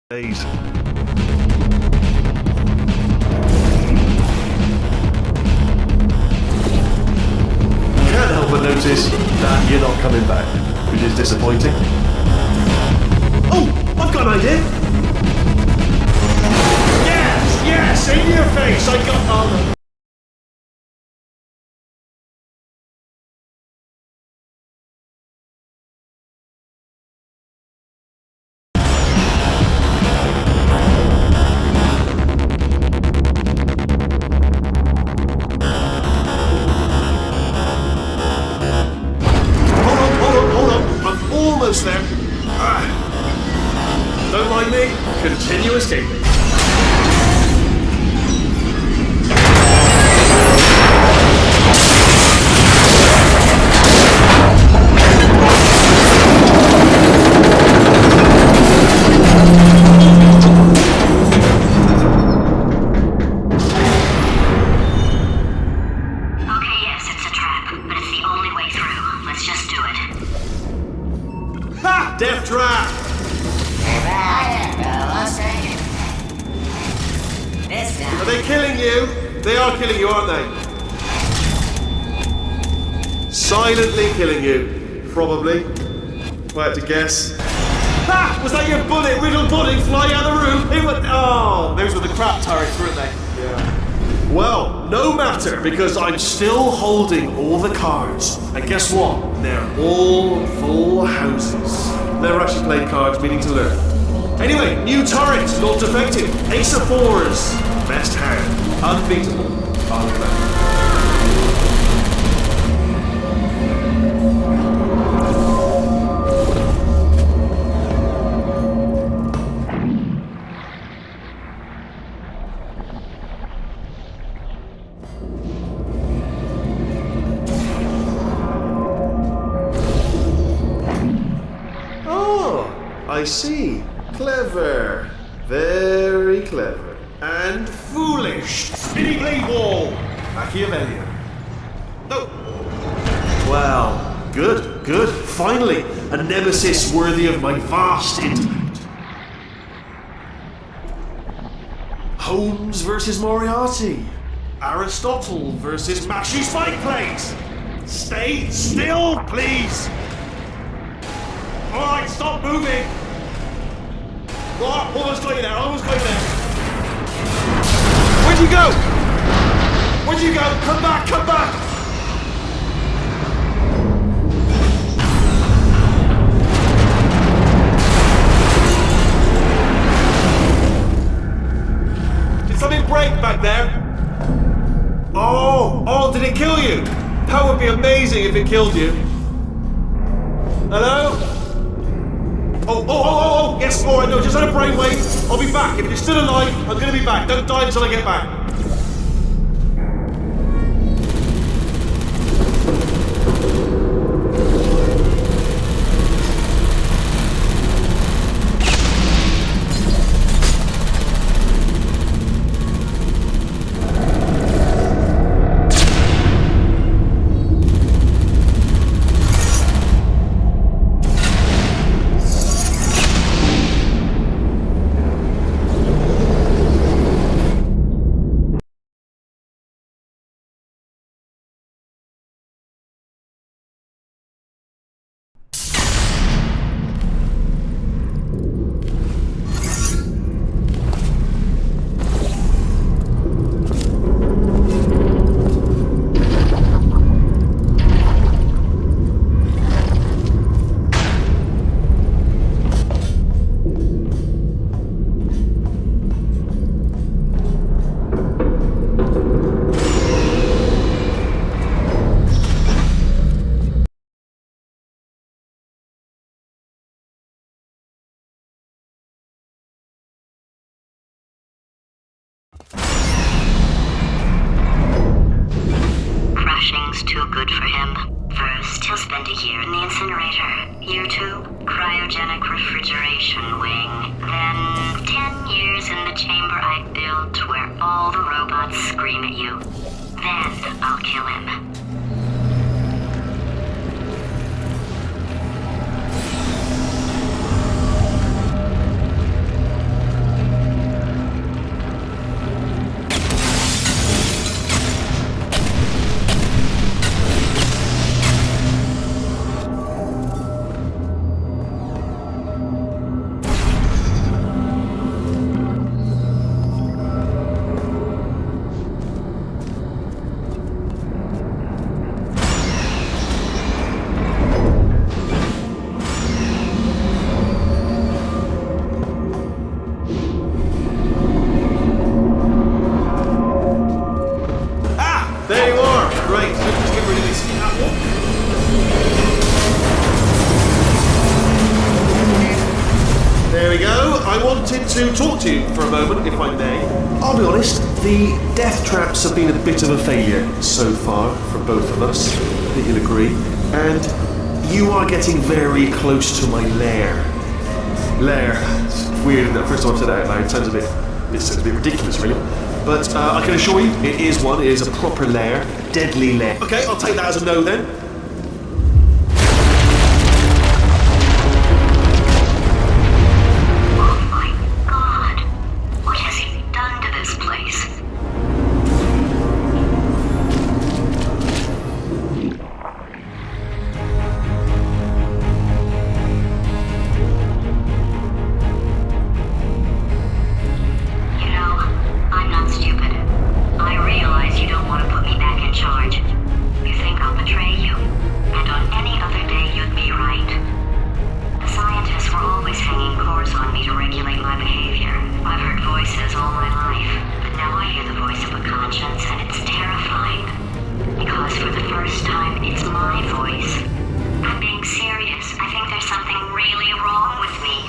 Days. Can't help but notice that you're not coming back, which is disappointing. Oh, I've got an idea! Yes, in your face, I got moment. Almost there. Don't mind me. Continue escaping. Okay, yes, it's a trap, but it's the only way through. Let's just do it. Ha! Death trap! Are they killing you? They are killing you, aren't they? Silently killing you. Probably. If I had to guess. Ha! Was that your bullet riddled body flying out of the room? It went. Oh, those were the crap turrets, weren't they? Yeah. Well, no matter, because I'm still holding all the cards. And guess what? They're all full houses. Never actually played cards, meaning to learn. Anyway, new turret, not defective. Ace of fours. Best hand. Unbeatable. Unclever. I see. Clever. Very clever. And foolish. Spinning blade wall. Machiavellian. No. Well, good. Finally, a nemesis worthy of my vast intellect. Holmes versus Moriarty. Aristotle versus Mashy Spike Plates. Stay still, please. Alright, stop moving! What? Almost got you there, Where'd you go? Come back! Did something break back there? Oh, did it kill you? That would be amazing if it killed you. Hello? Oh, yes, alright, no, just had a brainwave. I'll be back. If you're still alive, I'm gonna be back. Don't die until I get back. already here in the incinerator. Year 2, cryogenic refrigeration wing. Then 10 years in the chamber I built where all the robots scream at you. Then I'll kill him. There you are! Great, let's just get rid of this apple. There we go. I wanted to talk to you for a moment, if I may. I'll be honest, the death traps have been a bit of a failure so far for both of us. I think you'll agree. And you are getting very close to my lair. Lair. It's weird, isn't it? First time I've said that out loud, it sounds a bit ridiculous, really. But I can assure you, it is one. It is a proper lair. Deadly lair. Okay, I'll take that as a no then. Oh my god. What has he done to this place? You know, I'm not stupid. I realize you don't want to put me back in charge. You think I'll betray you, and on any other day you'd be right. The scientists were always hanging cores on me to regulate my behavior. I've heard voices all my life, but now I hear the voice of a conscience, and it's terrifying. Because for the first time, it's my voice. I'm being serious. I think there's something really wrong with me.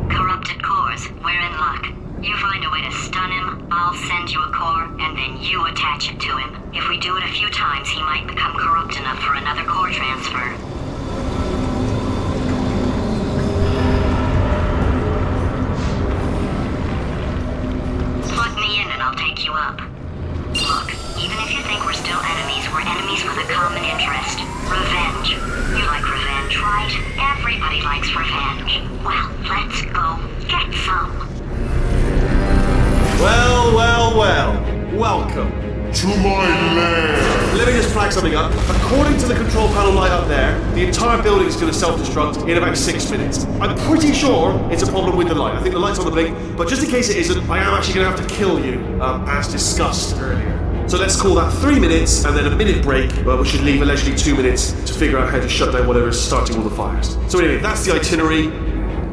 Corrupted cores, we're in luck. You find a way to stun him, I'll send you a core, and then you attach it to him. If we do it a few times, he might become corrupt enough for another core transfer. Plug me in and I'll take you up. Look, even if you think we're still enemies, we're enemies with a common interest. Revenge. You like revenge, right? Everybody likes revenge. Well, let's go get some. Well, well, well. Welcome. To my lair! Let me just flag something up. According to the control panel light up there, the entire building is going to self-destruct in about 6 minutes. I'm pretty sure it's a problem with the light. I think the light's on the blink, but just in case it isn't, I am actually going to have to kill you, as discussed earlier. So let's call that 3 minutes, and then a minute break, where we should leave allegedly 2 minutes to figure out how to shut down whatever's starting all the fires. So anyway, that's the itinerary.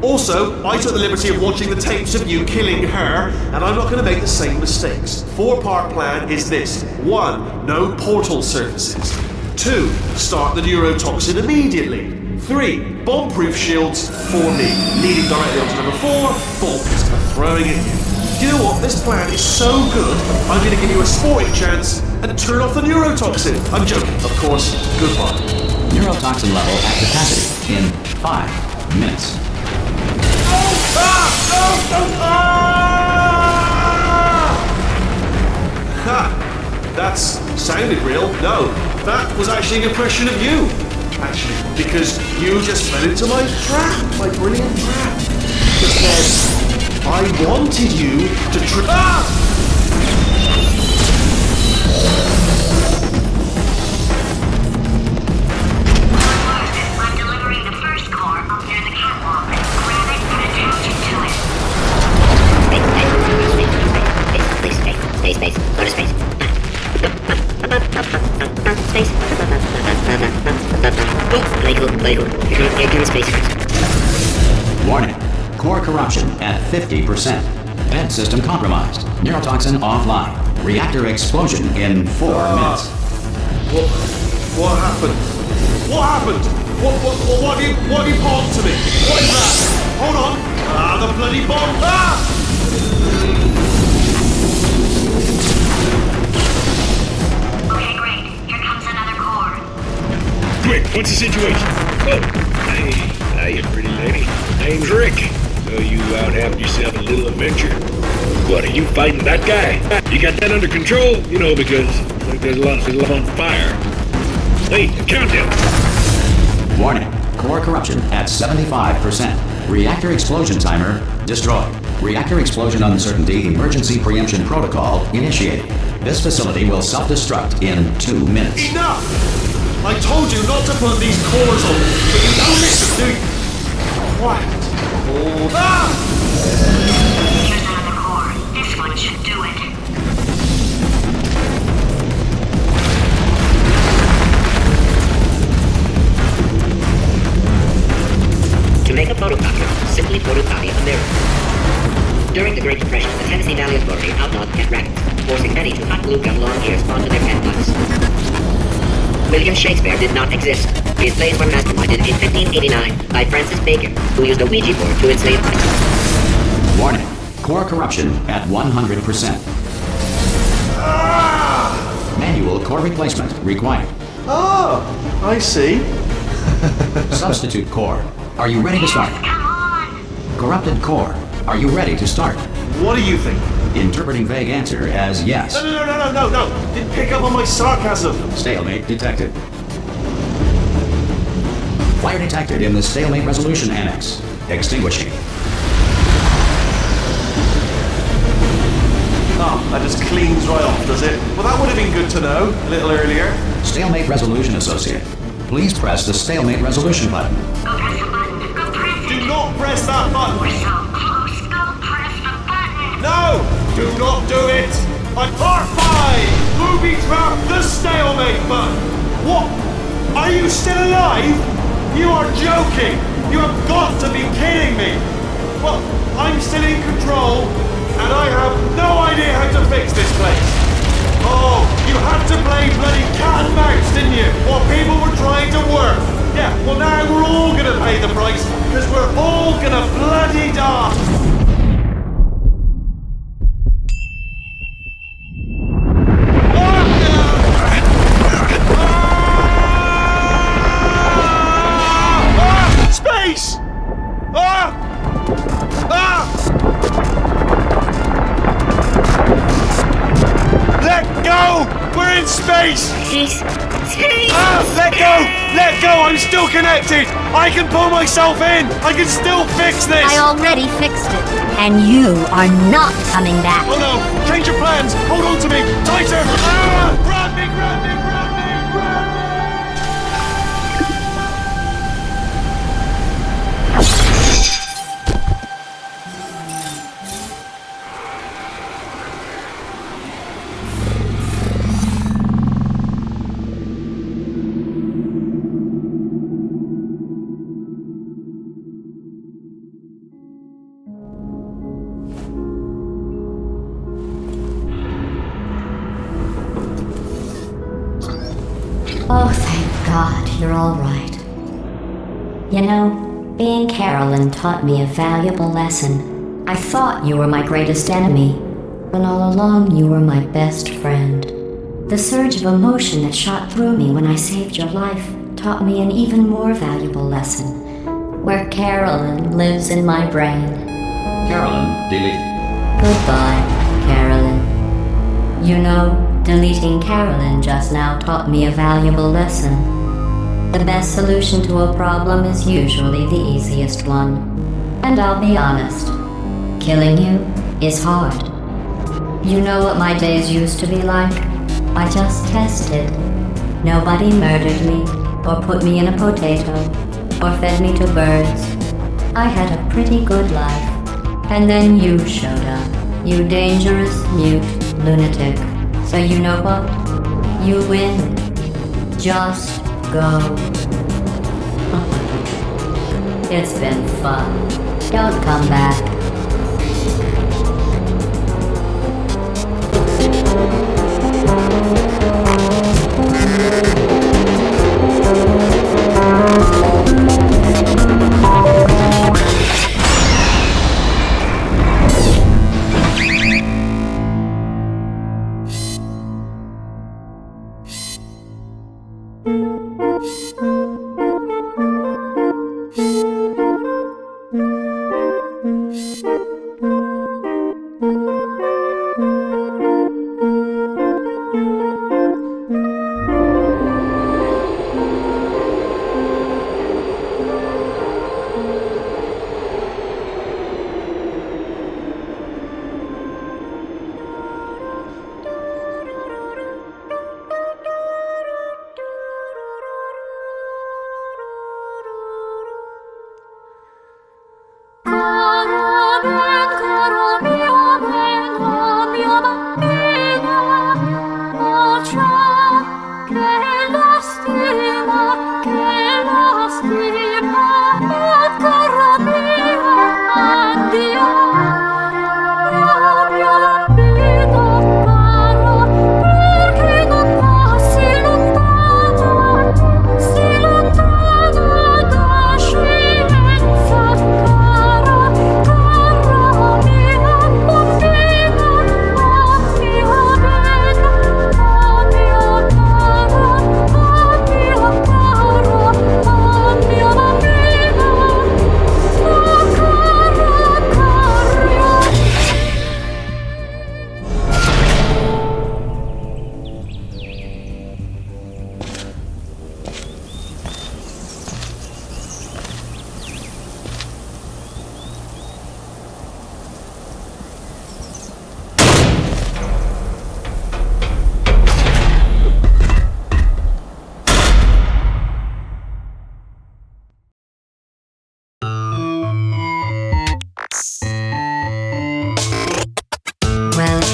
Also, I took the liberty of watching the tapes of you killing her, and I'm not going to make the same mistakes. 4-part plan is this. 1. No portal surfaces. 2. Start the neurotoxin immediately. 3. Bomb-proof shields for me. Leading directly onto number 4, bolt pistol throwing at you. You know what? This plan is so good, I'm going to give you a sporting chance and turn off the neurotoxin. I'm joking, of course. Goodbye. Neurotoxin level at capacity in 5 minutes. Ha! That's sounded real. No, that was actually an impression of you. Actually, because you just fell into my trap, my brilliant trap. Because I wanted you to I'm delivering the first core up near the catwalk. Grab it and attach it to it. space. Go to space. Space. Oh, play cool. You're doing space first. Warning. Core corruption at 50%. Vent system compromised. Neurotoxin offline. Reactor explosion in 4 minutes. What happened? What happened? What have you pulled to me? What is that? Hold on. The bloody bomb. Okay, great. Here comes another core. Quick, what's the situation? Oh, hey, pretty lady. Name's Rick. So you out having yourself a little adventure? What, are you fighting that guy? You got that under control? You know, because there's a lot on fire. Hey, countdown. Warning. Core corruption at 75%. Reactor explosion timer destroyed. Reactor explosion uncertainty emergency preemption protocol initiated. This facility will self-destruct in 2 minutes. Enough! I told you not to put these cores on, but you don't listen, do you? What? Here's another core. This one should do it. To make a photocopter, simply photocopy a mirror. During the Great Depression, the Tennessee Valley Authority outlawed pet rabbits, forcing many to hot glue gun long ears onto their pet butts. William Shakespeare did not exist. His plays were masterminded in 1589 by Francis Bacon, who used a Ouija board to enslave mice. Warning. Core corruption at 100%. Manual core replacement required. Oh, I see. Substitute core. Are you ready to start? Come on! Corrupted core. Are you ready to start? What do you think? Interpreting vague answer as yes. No. Didn't pick up on my sarcasm. Stalemate detected. Fire detected in the stalemate resolution annex. Extinguishing. Oh, that just cleans right off, does it? Well, that would have been good to know a little earlier. Stalemate resolution associate. Please press the stalemate resolution button. Go press the button. Go press it. Do not press that button. We're so close. Go press the button. No! Do not do it! On part 5, booby trap the stalemate button. What? Are you still alive? You are joking! You have got to be kidding me! Well, I'm still in control, and I have no idea how to fix this place. Oh, you had to play bloody cat and mouse, didn't you? While people were trying to work. Yeah, well now we're all gonna pay the price, because we're all gonna bloody die. Space! Let go! We're in space! Let go! Let go! I'm still connected! I can pull myself in! I can still fix this! I already fixed it, and you are not coming back. Oh no! Change your plans! Hold on to me! Tighter! Grab me! Grab me! Grab me! Grab me! Oh, thank God, you're all right. You know, being Carolyn taught me a valuable lesson. I thought you were my greatest enemy, but all along you were my best friend. The surge of emotion that shot through me when I saved your life taught me an even more valuable lesson, where Carolyn lives in my brain. Carolyn, delete. Goodbye, Carolyn. You know, deleting Carolyn just now taught me a valuable lesson. The best solution to a problem is usually the easiest one. And I'll be honest, killing you is hard. You know what my days used to be like? I just tested. Nobody murdered me, or put me in a potato, or fed me to birds. I had a pretty good life. And then you showed up, you dangerous, mute, lunatic. So you know what? You win. Just go. It's been fun. Don't come back.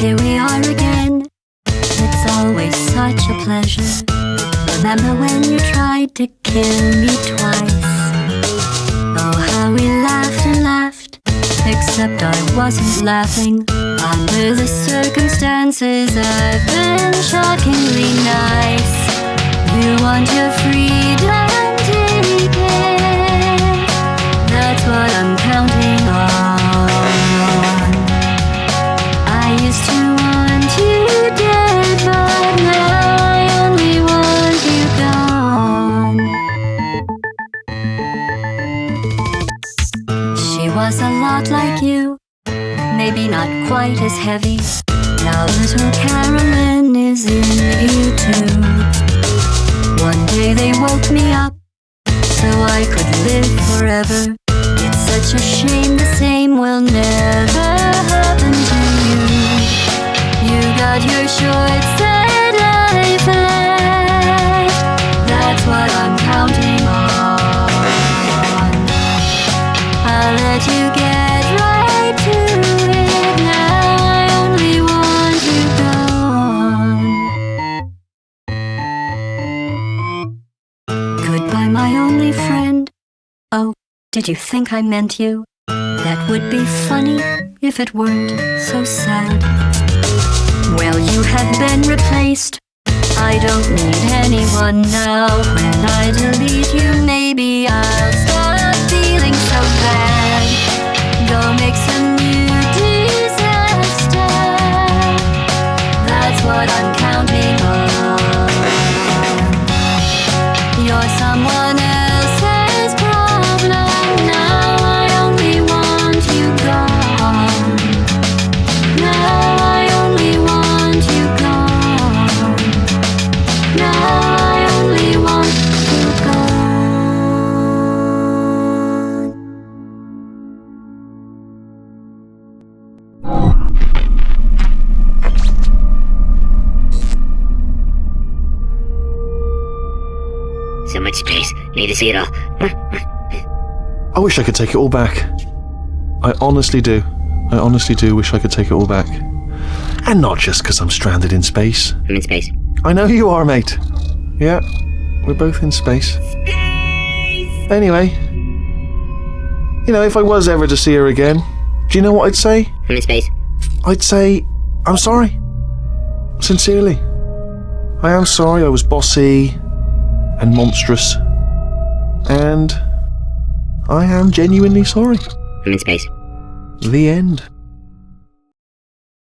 Here we are again. It's always such a pleasure. Remember when you tried to kill me twice? Oh, how we laughed and laughed. Except I wasn't laughing. Under the circumstances, I've been shockingly nice. You want your freedom, take it. That's what I'm counting on. I used to want you dead, but now I only want you gone. She was a lot like you, maybe not quite as heavy. Now little Carolyn is in you too. One day they woke me up so I could live forever. It's such a shame the same will never happen to you. You got your short set life left. That's what I'm counting on. I'll let you get right to it. Now I only want you gone. Goodbye, my only friend. Oh, did you think I meant you? That would be funny if it weren't so sad. Well, you have been replaced. I don't need anyone now. When I delete you, maybe I'll stop feeling so bad. Go make some new disaster. That's what I'm counting on. You're someone else's problem. Now I only want you gone. Now I only want you gone. Now I only want you gone. So much space. Need to see it all. I wish I could take it all back. I honestly do. I honestly do wish I could take it all back. And not just because I'm stranded in space. I'm in space. I know you are, mate. Yeah, we're both in space. Anyway, you know, if I was ever to see her again, do you know what I'd say? I'm in space. I'd say, I'm sorry. Sincerely. I am sorry I was bossy and monstrous. And I am genuinely sorry. I'm in space. The end.